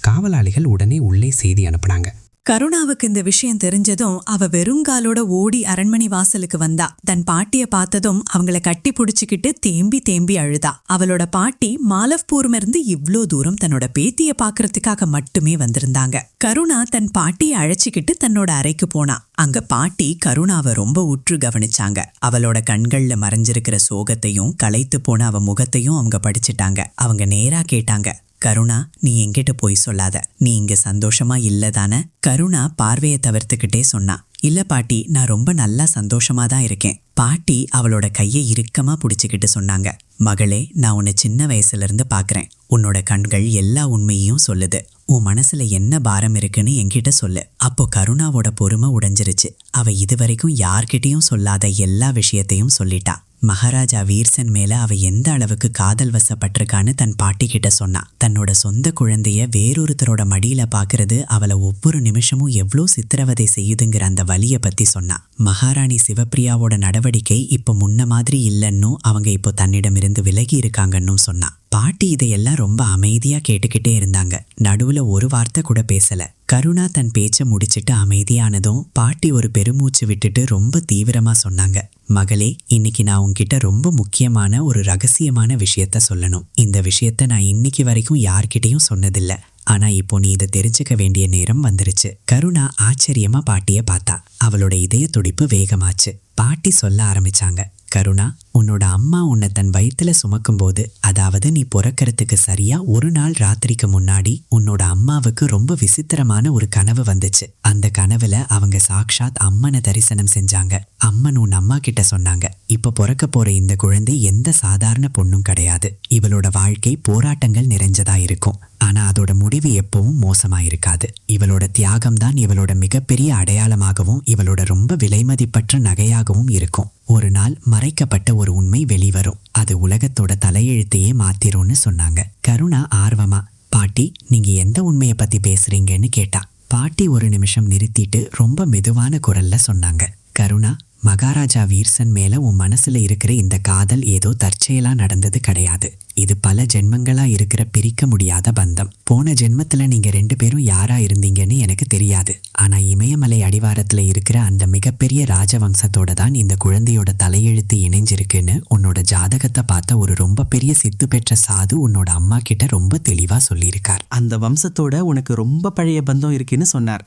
B: காவலாளிகள் உடனே உள்ளே செய்தி அனுப்புனாங்க.
J: கருணாவுக்கு இந்த விஷயம் தெரிஞ்சதும் அவ வெறுங்காலோட ஓடி அரண்மனை வாசலுக்கு வந்தா. தன் பாட்டிய பார்த்ததும் அவங்கள கட்டி புடிச்சுக்கிட்டு தேம்பி தேம்பி அழுதா. அவளோட பாட்டி மாலவ்பூர்ல இருந்து இவ்ளோ தூரம் தன்னோட பேத்திய பாக்குறதுக்காக மட்டுமே வந்திருந்தாங்க. கருணா தன் பாட்டிய அழைச்சிக்கிட்டு தன்னோட அறைக்கு போனா. அங்க பாட்டி கருணாவை ரொம்ப உற்று கவனிச்சாங்க. அவளோட கண்கள்ல மறைஞ்சிருக்கிற சோகத்தையும் களைத்து போன அவ முகத்தையும் அவங்க படிச்சுட்டாங்க. அவங்க நேரா கேட்டாங்க, கருணா, நீ என்கிட்ட போய் சொல்லாத, நீ இங்க சந்தோஷமா இல்லதானே? கருணா பார்வையை தவிர்த்துக்கிட்டே சொன்னா, இல்ல பாட்டி, நான் ரொம்ப நல்லா சந்தோஷமா தான் இருக்கேன். பாட்டி அவளோட கையை இறுக்கமா பிடிச்சுக்கிட்டு சொன்னாங்க, மகளே, நான் உன்னை சின்ன வயசுல இருந்து பாக்குறேன். உன்னோட கண்கள் எல்லா உண்மையையும் சொல்லுது. உன் மனசுல என்ன பாரம் இருக்குன்னு என்கிட்ட சொல்லு. அப்போ கருணாவோட பொறுமை உடைஞ்சிருச்சு. அவ இதுவரைக்கும் யார்கிட்டையும் சொல்லாத எல்லா விஷயத்தையும் சொல்லிட்டா. மகாராஜா வீர்சன் மேல அவ எந்த அளவுக்கு காதல் வசப்பட்டிருக்கான்னு தன் பாட்டி கிட்ட சொன்னா. தன்னோட சொந்த குழந்தைய வேறொருத்தரோட மடியில பாக்குறது அவளை ஒவ்வொரு நிமிஷமும் எவ்வளோ சித்திரவதை செய்யுதுங்கிற அந்த வலிய பத்தி சொன்னா. மகாராணி சிவப்பிரியாவோட நடவடிக்கை இப்போ முன்ன மாதிரி இல்லைன்னும் அவங்க இப்போ தன்னிடமிருந்து விலகி இருக்காங்கன்னும் சொன்னா. பாட்டி இதையெல்லாம் ரொம்ப அமைதியா கேட்டுக்கிட்டே இருந்தாங்க. நடுவுல ஒரு வார்த்தை கூட பேசல. கருணா தன் பேச்சை முடிச்சிட்டு அமைதியானதும் பாட்டி ஒரு பெருமூச்சு விட்டுட்டு ரொம்ப தீவிரமா சொன்னாங்க, மகளே, இன்னைக்கு நான் உன்கிட்ட ரொம்ப முக்கியமான ஒரு ரகசியமான விஷயத்த சொல்லணும். இந்த விஷயத்த நான் இன்னைக்கு வரைக்கும் யார்கிட்டையும் சொன்னதில்ல. ஆனா இப்போ நீ இதை தெரிஞ்சுக்க வேண்டிய நேரம் வந்துருச்சு. கருணா ஆச்சரியமா பாட்டிய பார்த்தா. அவளோட இதய துடிப்பு வேகமாச்சு. பாட்டி சொல்ல ஆரம்பிச்சாங்க,
A: கருணா, உன்னோட அம்மா உன்னை தன் வயித்துல சுமக்கும்போது, அதாவது நீ பிறக்கறதுக்கு சரியா ஒரு நாள் ராத்திரிக்கு முன்னாடி உன்னோட அம்மாவுக்கு ரொம்ப விசித்திரமான ஒரு கனவு வந்துச்சு. அந்த கனவுல அவங்க சாக்ஷாத் அம்மனை தரிசனம் செஞ்சாங்க. அம்மன் உன் அம்மா கிட்ட சொன்னாங்க, இப்ப பிறக்க போற இந்த குழந்தை எந்த சாதாரண பொண்ணும் கிடையாது. இவளோட வாழ்க்கை போராட்டங்கள் நிறைஞ்சதா இருக்கும். ஆனா அதோட முடிவு எப்பவும் மோசமா இருக்காது. இவளோட தியாகம் தான் இவளோட மிகப்பெரிய அடையாளமாகவும் இவளோட ரொம்ப விலைமதிப்பற்ற நகையாகவும் இருக்கும். ஒரு நாள் மறைக்கப்பட்ட ஒரு உண்மை வெளிவரும். அது உலகத்தோட தலையெழுத்தையே மாத்திரும்னு சொன்னாங்க. கருணா ஆர்வமா, பாட்டி நீங்க எந்த உண்மையை பத்தி பேசுறீங்கன்னு கேட்டா. பாட்டி ஒரு நிமிஷம் நிறுத்திட்டு ரொம்ப மெதுவான குரல்ல சொன்னாங்க, கருணா, மகாராஜா வீர்சன் மேல உன் மனசுல இருக்கிற இந்த காதல் ஏதோ தற்செயலா நடந்தது கிடையாது. இது பல ஜென்மங்களா இருக்கிற பிரிக்க முடியாத பந்தம். போன ஜென்மத்துல நீங்க 2 பேரும் யாரா இருந்தீங்கன்னு எனக்கு தெரியாது. ஆனா இமயமலை அடிவாரத்துல இருக்கிற அந்த மிகப்பெரிய ராஜவம்சத்தோட தான் இந்த குழந்தையோட தலையெழுத்து இணைஞ்சிருக்குன்னு உன்னோட ஜாதகத்தை பார்த்த ஒரு ரொம்ப பெரிய சித்து பெற்ற சாது உன்னோட அம்மா கிட்ட ரொம்ப தெளிவா சொல்லியிருக்கார்.
B: அந்த வம்சத்தோட உனக்கு ரொம்ப பழைய பந்தம் இருக்குன்னு சொன்னார்.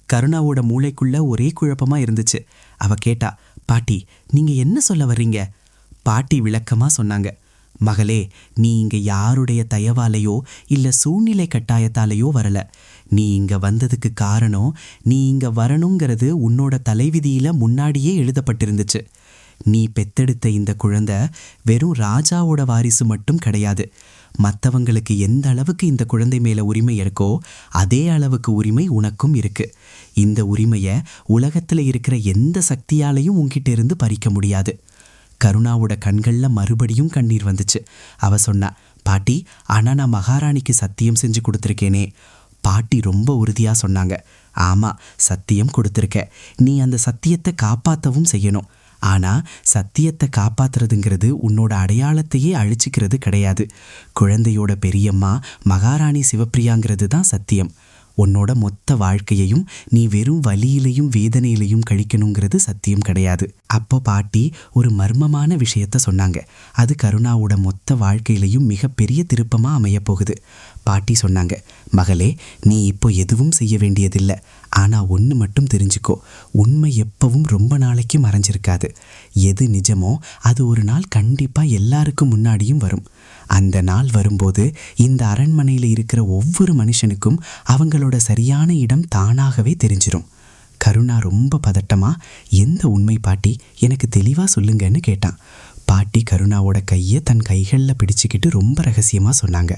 B: கருணாவோட மூளைக்குள்ள ஒரே குழப்பமா இருந்துச்சு. அவ கேட்டா, பாட்டி நீங்க என்ன சொல்ல வர்றீங்க? பாட்டி விளக்கமா சொன்னாங்க, மகளே, நீ இங்க யாருடைய தயவாலேயோ இல்ல சூழ்நிலை கட்டாயத்தாலேயோ வரல. நீ இங்க வந்ததுக்கு காரணம், நீ இங்க வரணுங்கிறது உன்னோட தலைவிதியில முன்னாடியே எழுதப்பட்டிருந்துச்சு. நீ பெத்தெடுத்த இந்த குழந்தை வெறும் ராஜாவோட வாரிசு மட்டும் கிடையாது. மற்றவங்களுக்கு எந்த அளவுக்கு இந்த குழந்தை மேல உரிமை இருக்கோ அதே அளவுக்கு உரிமை உனக்கும் இருக்கு. இந்த உரிமையை உலகத்துல இருக்கிற எந்த சக்தியாலையும் உன்கிட்ட இருந்து பறிக்க முடியாது. கருணாவோட கண்கள்ல மறுபடியும் கண்ணீர் வந்துச்சு. அவ சொன்னா, பாட்டி, ஆனா நான் மகாராணிக்கு சத்தியம் செஞ்சு கொடுத்துருக்கேனே. பாட்டி ரொம்ப உறுதியா சொன்னாங்க, ஆமா, சத்தியம் கொடுத்துருக்க. நீ அந்த சத்தியத்தை காப்பாற்றவும் செய்யணும். ஆனா சத்தியத்தை காப்பாத்துறதுங்கிறது உன்னோட அடையாளத்தையே அழிச்சிக்கிறது கிடையாது. குழந்தையோட பெரியம்மா மகாராணி சிவப்பிரியாங்கிறது தான் சத்தியம். உன்னோட மொத்த வாழ்க்கையையும் நீ வெறும் வலியிலையும் வேதனையிலையும் கழிக்கணுங்கிறது சத்தியம் கிடையாது. அப்போ பாட்டி ஒரு மர்மமான விஷயத்த சொன்னாங்க. அது கருணாவோட மொத்த வாழ்க்கையிலையும் மிகப்பெரிய திருப்பமா அமைய போகுது. பாட்டி சொன்னாங்க, மகளே, நீ இப்போ எதுவும் செய்ய வேண்டியதில்லை. ஆனா ஒன்று மட்டும் தெரிஞ்சுக்கோ, உண்மை எப்பவும் ரொம்ப நாளைக்கு மறைஞ்சிருக்காது. எது நிஜமோ அது ஒரு நாள் கண்டிப்பா எல்லாருக்கும் முன்னாடியும் வரும். அந்த நாள் வரும்போது இந்த அரண்மனையில் இருக்கிற ஒவ்வொரு மனுஷனுக்கும் அவங்களோட சரியான இடம் தானாகவே தெரிஞ்சிடும். கருணா ரொம்ப பதட்டமா, எந்த உண்மை பாட்டி, எனக்கு தெளிவா சொல்லுங்கன்னு கேட்டான். பாட்டி கருணாவோட கையை தன் கைகளில் பிடிச்சிக்கிட்டு ரொம்ப ரகசியமாக சொன்னாங்க,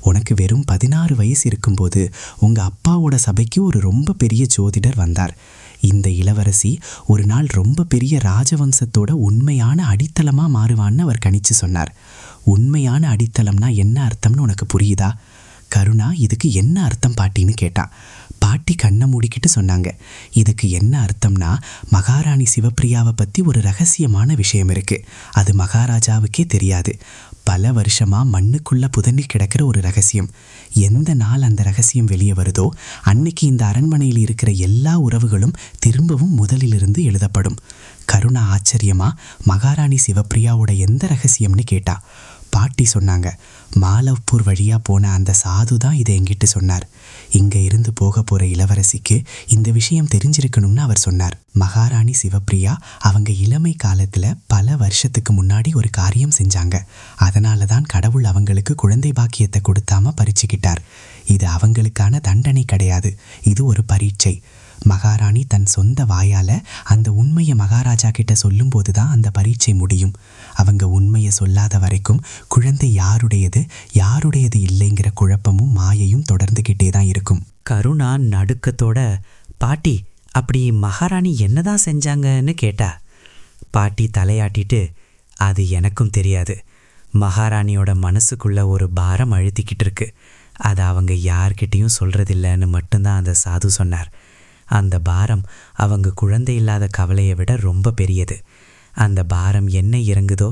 B: உனக்கு வெறும் 16 வயசு இருக்கும்போது உங்கள் அப்பாவோட சபைக்கு ஒரு ரொம்ப பெரிய ஜோதிடர் வந்தார். இந்த இளவரசி ஒரு நாள் ரொம்ப பெரிய ராஜவம்சத்தோட உண்மையான அடித்தளமாக மாறுவான்னு அவர் கணிச்சு சொன்னார். உண்மையான அடித்தளம்னா என்ன அர்த்தம்னு உனக்கு புரியுதா? கருணா இதுக்கு என்ன அர்த்தம் பாட்டின்னு கேட்டான். பாட்டி கண்ணை மூடிக்கிட்டு சொன்னாங்க, இதுக்கு என்ன அர்த்தம்னா, மகாராணி சிவப்பிரியாவை பற்றி ஒரு ரகசியமான விஷயம் இருக்குது. அது மகாராஜாவுக்கே தெரியாது. பல வருஷமாக மண்ணுக்குள்ளே புதங்கி கிடக்கிற ஒரு ரகசியம். எந்த நாள் அந்த ரகசியம் வெளியே வருதோ அன்னைக்கு இந்த அரண்மனையில் இருக்கிற எல்லா உறவுகளும் திரும்பவும் முதலிலிருந்து எழுதப்படும். கருணா ஆச்சரியமா, மகாராணி சிவப்பிரியாவோட எந்த ரகசியம்னு கேட்டா. பாட்டி சொன்னாங்க, மாலவ்பூர் வழியாக போன அந்த சாது தான் இதை என்கிட்ட சொன்னார். இங்கே இருந்து போக போகிற இளவரசிக்கு இந்த விஷயம் தெரிஞ்சிருக்கணும்னு அவர் சொன்னார். மகாராணி சிவப்பிரியா அவங்க இளமை காலத்தில் பல வருஷத்துக்கு முன்னாடி ஒரு காரியம் செஞ்சாங்க. அதனால தான் கடவுள் அவங்களுக்கு குழந்தை பாக்கியத்தை கொடுத்தாம பறிச்சுக்கிட்டார். இது அவங்களுக்கான தண்டனை கிடையாது, இது ஒரு பரீட்சை. மகாராணி தன் சொந்த வாயால் அந்த உண்மையை மகாராஜா கிட்ட சொல்லும்போது தான் அந்த பரீட்சை முடியும். அவங்க உண்மையை சொல்லாத வரைக்கும் குழந்தை யாருடையது இல்லைங்கிற குழப்பமும் மாயையும் தொடர்ந்துக்கிட்டே தான் இருக்கும்.
A: கருணா நடுக்கத்தோட, பாட்டி, அப்படி மகாராணி என்னதான் செஞ்சாங்கன்னு கேட்டா. பாட்டி தலையாட்டிட்டு, அது எனக்கும் தெரியாது. மகாராணியோட மனசுக்குள்ள ஒரு பாரம் அழுத்திக்கிட்டு இருக்கு. அதை அவங்க யார்கிட்டையும் சொல்றதில்லைன்னு மட்டும்தான் அந்த சாது சொன்னார். அந்த பாரம் அவங்க குழந்தை இல்லாத கவலையை விட ரொம்ப பெரியது. அந்த பாரம் என்ன இறங்குதோ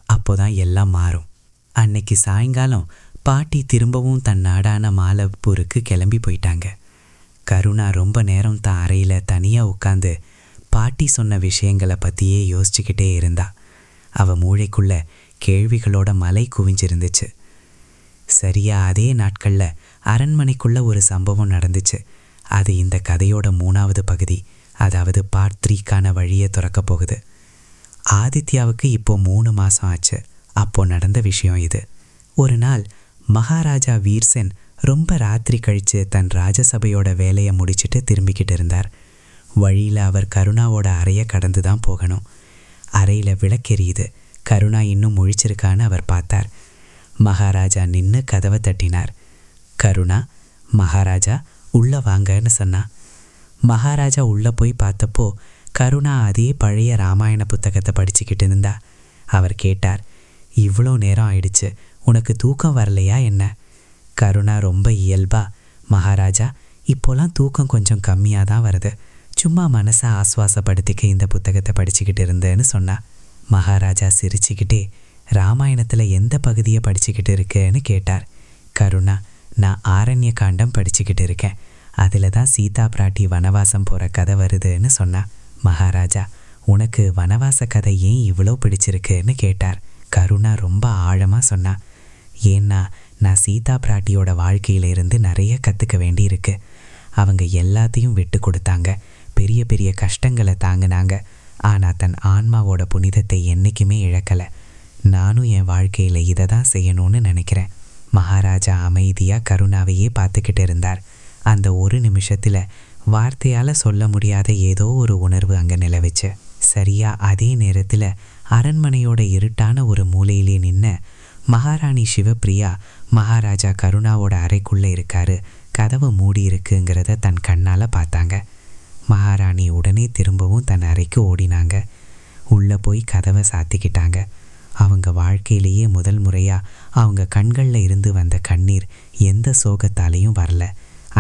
A: அப்போதான் எல்லாம் மாறும். அன்னைக்கு சாயங்காலம் பாட்டி திரும்பவும் தன் நாடான மாலவ்பூருக்கு கிளம்பி போயிட்டாங்க. கருணா ரொம்ப நேரம் தான் அறையில் தனியாக உட்காந்து பாட்டி சொன்ன விஷயங்களை பற்றியே யோசிச்சுக்கிட்டே இருந்தா. அவள் மூளைக்குள்ள கேள்விகளோட மலை குவிஞ்சிருந்துச்சு. சரியா அதே நாட்களில் அரண்மனைக்குள்ள ஒரு சம்பவம் நடந்துச்சு. அது இந்த கதையோட 3வது பகுதி, அதாவது பார்ட் 3க்கான வழியை திறக்க போகுது. ஆதித்யாவுக்கு இப்போ 3 மாதம் ஆச்சு. அப்போ நடந்த விஷயம் இது. ஒரு நாள் மகாராஜா வீர்சென் ரொம்ப ராத்திரி கழித்து தன் ராஜசபையோட வேலையை முடிச்சுட்டு திரும்பிக்கிட்டு இருந்தார். வழியில் அவர் கருணாவோட அறையை கடந்து தான் போகணும். அறையில் விளக்கெரியுது. கருணா இன்னும் முழிச்சிருக்கான்னு அவர் பார்த்தார். மகாராஜா நின்று கதவை தட்டினார். கருணா, மகாராஜா உள்ளே வாங்கன்னு சொன்னா. மகாராஜா உள்ளே போய் பார்த்தப்போ கருணா அதே பழைய ராமாயண புத்தகத்தை படிச்சுக்கிட்டு இருந்தா. அவர் கேட்டார், இவ்வளோ நேரம் ஆயிடுச்சு, உனக்கு தூக்கம் வரலையா என்ன? கருணா ரொம்ப இயல்பா, மகாராஜா இப்போலாம் தூக்கம் கொஞ்சம் கம்மியாக தான் வருது, சும்மா மனசை ஆஸ்வாசப்படுத்திக்க இந்த புத்தகத்தை படிச்சுக்கிட்டு இருந்தேன்னு சொன்னா. மகாராஜா சிரிச்சுக்கிட்டே, ராமாயணத்தில் எந்த பகுதியை படிச்சுக்கிட்டு இருக்கேன்னு கேட்டார். கருணா, நான் ஆரண்ய காண்டம் படிச்சுக்கிட்டு இருக்கேன், அதில் தான் சீதா பிராட்டி வனவாசம் போகிற கதை வருதுன்னு சொன்னா. மகாராஜா, உனக்கு வனவாச கதை ஏன் இவ்வளோ பிடிச்சிருக்குன்னு கேட்டார். கருணா ரொம்ப ஆழமாக சொன்னா, ஏன்னா நான் சீதா பிராட்டியோட வாழ்க்கையிலிருந்து நிறைய கற்றுக்க வேண்டியிருக்கு. அவங்க எல்லாத்தையும் விட்டு கொடுத்தாங்க, பெரிய பெரிய கஷ்டங்களை தாங்கினாங்க, ஆனால் தன் ஆன்மாவோட புனிதத்தை என்றைக்குமே இழக்கலை. நானும் என் வாழ்க்கையில் இதை தான் செய்யணும்னு நினைக்கிறேன். மகாராஜா அமைதியாக கருணாவையே பார்த்துக்கிட்டு இருந்தார். அந்த ஒரு நிமிஷத்தில் வார்த்தையால் சொல்ல முடியாத ஏதோ ஒரு உணர்வு அங்கே நிலவுச்சு. சரியாக அதே நேரத்தில் அரண்மனையோட இருட்டான ஒரு மூலையிலே நின்ன மகாராணி சிவப்பிரியா மகாராஜா கருணாவோட அறைக்குள்ளே இருக்காரு, கதவு மூடி இருக்குங்கிறத தன் கண்ணால் பார்த்தாங்க. மகாராணி உடனே திரும்பவும் தன் அறைக்கு ஓடினாங்க. உள்ளே போய் கதவை சாத்திக்கிட்டாங்க. அவங்க வாழ்க்கையிலேயே முதல் முறையாக அவங்க கண்களில் இருந்து வந்த கண்ணீர் எந்த சோகத்தாலேயும் வரல.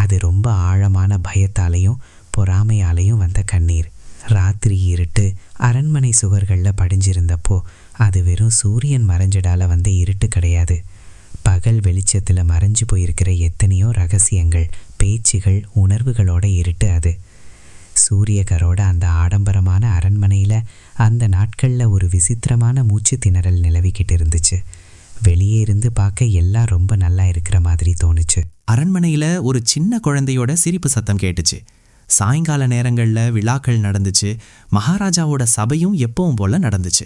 A: அது ரொம்ப ஆழமான பயத்தாலேயும் பொறாமையாலேயும் வந்த கண்ணீர். ராத்திரி இருட்டு அரண்மனை சுவர்களில் படிஞ்சிருந்தப்போ அது வெறும் சூரியன் மறைஞ்சடால வந்த இருட்டு கிடையாது. பகல் வெளிச்சத்தில் மறைஞ்சு போயிருக்கிற எத்தனையோ ரகசியங்கள், பேச்சுகள், உணர்வுகளோட இருட்டு அது. சூரியகரோட அந்த ஆடம்பரமான அரண்மனையில் அந்த நாட்களில் ஒரு விசித்திரமான மூச்சு திணறல் நிலவிக்கிட்டு இருந்துச்சு. வெளியே இருந்து பார்க்க எல்லாம் ரொம்ப நல்லா இருக்கிற மாதிரி தோணுச்சு.
F: அரண்மனையில் ஒரு சின்ன குழந்தையோட சிரிப்பு சத்தம் கேட்டுச்சு. சாயங்கால நேரங்களில் விழாக்கள் நடந்துச்சு. மகாராஜாவோட சபையும் எப்பவும் போல நடந்துச்சு.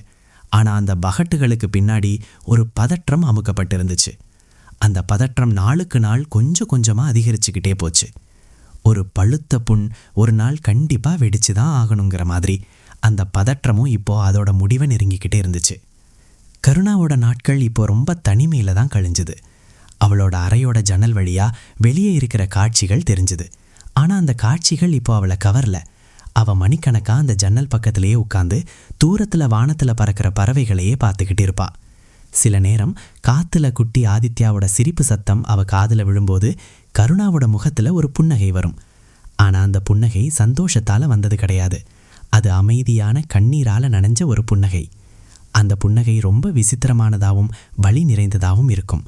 F: ஆனால் அந்த பகட்டுகளுக்கு பின்னாடி ஒரு பதற்றம் அமுக்கப்பட்டிருந்துச்சு. அந்த பதற்றம் நாளுக்கு நாள் கொஞ்சம் கொஞ்சமாக அதிகரிச்சுக்கிட்டே போச்சு. ஒரு பழுத்த புண் ஒரு நாள் கண்டிப்பாக வெடிச்சு தான் ஆகணுங்கிற மாதிரி அந்த பதற்றமும் இப்போது அதோட முடிவை நெருங்கிக்கிட்டே இருந்துச்சு. கருணாவோட நாட்கள் இப்போ ரொம்ப தனிமையில் தான் கழிஞ்சுது. அவளோட அறையோட ஜன்னல் வழியாக வெளியே இருக்கிற காட்சிகள் தெரிஞ்சுது. ஆனால் அந்த காட்சிகள் இப்போ அவளை கவரல. அவள் மணிக்கணக்காக அந்த ஜன்னல் பக்கத்திலேயே உட்காந்து தூரத்தில் வானத்தில் பறக்கிற பறவைகளையே பார்த்துக்கிட்டு இருப்பாள். சில நேரம் காற்றுல குட்டி ஆதித்யாவோட சிரிப்பு சத்தம் அவள் காதில் விழும்போது கருணாவோட முகத்தில் ஒரு புன்னகை வரும். ஆனால் அந்த புன்னகை சந்தோஷத்தால் வந்தது கிடையாது. அது அமைதியான கண்ணீரால் நனைஞ்ச ஒரு புன்னகை. அந்த புன்னகை ரொம்ப விசித்திரமானதாகவும் வலி நிறைந்ததாகவும் இருக்கும்.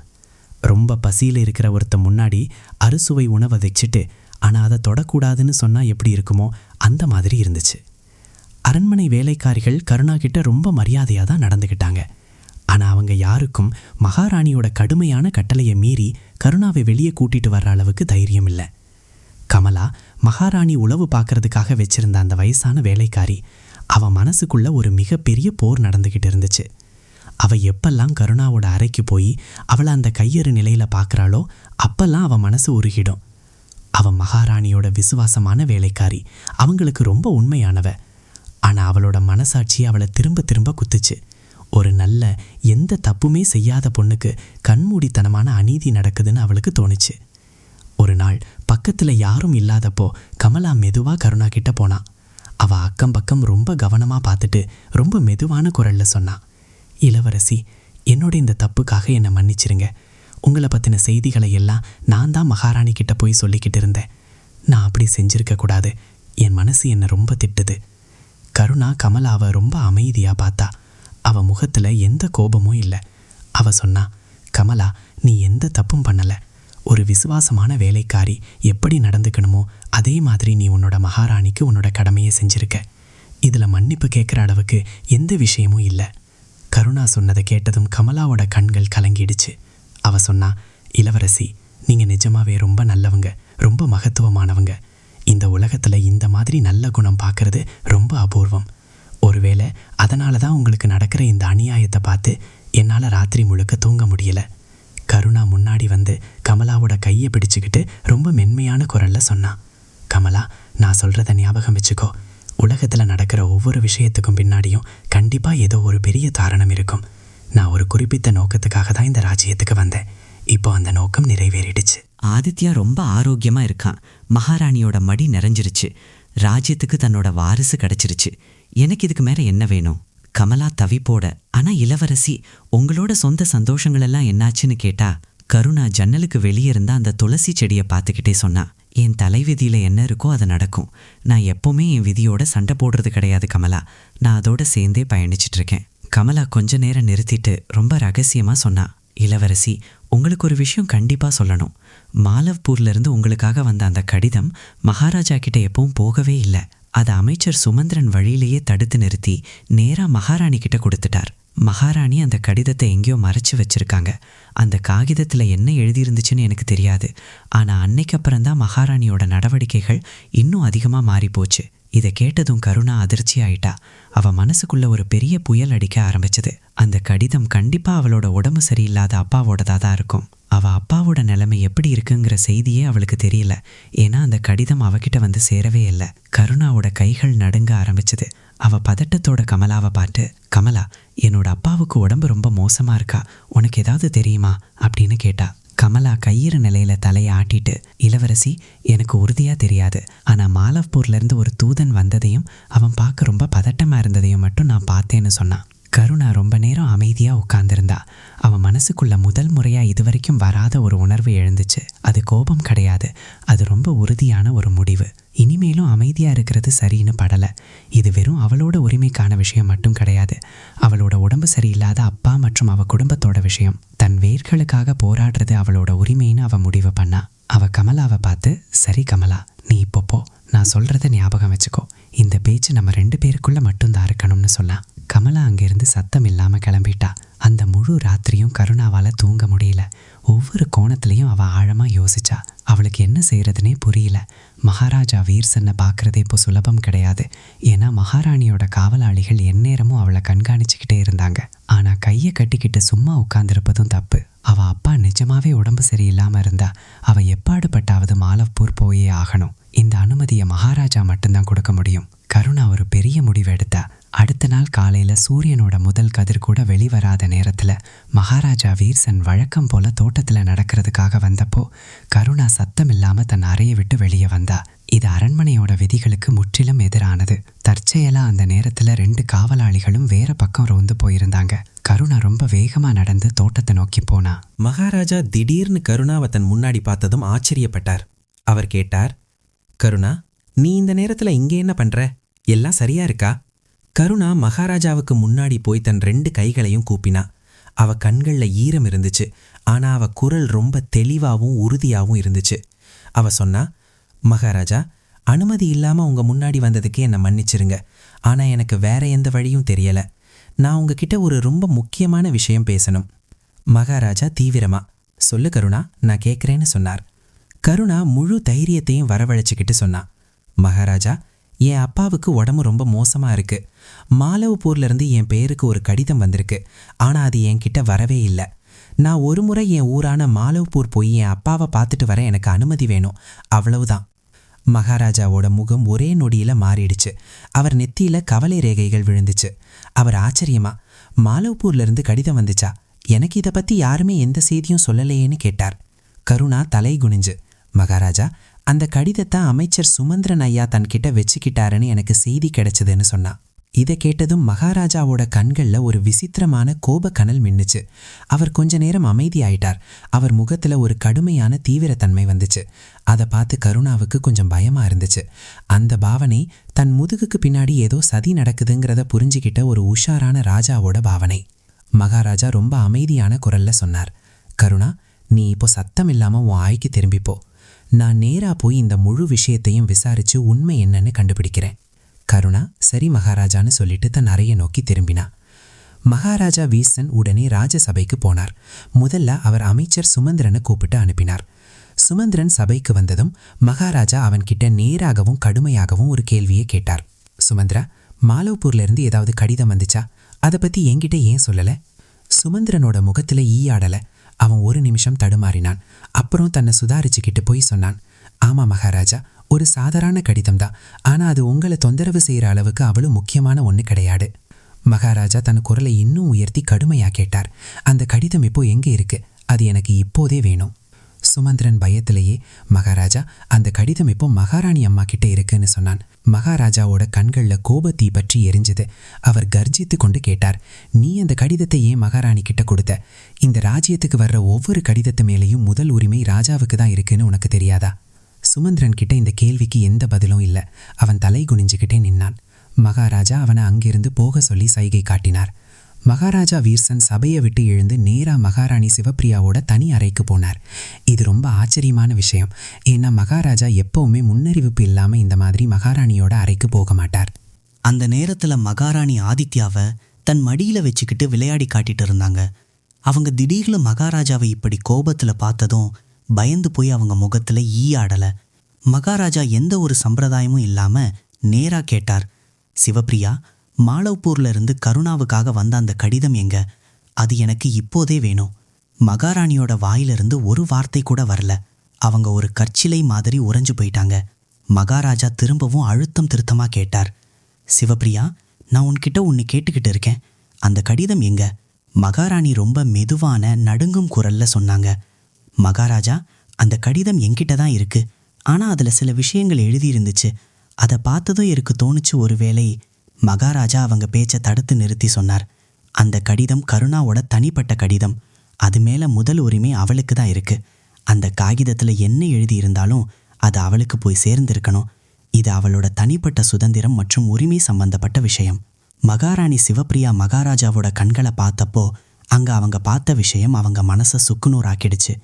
F: ரொம்ப பசியில் இருக்கிற ஒருத்தன் முன்னாடி அறுசுவை உணவை வச்சுட்டு ஆனால் அதை தொடக்கூடாதுன்னு சொன்னால் எப்படி இருக்குமோ அந்த மாதிரி இருந்துச்சு. அரண்மனை வேலைக்காரிகள் கருணா கிட்ட ரொம்ப மரியாதையாக தான் நடந்துக்கிட்டாங்க. ஆனால் அவங்க யாருக்கும் மகாராணியோட கடுமையான கட்டளையை மீறி கருணாவை வெளியே கூட்டிட்டு வர்ற அளவுக்கு தைரியம் இல்லை. கமலா மகாராணி உளவு பார்க்கறதுக்காக வச்சிருந்த அந்த வயசான வேலைக்காரி. அவன் மனசுக்குள்ள ஒரு மிகப்பெரிய போர் நடந்துக்கிட்டு இருந்துச்சு. அவள் எப்பெல்லாம் கருணாவோட அறைக்கு போய் அவளை அந்த கையறு நிலையில் பார்க்குறாளோ அப்பெல்லாம் அவன் மனசு உருகிடும். அவன் மகாராணியோட விசுவாசமான வேலைக்காரி, அவங்களுக்கு ரொம்ப உண்மையானவ. ஆனால் அவளோட மனசாட்சி அவளை திரும்ப திரும்ப குத்துச்சு. ஒரு நல்ல எந்த தப்புமே செய்யாத பொண்ணுக்கு கண்மூடித்தனமான அநீதி நடக்குதுன்னு அவளுக்கு தோணுச்சு. ஒரு நாள் பக்கத்தில் யாரும் இல்லாதப்போ கமலா மெதுவாக கருணா கிட்ட போனான். அவள் அக்கம் பக்கம் ரொம்ப கவனமாக பார்த்துட்டு ரொம்ப மெதுவான குரலில் சொன்னான், இளவரசி, என்னோட இந்த தப்புக்காக என்னை மன்னிச்சிருங்க. உங்களை பற்றின செய்திகளை எல்லாம் நான் தான் மகாராணி கிட்ட போய் சொல்லிக்கிட்டு இருந்தேன். நான் அப்படி செஞ்சிருக்கக்கூடாது. என் மனசு என்னை ரொம்ப திட்டுது. கருணா கமலாவை ரொம்ப அமைதியாக பார்த்தா. அவள் முகத்தில் எந்த கோபமும் இல்லை. அவள் சொன்னா, கமலா, நீ எந்த தப்பும் பண்ணலை. ஒரு விசுவாசமான வேலைக்காரி எப்படி நடந்துக்கணுமோ அதே மாதிரி நீ உன்னோட மகாராணிக்கு உன்னோட கடமையை செஞ்சிருக்க. இதில் மன்னிப்பு கேட்குற அளவுக்கு எந்த விஷயமும் இல்லை. கருணா சொன்னதை கேட்டதும் கமலாவோட கண்கள் கலங்கிடுச்சு. அவள் சொன்னா, இளவரசி, நீங்கள் நிஜமாவே ரொம்ப நல்லவங்க, ரொம்ப மகத்துவமானவங்க. இந்த உலகத்தில் இந்த மாதிரி நல்ல குணம் பார்க்கறது ரொம்ப அபூர்வம்.
C: ஒருவேளை அதனால தான் உங்களுக்கு நடக்கிற இந்த அநியாயத்தை பார்த்து என்னால் ராத்திரி முழுக்க தூங்க முடியல. கருணா முன்னாடி வந்து கமலாவோட கையை பிடிச்சுக்கிட்டு ரொம்ப மென்மையான குரல்ல சொன்னான். கமலா, நான் சொல்கிறத ஞாபகம் வச்சுக்கோ. உலகத்தில் நடக்கிற ஒவ்வொரு விஷயத்துக்கும் பின்னாடியும் கண்டிப்பாக ஏதோ ஒரு பெரிய காரணம் இருக்கும். நான் ஒரு குறிப்பிட்ட நோக்கத்துக்காக தான் இந்த ராஜ்யத்துக்கு வந்தேன். இப்போ அந்த நோக்கம் நிறைவேறிடுச்சு.
A: ஆதித்யா ரொம்ப ஆரோக்கியமா இருக்கான். மகாராணியோட மடி நிறைஞ்சிருச்சு. ராஜ்யத்துக்கு தன்னோட வாரிசு கிடைச்சிருச்சு. எனக்கு இதுக்கு மேல என்ன வேணும்? கமலா தவிப்போட, ஆனா இளவரசி, உங்களோட சொந்த சந்தோஷங்கள் எல்லாம் என்னாச்சுன்னு கேட்டா கருணா ஜன்னலுக்கு வெளியே இருந்த அந்த துளசி செடியை பார்த்துக்கிட்டே சொன்னா. என் தலைவிதியில என்ன இருக்கோ அது நடக்கும். நான் எப்பவுமே என் விதியோட சண்டை போடுறது கிடையாது கமலா. நான் அதோட சேர்ந்தே பயணிச்சிட்டு இருக்கேன். கமலா கொஞ்ச நேரம் நிறுத்திட்டு ரொம்ப ரகசியமா சொன்னா. இளவரசி, உங்களுக்கு ஒரு விஷயம் கண்டிப்பா சொல்லணும். மாலவ்பூர்ல இருந்து உங்களுக்காக வந்த அந்த கடிதம் மகாராஜா கிட்ட எப்பவும் போகவே இல்லை. அதை அமைச்சர் சுமந்திரன் வழியிலேயே தடுத்து நிறுத்தி நேரா மகாராணி கிட்ட கொடுத்துட்டார். மகாராணி அந்த கடிதத்தை எங்கேயோ மறைச்சு வச்சிருக்காங்க. அந்த காகிதத்துல என்ன எழுதியிருந்துச்சுன்னு எனக்கு தெரியாது. ஆனா அன்னைக்கு அப்புறம்தான் மகாராணியோட நடவடிக்கைகள் இன்னும் அதிகமா மாறி போச்சு. இதை கேட்டதும் கருணா அதிர்ச்சி ஆயிட்டா. அவ மனசுக்குள்ள ஒரு பெரிய புயல் அடிக்க ஆரம்பிச்சது. அந்த கடிதம் கண்டிப்பா அவளோட உடம்பு சரியில்லாத அப்பாவோடதா தான் இருக்கும். அவ அப்பாவோட நிலைமை எப்படி இருக்குங்கிற செய்தியே அவளுக்கு தெரியல. ஏன்னா அந்த கடிதம் அவகிட்ட வந்து சேரவே இல்லை. கருணாவோட கைகள் நடுங்க ஆரம்பிச்சது. அவ பதட்டத்தோட கமலாவை பார்த்து, கமலா, என்னோட அப்பாவுக்கு உடம்பு ரொம்ப மோசமா இருக்கா, உனக்கு ஏதாவது தெரியுமா அப்படின்னு கேட்டா. கமலா கையிற நிலையில தலையை ஆட்டிட்டு, இளவரசி, எனக்கு உறுதியா தெரியாது. ஆனா மாலவ்பூர்ல இருந்து ஒரு தூதன் வந்ததையும் அவன் பார்க்க ரொம்ப பதட்டமா இருந்ததையும் மட்டும் நான் பார்த்தேன்னு சொன்னான். கருணா ரொம்ப நேரம் அமைதியா உட்கார்ந்திருந்தா. அவன் மனசுக்குள்ள முதல் முறையா இதுவரைக்கும் வராத ஒரு உணர்வு எழுந்துச்சு. அது கோபம் கிடையாது, அது ரொம்ப உறுதியான ஒரு முடிவு. இனிமேலும் அமைதியா இருக்கிறது சரின்னு படல. இது வெறும் அவளோட உரிமைக்கான விஷயம் மட்டும் கிடையாது. அவளோட உடம்பு சரியில்லாத அப்பா மற்றும் அவ குடும்பத்தோட விஷயம். தன் வேர்களுக்காக போராடுறது அவளோட உரிமைன்னு அவ முடிவு பண்ணா. அவ கமலாவை பார்த்து, சரி கமலா, நீ இப்போ போ. நான் சொல்றத ஞாபகம் வச்சுக்கோ. இந்த பேச்சு நம்ம 2 பேருக்குள்ள மட்டும்தான் இருக்கணும்னு சொன்னான். கமலா அங்கிருந்து சத்தம் இல்லாம கிளம்பிட்டா. அந்த முழு ராத்திரியும் கருணாவால தூங்க முடியல. ஒவ்வொரு கோணத்திலையும் அவ ஆழமா யோசிச்சா. அவளுக்கு என்ன செய்யறதுனே புரியல. மகாராஜா வீர்சன்னை பார்க்கறதே இப்போ சுலபம் கிடையாது. ஏன்னா மகாராணியோட காவலாளிகள் எந்நேரமும் அவளை கண்காணிச்சுக்கிட்டே இருந்தாங்க. ஆனா கையை கட்டிக்கிட்டு சும்மா உட்கார்ந்திருப்பதும் தப்பு. அவ அப்பா நிஜமாவே உடம்பு சரியில்லாம இருந்தா அவ எப்பாடுபட்டாவது மாலவ்பூர் போயே ஆகணும். இந்த அனுமதியை மகாராஜா மட்டும்தான் கொடுக்க முடியும். கருணா ஒரு பெரிய முடிவு எடுத்தா. அடுத்த நாள் காலையில சூரியனோட முதல் கதிர் கூட வெளிவராத நேரத்துல மகாராஜா வீர்சன் வழக்கம் போல தோட்டத்துல நடக்கிறதுக்காக வந்தப்போ கருணா சத்தம் இல்லாம தன் அறையை விட்டு வெளியே வந்தா. இது அரண்மனையோட விதிகளுக்கு முற்றிலும் எதிரானது. தற்செயலா அந்த நேரத்துல 2 காவலாளிகளும் வேற பக்கம் ரோந்து போயிருந்தாங்க. கருணா ரொம்ப வேகமா நடந்து தோட்டத்தை நோக்கி போனா.
F: மகாராஜா திடீர்னு கருணாவை தன் முன்னாடி பார்த்ததும் ஆச்சரியப்பட்டார். அவர் கேட்டார், கருணா, நீ இந்த நேரத்துல இங்கே என்ன பண்ற? எல்லாம் சரியா இருக்கா? கருணா மகாராஜாவுக்கு முன்னாடி போய் தன் 2 கைகளையும் கூப்பினா. அவ கண்கள்ல ஈரம் இருந்துச்சு. ஆனா அவ குரல் ரொம்ப தெளிவாகவும் உறுதியாகவும் இருந்துச்சு. அவ சொன்னா, மகாராஜா, அனுமதி இல்லாம உங்க முன்னாடி வந்ததுக்கே என்னை மன்னிச்சிருங்க. ஆனா எனக்கு வேற எந்த வழியும் தெரியல. நான் உங்ககிட்ட ஒரு ரொம்ப முக்கியமான விஷயம் பேசணும். மகாராஜா தீவிரமா, சொல்லு கருணா, நான் கேட்குறேன்னு சொன்னார். கருணா முழு தைரியத்தையும் வரவழைச்சிக்கிட்டு சொன்னா, மகாராஜா, என் அப்பாவுக்கு உடம்பு ரொம்ப மோசமா இருக்கு. மாலவ்பூர்ல இருந்து என் பேருக்கு ஒரு கடிதம் வந்திருக்கு. ஆனா அது என்கிட்ட வரவே இல்லை. நான் ஒரு முறை என் ஊரான மாலவ்பூர் போய் என் அப்பாவை பார்த்துட்டு வர எனக்கு அனுமதி வேணும், அவ்வளவுதான். மகாராஜாவோட முகம் ஒரே நொடியில மாறிடுச்சு. அவர் நெத்தியில கவலை ரேகைகள் விழுந்துச்சு. அவர் ஆச்சரியமா, மாலவ்பூர்ல இருந்து கடிதம் வந்துச்சா? எனக்கு இதை பத்தி யாருமே எந்த செய்தியும் சொல்லலையேன்னு கேட்டார். கருணா தலை குனிஞ்சு, மகாராஜா, அந்த கடிதத்தை அமைச்சர் சுமந்திரன் ஐயா தன்கிட்ட வச்சுக்கிட்டாருன்னு எனக்கு செய்தி கிடைச்சதுன்னு சொன்னா. இதை கேட்டதும் மகாராஜாவோட கண்கள்ல ஒரு விசித்திரமான கோப கனல் மின்னுச்சு. அவர் கொஞ்ச நேரம் அமைதியாயிட்டார். அவர் முகத்துல ஒரு கடுமையான தீவிரத்தன்மை வந்துச்சு. அதை பார்த்து கருணாவுக்கு கொஞ்சம் பயமா இருந்துச்சு. அந்த பாவனை தன் முதுகுக்கு பின்னாடி ஏதோ சதி நடக்குதுங்கிறத புரிஞ்சுக்கிட்ட ஒரு உஷாரான ராஜாவோட பாவனை. மகாராஜா ரொம்ப அமைதியான குரல்ல சொன்னார், கருணா, நீ இப்போ சத்தம் இல்லாம உன் ஆய்க்கு திரும்பிப்போ. நான் நேரா போய் இந்த முழு விஷயத்தையும் விசாரிச்சு உண்மை என்னன்னு கண்டுபிடிக்கிறேன். கருணா சரி மகாராஜான்னு சொல்லிட்டு தன் அறையை நோக்கி திரும்பினா. மகாராஜா வீர்சன் உடனே ராஜசபைக்கு போனார். முதல்ல அவர் அமைச்சர் சுமந்திரனை கூப்பிட்டு அனுப்பினார். சுமந்திரன் சபைக்கு வந்ததும் மகாராஜா அவன்கிட்ட நேராகவும் கடுமையாகவும் ஒரு கேள்வியை கேட்டார். சுமந்திரா,
I: மாலவ்பூர்ல இருந்து ஏதாவது கடிதம் வந்துச்சா? அதை பத்தி என்கிட்ட ஏன் சொல்லல? சுமந்திரனோட முகத்துல ஈயாடல. அவன் ஒரு நிமிஷம் தடுமாறினான். அப்புறம் தன்னை சுதாரிச்சுக்கிட்டு போய் சொன்னான். ஆமா மகாராஜா, ஒரு சாதாரண கடிதம் தான். ஆனா அது உங்களை தொந்தரவு செய்யற அளவுக்கு அவ்வளவு முக்கியமான ஒண்ணு கிடையாது. மகாராஜா தன் குரலை இன்னும் உயர்த்தி கடுமையா கேட்டார். அந்த கடிதம் இப்போ எங்க இருக்கு? அது எனக்கு இப்போதே வேணும். சுமந்திரன் பயத்திலேயே, மகாராஜா, அந்த கடிதம் இப்போ மகாராணி அம்மா கிட்ட இருக்குன்னு சொன்னான். மகாராஜாவோட கண்கள்ல கோபத்தீ பற்றி எரிஞ்சது. அவர் கர்ஜித்து கொண்டு கேட்டார், நீ அந்த கடிதத்தை ஏன் மகாராணி கிட்ட கொடுத்த? இந்த ராஜ்யத்துக்கு வர்ற ஒவ்வொரு கடிதத்து மேலேயும் முதல் உரிமை ராஜாவுக்கு தான் இருக்குன்னு உனக்கு தெரியாதா? சுமந்திரன் கிட்ட இந்த கேள்விக்கு எந்த பதிலும் இல்லை. அவன் தலை குனிஞ்சுக்கிட்டே நின்னான். மகாராஜா அவனை அங்கிருந்து போக சொல்லி சைகை காட்டினார். மகாராஜா வீர்சன் சபையை விட்டு எழுந்து நேரா மகாராணி சிவப்பிரியாவோட தனி அறைக்கு போனார். இது ரொம்ப ஆச்சரியமான விஷயம். ஏன்னா மகாராஜா எப்பவுமே முன்னறிவிப்பு இல்லாம இந்த மாதிரி மகாராணியோட அறைக்கு போக மாட்டார்.
K: அந்த நேரத்துல மகாராணி ஆதித்யாவை தன் மடியில வச்சுக்கிட்டு விளையாடி காட்டிட்டு இருந்தாங்க. அவங்க திடீர்னு மகாராஜாவை இப்படி கோபத்துல பார்த்ததும் பயந்து போய் அவங்க முகத்துல ஈயாடல. மகாராஜா எந்த ஒரு சம்பிரதாயமும் இல்லாம நேரா கேட்டார், சிவப்பிரியா, மாலவ்பூர்ல இருந்து கருணாவுக்காக வந்த அந்த கடிதம் எங்க? அது எனக்கு இப்போதே வேணும். மகாராணியோட வாயிலிருந்து ஒரு வார்த்தை கூட வரல. அவங்க ஒரு கற்சிலை மாதிரி உறைஞ்சு போயிட்டாங்க. மகாராஜா திரும்பவும் அழுத்தம் திருத்தமா கேட்டார், சிவப்பிரியா, நான் உன்கிட்ட ஒன்று கேட்டுக்கிட்டு இருக்கேன். அந்த கடிதம் எங்க? மகாராணி ரொம்ப மெதுவான நடுங்கும் குரல்ல சொன்னாங்க. மகாராஜா, அந்த கடிதம் என்கிட்ட தான் இருக்கு. ஆனா அதுல சில விஷயங்கள் எழுதியிருந்துச்சு. அதை பார்த்ததும் எனக்கு தோணுச்சு, ஒருவேளை. மகாராஜா அவங்க பேச்சை தடுத்து நிறுத்தி சொன்னார், அந்த கடிதம் கருணாவோட தனிப்பட்ட கடிதம். அது மேல முதல் உரிமை அவளுக்கு தான் இருக்கு. அந்த காகிதத்துல என்ன எழுதியிருந்தாலும் அது அவளுக்கு போய் சேர்ந்திருக்கணும். இது அவளோட தனிப்பட்ட சுதந்திரம் மற்றும் உரிமை சம்பந்தப்பட்ட விஷயம். மகாராணி சிவப்பிரியா மகாராஜாவோட கண்களை பார்த்தப்போ அங்க அவங்க பார்த்த விஷயம் அவங்க மனசை சுக்குநூறாக்கிடுச்சு.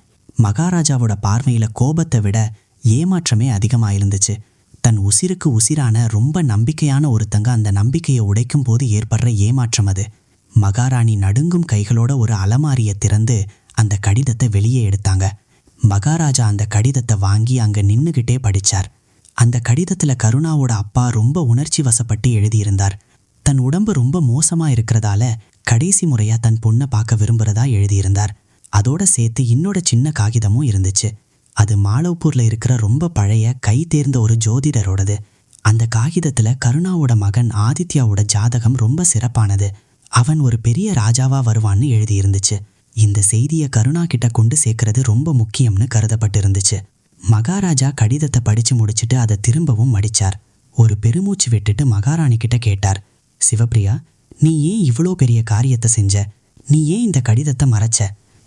K: மகாராஜாவோட பார்வையில கோபத்தை விட ஏமாற்றமே அதிகமா இருந்துச்சு. தன் உசிருக்கு உசிரான ரொம்ப நம்பிக்கையான ஒருத்தங்க அந்த நம்பிக்கையை உடைக்கும் போது ஏற்படுற ஏமாற்றம் அது. மகாராணி நடுங்கும் கைகளோட ஒரு அலமாரியை திறந்து அந்த கடிதத்தை வெளியே எடுத்தாங்க. மகாராஜா அந்த கடிதத்தை வாங்கி அங்க நின்னுகிட்டே படிச்சார். அந்த கடிதத்துல கருணாவோட அப்பா ரொம்ப உணர்ச்சி வசப்பட்டு எழுதியிருந்தார். தன் உடம்பு ரொம்ப மோசமா இருக்கிறதால கடைசி முறையா தன் பொண்ணை பார்க்க விரும்புறதா எழுதியிருந்தார். அதோட சேர்த்து இன்னொரு சின்ன காகிதமும் இருந்துச்சு. அது மாலவ்பூர்ல இருக்கிற ரொம்ப பழைய கை தேர்ந்த ஒரு ஜோதிடரோடது. அந்த காகிதத்துல கருணாவோட மகன் ஆதித்யாவோட ஜாதகம் ரொம்ப சிறப்பானது. அவன் ஒரு பெரிய ராஜாவா வருவான்னு எழுதியிருந்துச்சு. இந்த செய்தியை கருணா கிட்ட கொண்டு சேர்க்கறது ரொம்ப முக்கியம்னு கருதப்பட்டு இருந்துச்சு. மகாராஜா கடிதத்தை படிச்சு முடிச்சுட்டு அதை திரும்பவும் மடிச்சார். ஒரு பெருமூச்சு விட்டுட்டு மகாராணி கிட்ட கேட்டார், சிவப்பிரியா, நீ ஏன் இவ்வளோ பெரிய காரியத்தை செஞ்ச? நீ ஏன் இந்த கடிதத்தை மறைச்ச?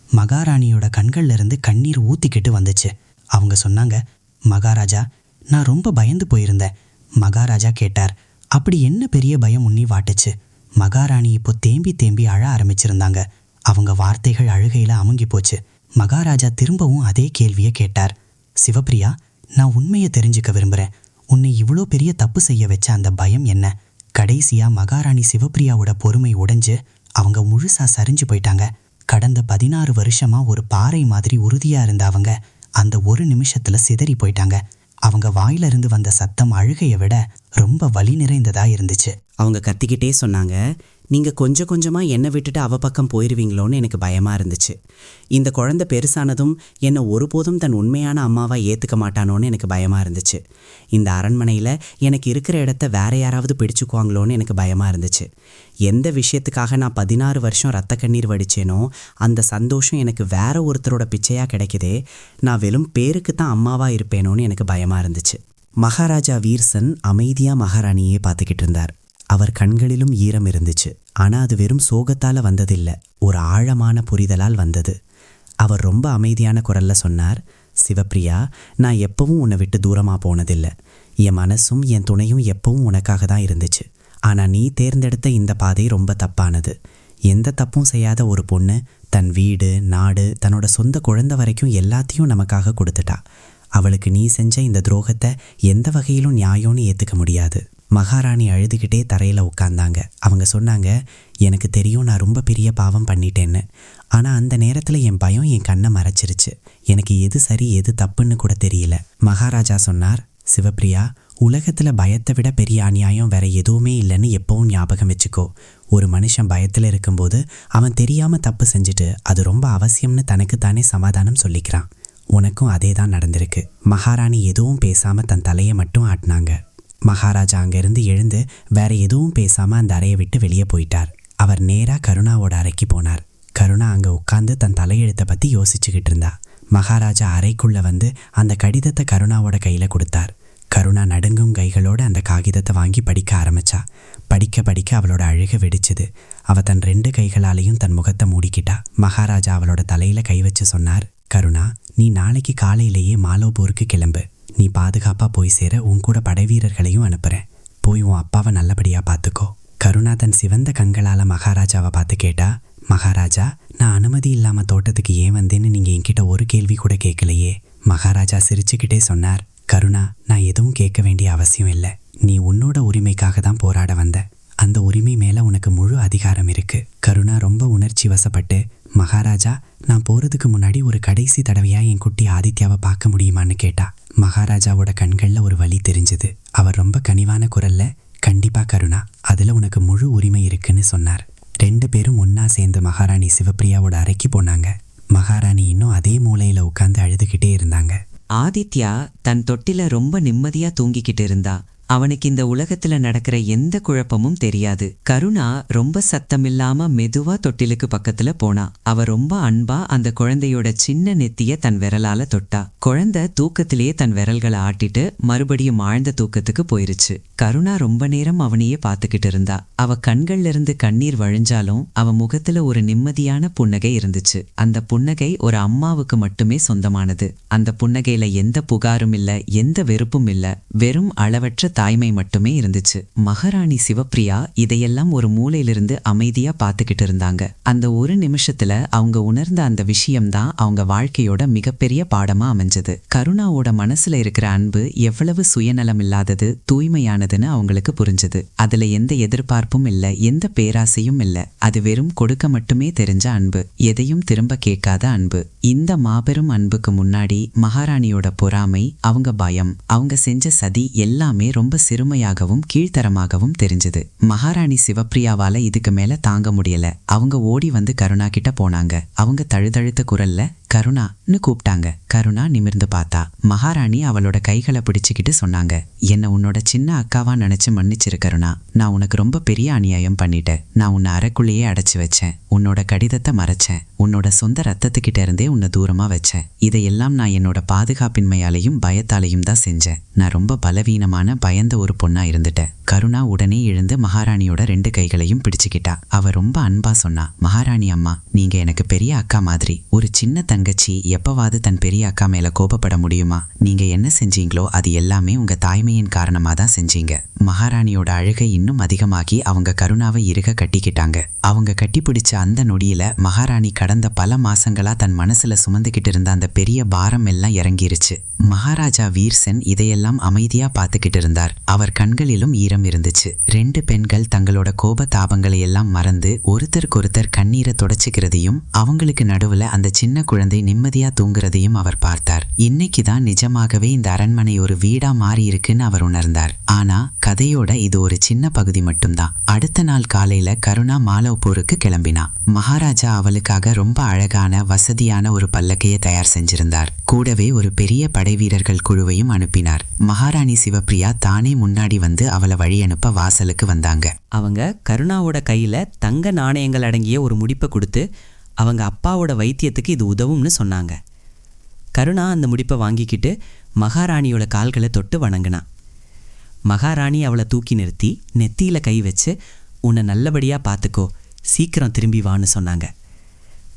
K: மகாராணியோட கண்கள்ல இருந்து கண்ணீர் ஊத்திக்கிட்டு வந்துச்சு. அவங்க சொன்னாங்க, மகாராஜா, நான் ரொம்ப பயந்து போயிருந்தேன். மகாராஜா கேட்டார், அப்படி என்ன பெரிய பயம் உன்னி வாட்டுச்சு? மகாராணி இப்போ தேம்பி தேம்பி அழ ஆரம்பிச்சிருந்தாங்க. அவங்க வார்த்தைகள் அழுகையில அமுங்கி போச்சு. மகாராஜா திரும்பவும் அதே கேள்வியை கேட்டார், சிவப்பிரியா, நான் உண்மையை தெரிஞ்சுக்க விரும்புறேன். உன்னை இவ்வளோ பெரிய தப்பு செய்ய வச்ச அந்த பயம் என்ன? கடைசியா மகாராணி சிவப்பிரியாவோட பொறுமை உடைஞ்சு அவங்க முழுசா சரிஞ்சு போயிட்டாங்க. கடந்த 16 வருஷமா ஒரு பாறை மாதிரி உறுதியா இருந்த அவங்க அந்த ஒரு நிமிஷத்துல சிதறி போயிட்டாங்க. அவங்க வாயிலிருந்து வந்த சத்தம் அழுகையை விட ரொம்ப வலி நிறைந்ததா இருந்துச்சு.
B: அவங்க கத்திக்கிட்டே சொன்னாங்க, நீங்கள் கொஞ்சம் கொஞ்சமாக என்னை விட்டுட்டு அவ பக்கம் போயிடுவீங்களோன்னு எனக்கு பயமாக இருந்துச்சு. இந்த குழந்தை பெருசானதும் என்னை ஒருபோதும் தன் உண்மையான அம்மாவாக ஏற்றுக்க மாட்டானோன்னு எனக்கு பயமாக இருந்துச்சு. இந்த அரண்மனையில் எனக்கு இருக்கிற இடத்த வேற யாராவது பிடிச்சுக்குவாங்களோன்னு எனக்கு பயமாக இருந்துச்சு. எந்த விஷயத்துக்காக நான் 16 வருஷம் ரத்த கண்ணீர் வடிச்சேனோ அந்த சந்தோஷம் எனக்கு வேற ஒருத்தரோட பிச்சையாக கிடைக்குதே, நான் வெறும் பேருக்கு தான் அம்மாவாக இருப்பேனோன்னு எனக்கு பயமாக இருந்துச்சு. மகாராஜா வீர்சன் அமைதியாக மகாராணியே பார்த்துக்கிட்டு இருந்தார். அவர் கண்களிலும் ஈரம் இருந்துச்சு. ஆனால் அது வெறும் சோகத்தால் வந்ததில்லை, ஒரு ஆழமான புரிதலால் வந்தது. அவர் ரொம்ப அமைதியான குரல்ல சொன்னார், சிவப்பிரியா, நான் எப்பவும் உன்னை விட்டு தூரமாக போனதில்லை. என் மனசும் என் துணையும் எப்பவும் உனக்காக தான் இருந்துச்சு. ஆனால் நீ தேர்ந்தெடுத்த இந்த பாதை ரொம்ப தப்பானது. எந்த தப்பும் செய்யாத ஒரு பொண்ணு தன் வீடு, நாடு, தன்னோட சொந்த குழந்தை வரைக்கும் எல்லாத்தையும் நமக்காக கொடுத்துட்டா. அவளுக்கு நீ செஞ்ச இந்த துரோகத்தை எந்த வகையிலும் நியாயம்னு ஏற்றுக்க முடியாது. மகாராணி அழுதுகிட்டே தரையில் உட்கார்ந்தாங்க. அவங்க சொன்னாங்க, எனக்கு தெரியும் நான் ரொம்ப பெரிய பாவம் பண்ணிட்டேன்னு. ஆனால் அந்த நேரத்தில் என் பயம் என் கண்ணை மறைச்சிருச்சு. எனக்கு எது சரி எது தப்புன்னு கூட தெரியல. மகாராஜா சொன்னார், சிவப்பிரியா,
C: உலகத்தில் பயத்தை விட பெரிய அநியாயம் வேற எதுவுமே இல்லைன்னு எப்பவும் ஞாபகம் வச்சுக்கோ. ஒரு மனுஷன் பயத்தில் இருக்கும்போது அவன் தெரியாமல் தப்பு செஞ்சுட்டு அது ரொம்ப அவசியம்னு தனக்குத்தானே சமாதானம் சொல்லிக்கிறான். உனக்கும் அதே தான் நடந்திருக்கு. மகாராணி எதுவும் பேசாமல் தன் தலையை மட்டும் ஆட்டினாங்க. மகாராஜா அங்கேருந்து எழுந்து வேற எதுவும் பேசாமல் அந்த அறையை விட்டு வெளியே போயிட்டார். அவர் நேராக கருணாவோட அறைக்கு போனார். கருணா அங்கே உட்காந்து தன் தலையெழுத்தை பற்றி யோசிச்சுக்கிட்டு இருந்தா. மகாராஜா அறைக்குள்ளே வந்து அந்த கடிதத்தை கருணாவோட கையில் கொடுத்தார். கருணா நடுங்கும் கைகளோடு அந்த காகிதத்தை வாங்கி படிக்க ஆரம்பிச்சா. படிக்க படிக்க அவளோட அழுக வெடிச்சுது. அவள் தன் 2 கைகளாலையும் தன் முகத்தை மூடிக்கிட்டா. மகாராஜா அவளோட தலையில் கை வச்சு சொன்னார், கருணா, நீ நாளைக்கு காலையிலேயே மாலோபூருக்கு கிளம்பு. நீ பாதுகாப்பாக போய் சேர உன் கூட படைவீரர்களையும் அனுப்புகிறேன். போய் உன் அப்பாவை நல்லபடியாக பார்த்துக்கோ. கருணா தன் சிவந்த கண்களால் மகாராஜாவை பார்த்து கேட்டா, மகாராஜா, நான் அனுமதி இல்லாமல் தோட்டத்துக்கு ஏன் வந்தேன்னு நீங்கள் என்கிட்ட ஒரு கேள்வி கூட கேட்கலையே. மகாராஜா சிரிச்சுக்கிட்டே சொன்னார், கருணா, நான் எதுவும் கேட்க வேண்டிய அவசியம் இல்லை. நீ உன்னோட உரிமைக்காக தான் போராட வந்த. அந்த உரிமை மேலே உனக்கு முழு அதிகாரம் இருக்கு. கருணா ரொம்ப உணர்ச்சி வசப்பட்டு, மகாராஜா, நான் போகிறதுக்கு முன்னாடி ஒரு கடைசி தடவையாக என் குட்டி ஆதித்யாவை பார்க்க முடியுமான்னு கேட்டா. மகாராஜாவோட கண்களில் ஒரு வலி தெரிஞ்சுது. அவர் ரொம்ப கனிவான குரல்ல, கண்டிப்பா கருணா, அதில் உனக்கு முழு உரிமை இருக்குன்னு சொன்னார். 2 பேரும் ஒன்னா சேர்ந்து மகாராணி சிவப்பிரியாவோட அறைக்கு போனாங்க. மகாராணி இன்னும் அதே மூலையில் உட்காந்து அழுதுகிட்டே இருந்தாங்க.
L: ஆதித்யா தன் தொட்டில ரொம்ப நிம்மதியா தூங்கிக்கிட்டு இருந்தா. அவனுக்கு இந்த உலகத்துல நடக்கிற எந்த குழப்பமும் தெரியாது. கருணா ரொம்ப சத்தமில்லாம மெதுவா தொட்டிலுக்கு பக்கத்துல போனா. அவ ரொம்ப அன்பா அந்த குழந்தையோட சின்ன நெத்திய தன் விரலால தொட்டா. குழந்தை தூக்கத்திலேயே தன் விரல்களை ஆட்டிட்டு மறுபடியும் ஆழ்ந்த தூக்கத்துக்கு போயிருச்சு. கருணா ரொம்ப நேரம் அவனையே பார்த்துக்கிட்டு இருந்தா. அவ கண்கள்ல இருந்து கண்ணீர் வழிஞ்சாலும் அவ முகத்துல ஒரு நிம்மதியான புன்னகை இருந்துச்சு. அந்த புன்னகை ஒரு அம்மாவுக்கு மட்டுமே சொந்தமானது. அந்த புன்னகையில எந்த புகாரும் இல்ல, எந்த வெறுப்பும் இல்ல, வெறும் அளவற்ற தாய்மை மட்டுமே இருந்துச்சு. மகாராணி சிவப்பிரியா இதையெல்லாம் ஒரு மூலையிலிருந்து அமைதியா பார்த்துக்கிட்டு இருந்தாங்க. அந்த ஒரு நிமிஷத்துல அவங்க உணர்ந்த அந்த விஷயம்தான் அவங்க வாழ்க்கையோட மிகப்பெரிய பாடமா அமைஞ்சது. கருணாவோட மனசுல இருக்கிற அன்பு எவ்வளவு சுயநலம் இல்லாதது, தூய்மையானதுன்னு அவங்களுக்கு புரிஞ்சது. அதுல எந்த எதிர்பார்ப்பும் இல்ல, எந்த பேராசையும் இல்ல. அது வெறும் கொடுக்க மட்டுமே தெரிஞ்ச அன்பு, எதையும் திரும்ப கேட்காத அன்பு. இந்த மாபெரும் அன்புக்கு முன்னாடி மகாராணியோட பொறாமை, அவங்க பயம், அவங்க செஞ்ச சதி எல்லாமே ரொம்ப சிறுமையாகவும் கீழ்த்தரமாகவும் தெரிஞ்சது. மகாராணி சிவப்பிரியாவால இதுக்கு மேல தாங்க முடியல. அவங்க ஓடி வந்து கருணா கிட்ட போனாங்க. அவங்க தழுதழுத்த குரல்ல கருணான்னு கூப்பிட்டாங்க. கருணா நிமிர்ந்து பார்த்தா. மகாராணி அவளோட கைகளை பிடிச்சுக்கிட்டு சொன்னாங்க, என்ன உன்னோட சின்ன அக்காவா நினைச்சு மன்னிச்சிரு கருணா. நான் உனக்கு ரொம்ப பெரிய அநியாயம் பண்ணிட்டேன். நான் உன்னை அறைக்குள்ளேயே அடைச்சு வச்சேன். உன்னோட கடிதத்தை மறைச்சேன். உன்னோட சொந்த ரத்தத்துக்கிட்ட இருந்தே உன்னை தூரமா வச்சேன். இதையெல்லாம் நான் என்னோட பாதுகாப்பின்மையாலையும் பயத்தாலையும் தான் செஞ்சேன். நான் ரொம்ப பலவீனமான பயந்த ஒரு பொண்ணா இருந்துட்டேன். கருணா உடனே எழுந்து மகாராணியோட 2 கைகளையும் பிடிச்சுக்கிட்டா. அவ ரொம்ப அன்பா சொன்னா, மகாராணி அம்மா, நீங்க எனக்கு பெரிய அக்கா மாதிரி. ஒரு சின்ன தங்கச்சி எப்பவாவது தன் பெரிய அக்கா மேல கோபப்பட முடியுமா? நீங்க என்ன செஞ்சீங்களோ அது எல்லாமே உங்க தாய்மையின் காரணமா தான் செஞ்சீங்க. மகாராணியோட அழுகை இன்னும் அதிகமாகி அவங்க கருணாவை இறுக கட்டிக்கிட்டாங்க. அவங்க கட்டிப்பிடிச்ச அந்த நொடியில மகாராணி கடந்த பல மாசங்களா தன் மனசுல சுமந்துகிட்டு இருந்த அந்த பெரிய பாரம் எல்லாம் இறங்கிருச்சு. மகாராஜா வீர்சென் இதையெல்லாம் அமைதியா பார்த்துக்கிட்டு இருந்தார். அவர் கண்களிலும் ஈரம் இருந்துச்சு. 2 பெண்கள் தங்களோட கோப தாபங்களை எல்லாம் மறந்து ஒருத்தருக்கொருத்தர் கண்ணீரை தொடச்சிக்கிறதையும் அவங்களுக்கு நடுவுல அந்த சின்ன குழந்தை நிம்மதியா தூங்குறதையும் அவர் பார்த்தார். இன்னைக்குதான் நிஜமாகவே இந்த அரண்மனை ஒரு வீடா மாறி இருக்குன்னு அவர் உணர்ந்தார். ஆனா கதையோட இது ஒரு சின்ன பகுதி மட்டும்தான். அடுத்த நாள் காலையில கருணா மாலவ்பூருக்கு கிளம்பினா. மகாராஜா அவளுக்காக ரொம்ப அழகான வசதியான ஒரு பல்லக்கையை தயார் செஞ்சிருந்தார். கூடவே ஒரு பெரிய படைவீரர்கள் குழுவையும் அனுப்பினார். மகாராணி சிவப்பிரியா தானே முன்னாடி வந்து அவளை வழி அனுப்ப வாசலுக்கு வந்தாங்க. அவங்க கருணாவோட கையில தங்க நாணயங்கள் அடங்கிய ஒரு முடிப்பை கொடுத்து அவங்க அப்பாவோட வைத்தியத்துக்கு இது உதவும்னு சொன்னாங்க. கருணா அந்த முடிப்பை வாங்கிக்கிட்டு மகாராணியோட கால்களை தொட்டு வணங்கினா. மகாராணி அவளை தூக்கி நிறுத்தி நெத்தியில கை வச்சு, உன்னை நல்லபடியா பார்த்துக்கோ, சீக்கிரம் திரும்பி வான்னு சொன்னாங்க.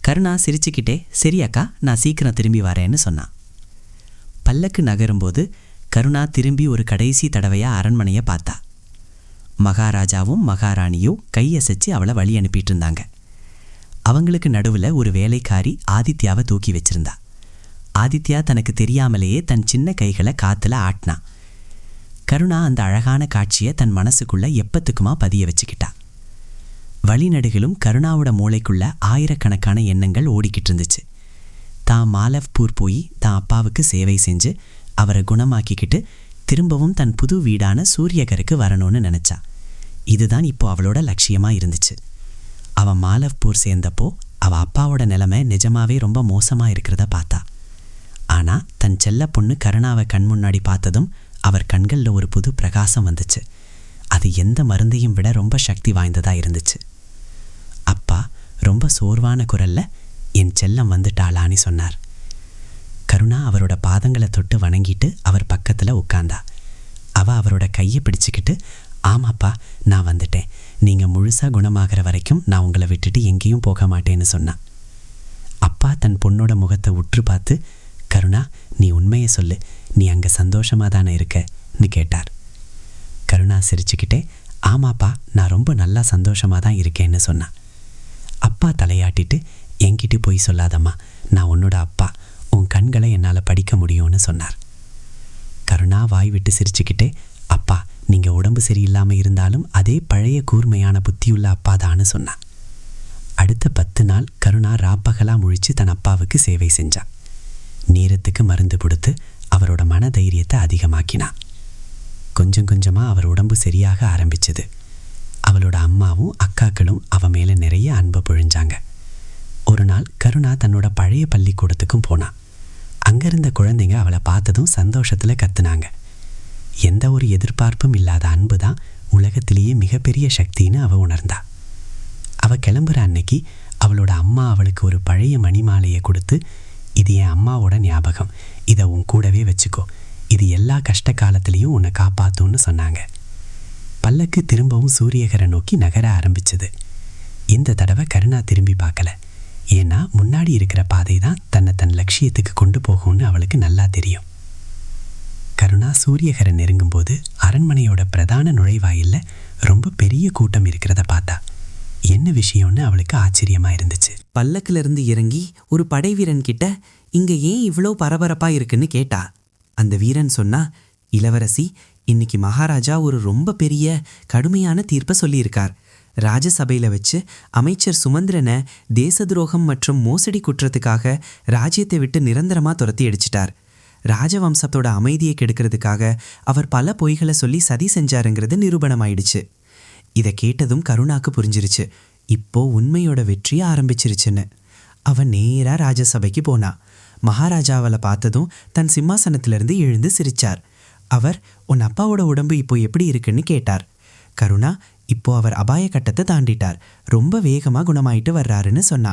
L: கருணா சிரிச்சுக்கிட்டே, சரி அக்கா, நான் சீக்கிரம் திரும்பி வரேன்னு சொன்னான். பல்லக்கு நகரும்போது கருணா திரும்பி ஒரு கடைசி தடவையா அரண்மனையை பார்த்தா. மகாராஜாவும் மகாராணியும் கையசைச்சு அவளை வழி அனுப்பிட்டு இருந்தாங்க. அவங்களுக்கு நடுவில் ஒரு வேலைக்காரி ஆதித்யாவை தூக்கி வச்சிருந்தா. ஆதித்யா தனக்கு தெரியாமலேயே தன் சின்ன கைகளை காத்துல ஆட்டினா. கருணா அந்த அழகான காட்சியை தன் மனசுக்குள்ள எப்பத்துக்குமா பதிய வச்சுக்கிட்டா. வழிநடுகளும் கருணாவோட மூளைக்குள்ள ஆயிரக்கணக்கான எண்ணங்கள் ஓடிக்கிட்டு இருந்துச்சு. தான் மாலவ்பூர் போய் தான் அப்பாவுக்கு சேவை செஞ்சு அவரை குணமாக்கிக்கிட்டு
A: திரும்பவும் தன் புது வீடான சூரியகருக்கு வரணும்னு நினச்சா. இதுதான் இப்போ அவளோட லட்சியமாக இருந்துச்சு. அவள் மாலவ்பூர் சேர்ந்தப்போ அவள் அப்பாவோட நிலைமை நிஜமாவே ரொம்ப மோசமாக இருக்கிறத பார்த்தா. ஆனால் தன் செல்ல பொண்ணு கருணாவை கண் முன்னாடி பார்த்ததும் அவர் கண்களில் ஒரு புது பிரகாசம் வந்துச்சு. அது எந்த மருந்தையும் விட ரொம்ப சக்தி வாய்ந்ததாக இருந்துச்சு. அப்பா ரொம்ப சோர்வான குரல்ல என் செல்லம் வந்துட்டாளான்னு சொன்னார். கருணா அவரோட பாதங்களை தொட்டு வணங்கிட்டு அவர் பக்கத்தில் உட்கார்ந்தா. அவள் அவரோட கையை பிடிச்சிக்கிட்டு, ஆமாப்பா நான் வந்துட்டேன், நீங்கள் முழுசாக குணமாகிற வரைக்கும் நான் உங்களை விட்டுட்டு எங்கேயும் போக மாட்டேன்னு சொன்னான். அப்பா தன் பொண்ணோட முகத்தை உற்று பார்த்து, கருணா நீ உண்மையை சொல்லு, நீ அங்கே சந்தோஷமாக தானே இருக்கன்னு கேட்டார். கருணா சிரிச்சுக்கிட்டே, ஆமாப்பா நான் ரொம்ப நல்லா சந்தோஷமாக தான் இருக்கேன்னு சொன்னான். அப்பா தலையாட்டிட்டு, என்கிட்ட போய் சொல்லாதம்மா, நான் உன்னோட அப்பா, உன் கண்களை என்னால் படிக்க முடியும்னு சொன்னார். கருணா வாய் விட்டு சிரிச்சுக்கிட்டே, அப்பா நீங்கள் உடம்பு சரியில்லாமல் இருந்தாலும் அதே பழைய கூர்மையான புத்தியுள்ள அப்பா தான்னு சொன்னான். அடுத்த 10 நாள் கருணா ராப்பகலாக முழிச்சு தன் அப்பாவுக்கு சேவை செஞ்சான். நேரத்துக்கு மருந்து கொடுத்து அவரோட மன தைரியத்தை அதிகமாக்கினான். கொஞ்சம் கொஞ்சமாக அவர் உடம்பு சரியாக ஆரம்பிச்சது. அவளோட அம்மாவும் அக்காக்களும் அவ மேலே நிறைய அன்பை பொழிஞ்சாங்க. ஒரு நாள் கருணா தன்னோட பழைய பள்ளிக்கூடத்துக்கும் போனான். அங்கே இருந்த குழந்தைங்க அவளை பார்த்ததும் சந்தோஷத்தில் கத்துனாங்க. எந்த ஒரு எதிர்பார்ப்பும் இல்லாத அன்பு தான் உலகத்திலேயே மிகப்பெரிய சக்தின்னு அவள் உணர்ந்தா. அவள் கிளம்புற அன்னைக்கு அவளோட அம்மா அவளுக்கு ஒரு பழைய மணிமாலையை கொடுத்து, இது என் அம்மாவோட ஞாபகம், இதை உன் கூடவே வச்சுக்கோ, இது எல்லா கஷ்ட காலத்திலையும் உன்னை காப்பாற்றும்னு சொன்னாங்க. பல்லக்கு திரும்பவும் சூரியகரை நோக்கி நகர ஆரம்பிச்சது. இந்த தடவை கருணா திரும்பி பார்க்கல. ஏன்னா முன்னாடி இருக்கிற பாதை தான் தன்னை தன் லட்சியத்துக்கு கொண்டு போகும்னு அவளுக்கு நல்லா தெரியும். கருணா சூரியகரை நெருங்கும்போது அரண்மனையோட பிரதான நுழைவாயில்ல ரொம்ப பெரிய கூட்டம் இருக்கிறத பார்த்தா. என்ன விஷயம்னு அவளுக்கு ஆச்சரியமாக இருந்துச்சு.
B: பல்லக்கிலிருந்து இறங்கி ஒரு படை வீரன் கிட்ட, இங்கே ஏன் இவ்வளோ பரபரப்பாக இருக்குன்னு கேட்டா. அந்த வீரன் சொன்னா, இளவரசி இன்னைக்கு மகாராஜா ஒரு ரொம்ப பெரிய கடுமையான தீர்ப்பை சொல்லியிருக்கார். ராஜசபையில் வச்சு அமைச்சர் சுமந்திரனை தேச துரோகம் மற்றும் மோசடி குற்றத்துக்காக ராஜ்யத்தை விட்டு நிரந்தரமாக துரத்தி அடிச்சிட்டார். ராஜவம்சத்தோட அமைதியை கெடுக்கிறதுக்காக அவர் பல பொய்களை சொல்லி சதி செஞ்சாருங்கிறது நிரூபணமாயிடுச்சு. இதை கேட்டதும் கருணாக்கு புரிஞ்சிருச்சு, இப்போ உண்மையோட வெற்றி ஆரம்பிச்சிருச்சுன்னு. அவன் நேராக ராஜசபைக்கு போனா. மகாராஜாவளை பார்த்ததும் தன் சிம்மாசனத்திலிருந்து எழுந்து சிரிச்சார். அவர், உன் அப்பாவோட உடம்பு இப்போ எப்படி இருக்குன்னு கேட்டார். கருணா, இப்போ அவர் அபாய கட்டத்தை தாண்டிட்டார், ரொம்ப வேகமாக குணமாயிட்டு வர்றாருன்னு சொன்னா.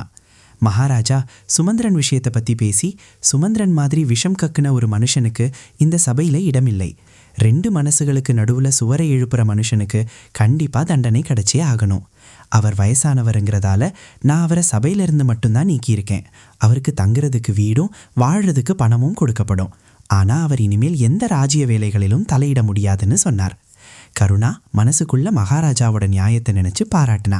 B: மகாராஜா சுமந்திரன் விஷயத்தை பற்றி பேசி, சுமந்திரன் மாதிரி விஷம் கக்குன ஒரு மனுஷனுக்கு இந்த சபையில் இடமில்லை. 2 மனசுகளுக்கு நடுவில் சுவரை எழுப்புற மனுஷனுக்கு கண்டிப்பாக தண்டனை கிடைச்சே ஆகணும். அவர் வயசானவருங்கிறதால நான் அவரை சபையிலிருந்து மட்டும்தான் நீக்கியிருக்கேன். அவருக்கு தங்குறதுக்கு வீடும் வாழ்கிறதுக்கு பணமும் கொடுக்கப்படும். ஆனால் அவர் இனிமேல் எந்த ராஜ்ய வேலைகளிலும் தலையிட முடியாதுன்னு சொன்னார். கருணா மனசுக்குள்ள மகாராஜாவோட நியாயத்தை நினச்சி பாராட்டினா.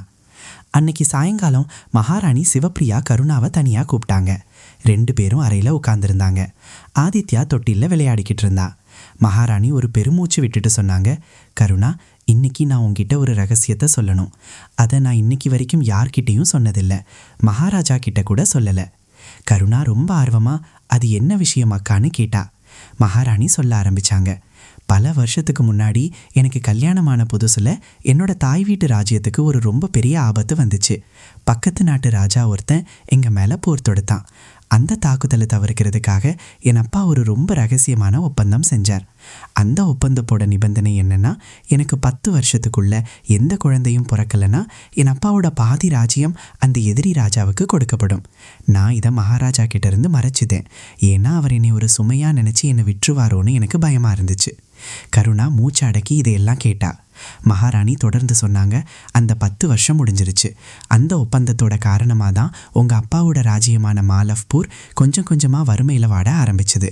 B: அன்னைக்கு சாயங்காலம் மகாராணி சிவப்பிரியா கருணாவை தனியாக கூப்பிட்டாங்க. 2 பேரும் அறையில் உட்காந்துருந்தாங்க. ஆதித்யா தொட்டிலில் விளையாடிக்கிட்டு இருந்தா. மகாராணி ஒரு பெருமூச்சு விட்டுட்டு சொன்னாங்க, கருணா இன்னைக்கு நான் உங்ககிட்ட ஒரு ரகசியத்தை சொல்லணும். அதை நான் இன்னைக்கு வரைக்கும் யார்கிட்டையும் சொன்னதில்லை, மகாராஜா கிட்ட கூட சொல்லலை. கருணா ரொம்ப ஆர்வமாக, அது என்ன விஷயம் அக்கான்னு கேட்டா. மகாராணி சொல்ல ஆரம்பிச்சாங்க. பல வருஷத்துக்கு முன்னாடி எனக்கு கல்யாணமான புதுசில் என்னோட தாய் வீட்டு ராஜ்யத்துக்கு ஒரு ரொம்ப பெரிய ஆபத்து வந்துச்சு. பக்கத்து நாட்டு ராஜா ஒருத்தன் எங்கள் மேலே போர் தொடுத்தான். அந்த தாக்குதலை தவிர்க்கிறதுக்காக என் அப்பா ஒரு ரொம்ப ரகசியமான ஒப்பந்தம் செஞ்சார். அந்த ஒப்பந்தப்போட நிபந்தனை என்னென்னா, எனக்கு 10 வருஷத்துக்குள்ள எந்த குழந்தையும் பிறக்கலைன்னா என் அப்பாவோட பாதி ராஜ்யம் அந்த எதிரி ராஜாவுக்கு கொடுக்கப்படும். நான் இதை மகாராஜா கிட்டேருந்து மறைச்சிதேன். ஏன்னா அவர் என்னை ஒரு சுமையாக நினச்சி என்னை விட்டுருவாரோன்னு எனக்கு பயமாக இருந்துச்சு. கருணா மூச்சு அடக்கி இதையெல்லாம் கேட்டா. மகாராணி தொடர்ந்து சொன்னாங்க, அந்த 10 வருஷம் முடிஞ்சிருச்சு. அந்த ஒப்பந்தத்தோட காரணமாக தான் உங்கள் அப்பாவோட ராஜ்யமான மாலவ்பூர் கொஞ்சம் கொஞ்சமாக வறுமையில் வாட ஆரம்பிச்சது.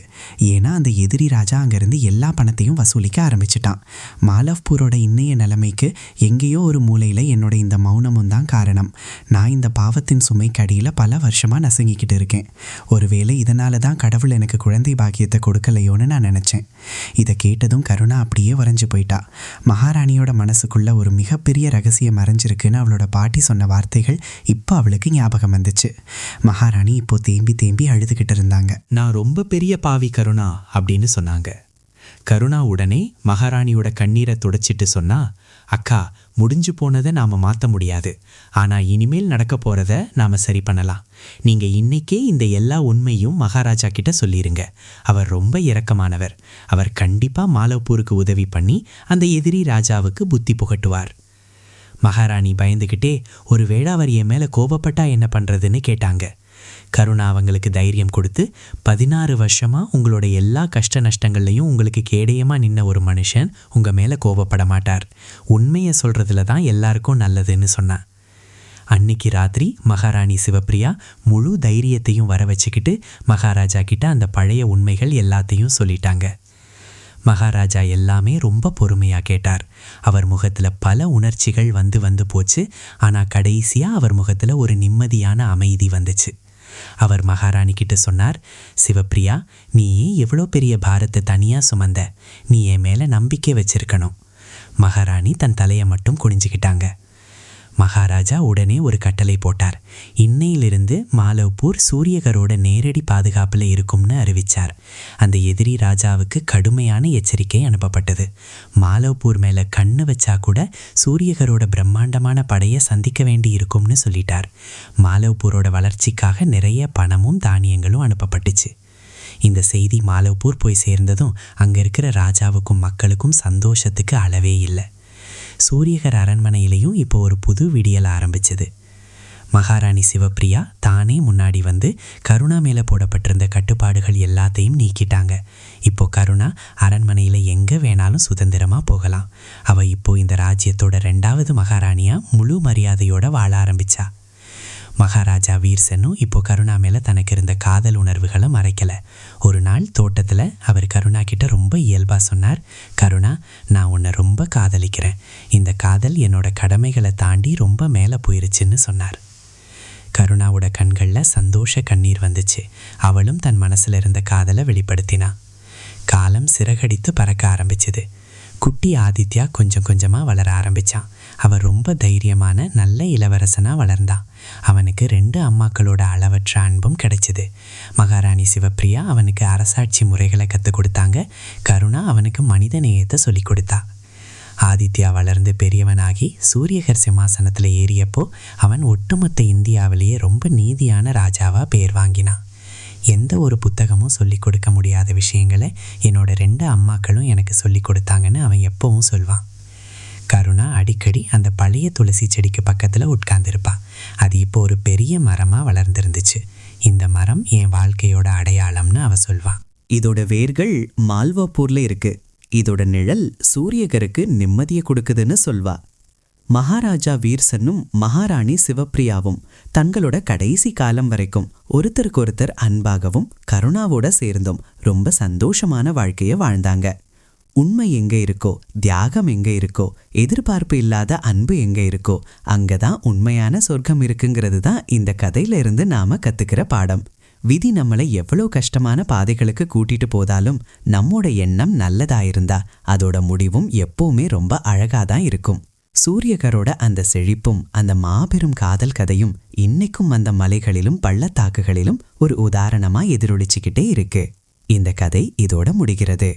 B: ஏன்னா அந்த எதிரி ராஜா அங்கேருந்து எல்லா பணத்தையும் வசூலிக்க ஆரம்பிச்சிட்டான். மாலவ்பூரோட இன்னைய நிலைமைக்கு எங்கேயோ ஒரு மூலையில் என்னோட இந்த மௌனமும் தான் காரணம். நான் இந்த பாவத்தின் சுமைக்கு அடியில் பல வருஷமாக நசுங்கிக்கிட்டு இருக்கேன். ஒருவேளை இதனால தான் கடவுள் எனக்கு குழந்தை பாக்கியத்தை கொடுக்கலையோன்னு நான் நினச்சேன். இதை கேட்டதும் கருணா அப்படியே வரைஞ்சு போயிட்டா. மகாராணி மனசுக்குள்ள ஒரு மிகப்பெரிய ரகசியம் மறைஞ்சிருக்குன்னு அவளோட பாட்டி சொன்ன வார்த்தைகள் இப்போ அவளுக்கு ஞாபகம் வந்துச்சு. மகாராணி இப்போ தேம்பி தேம்பி அழுதுகிட்டு இருந்தாங்க. நான் ரொம்ப பெரிய பாவி கருணா அப்படின்னு சொன்னாங்க. கருணா உடனே மகாராணியோட கண்ணீரை துடைச்சிட்டு சொன்னா, அக்கா, முடிஞ்சு போனதை நாம மாற்ற முடியாது. ஆனா இனிமேல் நடக்க போறத நாம சரி பண்ணலாம். நீங்க இன்னைக்கே இந்த எல்லா உண்மையும் மகாராஜா கிட்ட சொல்லிருங்க. அவர் ரொம்ப இரக்கமானவர். அவர் கண்டிப்பா மாலவ்பூருக்கு உதவி பண்ணி அந்த எதிரி ராஜாவுக்கு புத்தி புகட்டுவார். மகாராணி பயந்துகிட்டே, ஒருவேளை அவர் என் மேல கோபப்பட்டா என்ன பண்றதுன்னு கேட்டாங்க. கருணா அவங்களுக்கு தைரியம் கொடுத்து, 16 வருஷமா உங்களோட எல்லா கஷ்ட நஷ்டங்கள்லையும் உங்களுக்கு கேடயமா நின்ன ஒரு மனுஷன் உங்க மேல கோபப்பட மாட்டார். உண்மையை சொல்றதுல தான் எல்லாருக்கும் நல்லதுன்னு சொன்னான். அன்னைக்கு ராத்திரி மகாராணி சிவப்பிரியா முழு தைரியத்தையும் வர வச்சுக்கிட்டு மகாராஜா கிட்ட அந்த பழைய உண்மைகள் எல்லாத்தையும் சொல்லிட்டாங்க. மகாராஜா எல்லாமே ரொம்ப பொறுமையா கேட்டார். அவர் முகத்துல பல உணர்ச்சிகள் வந்து வந்து போச்சு. ஆனா கடைசியா அவர் முகத்துல ஒரு நிம்மதியான அமைதி வந்துச்சு. அவர் மகாராணி கிட்ட சொன்னார், சிவப்பிரியா, நீ ஏன் எவ்வளோ பெரிய பாரத்தை தனியா சுமந்த? நீ என் மேல நம்பிக்கை வச்சிருக்கணும். மகாராணி தன் தலையை மட்டும் குனிஞ்சுக்கிட்டாங்க. மகாராஜா உடனே ஒரு கட்டளை போட்டார். இன்னையிலிருந்து மாலவ்பூர் சூரியகரோட நேரடி பாதுகாப்பில் இருக்கும்னு அறிவிச்சார். அந்த எதிரி ராஜாவுக்கு கடுமையான எச்சரிக்கை அனுப்பப்பட்டது. மாலவ்பூர் மேலே கண்ணு வச்சா கூட சூரியகரோட பிரம்மாண்டமான படையை சந்திக்க வேண்டி இருக்கும்னு சொல்லிட்டார். மாலவ்பூரோட வளர்ச்சிக்காக நிறைய பணமும் தானியங்களும் அனுப்பப்பட்டுச்சு. இந்த செய்தி மாலவ்பூர் போய் சேர்ந்ததும் அங்கே இருக்கிற ராஜாவுக்கும் மக்களுக்கும் சந்தோஷத்துக்கு அளவே இல்லை. சூரியகர் அரண்மனையிலையும் இப்போ ஒரு புது விடியல் ஆரம்பிச்சது. மகாராணி சிவப்பிரியா தானே முன்னாடி வந்து கருணா மேலே போடப்பட்டிருந்த கட்டுப்பாடுகள் எல்லாத்தையும் நீக்கிட்டாங்க. இப்போ கருணா அரண்மனையில் எங்கே வேணாலும் சுதந்திரமாக போகலாம். அவள் இப்போ இந்த ராஜ்யத்தோட 2வது மகாராணியாக முழு மரியாதையோட வாழ ஆரம்பிச்சா. மகாராஜா வீர்சென்னும் இப்போ கருணா மேலே தனக்கு இருந்த காதல் உணர்வுகளை மறைக்கலை. ஒரு நாள் தோட்டத்தில் அவர் கருணா கிட்ட ரொம்ப இயல்பாக சொன்னார், கருணா, நான் உன்னை ரொம்ப காதலிக்கிறேன். இந்த காதல் என்னோட கடமைகளை தாண்டி ரொம்ப மேலே போயிருச்சுன்னு சொன்னார். கருணாவோட கண்களில் சந்தோஷ கண்ணீர் வந்துச்சு. அவளும் தன் மனசில் இருந்த காதலை வெளிப்படுத்தினா. காலம் சிறகடித்து பறக்க ஆரம்பிச்சுது. குட்டி ஆதித்யா கொஞ்சம் கொஞ்சமாக வளர ஆரம்பித்தான். அவன் ரொம்ப தைரியமான நல்ல இளவரசனாக வளர்ந்தான். அவனுக்கு 2 அம்மாக்களோட அளவற்ற அன்பும் கிடைச்சிது. மகாராணி சிவப்பிரியா அவனுக்கு அரசாட்சி முறைகளை கற்றுக் கொடுத்தாங்க. கருணா அவனுக்கு மனித நேயத்தை சொல்லிக் கொடுத்தா. ஆதித்யா வளர்ந்து பெரியவனாகி சூரியகர் சிம்மாசனத்தில் ஏறியப்போ அவன் ஒட்டுமொத்த இந்தியாவிலேயே ரொம்ப நீதியான ராஜாவாக பேர் வாங்கினான். எந்த ஒரு புத்தகமும் சொல்லிக் கொடுக்க முடியாத விஷயங்களை என்னோட 2 அம்மாக்களும் எனக்கு சொல்லிக் கொடுத்தாங்கன்னு அவன் எப்பவும் சொல்வான். கருணா அடிக்கடி அந்த பழைய துளசி செடிக்கு பக்கத்தில் உட்கார்ந்துருப்பான். அது இப்போ ஒரு பெரிய மரமாக வளர்ந்துருந்துச்சு. இந்த மரம் என் வாழ்க்கையோட அடையாளம்னு அவ சொல்வான்.
F: இதோட வேர்கள் மால்வாப்பூர்ல இருக்கு. இதோட நிழல் சூரியகருக்கு நிம்மதியை கொடுக்குதுன்னு சொல்வா. மகாராஜா வீர்சன்னும் மகாராணி சிவப்பிரியாவும் தங்களோட கடைசி காலம் வரைக்கும் ஒருத்தருக்கொருத்தர் அன்பாகவும் கருணாவோட சேர்ந்தும் ரொம்ப சந்தோஷமான வாழ்க்கைய வாழ்ந்தாங்க. உண்மை எங்க இருக்கோ, தியாகம் எங்க இருக்கோ, எதிர்பார்ப்பு இல்லாத அன்பு எங்க இருக்கோ, அங்கதான் உண்மையான சொர்க்கம் இருக்குங்கிறது தான் இந்த கதையில இருந்து நாம கத்துக்கிற பாடம். விதி நம்மளை எவ்வளோ கஷ்டமான பாதைகளுக்கு கூட்டிட்டு போதாலும் நம்மோட எண்ணம் நல்லதாயிருந்தா அதோட முடிவும் எப்பவுமே ரொம்ப அழகாதான் இருக்கும். சூரியகரோட அந்த செழிப்பும் அந்த மாபெரும் காதல் கதையும் இன்னைக்கும் அந்த மலைகளிலும் பள்ளத்தாக்குகளிலும் ஒரு உதாரணமா எதிரொலிச்சுக்கிட்டே இருக்கு. இந்த கதை இதோட முடிகிறது.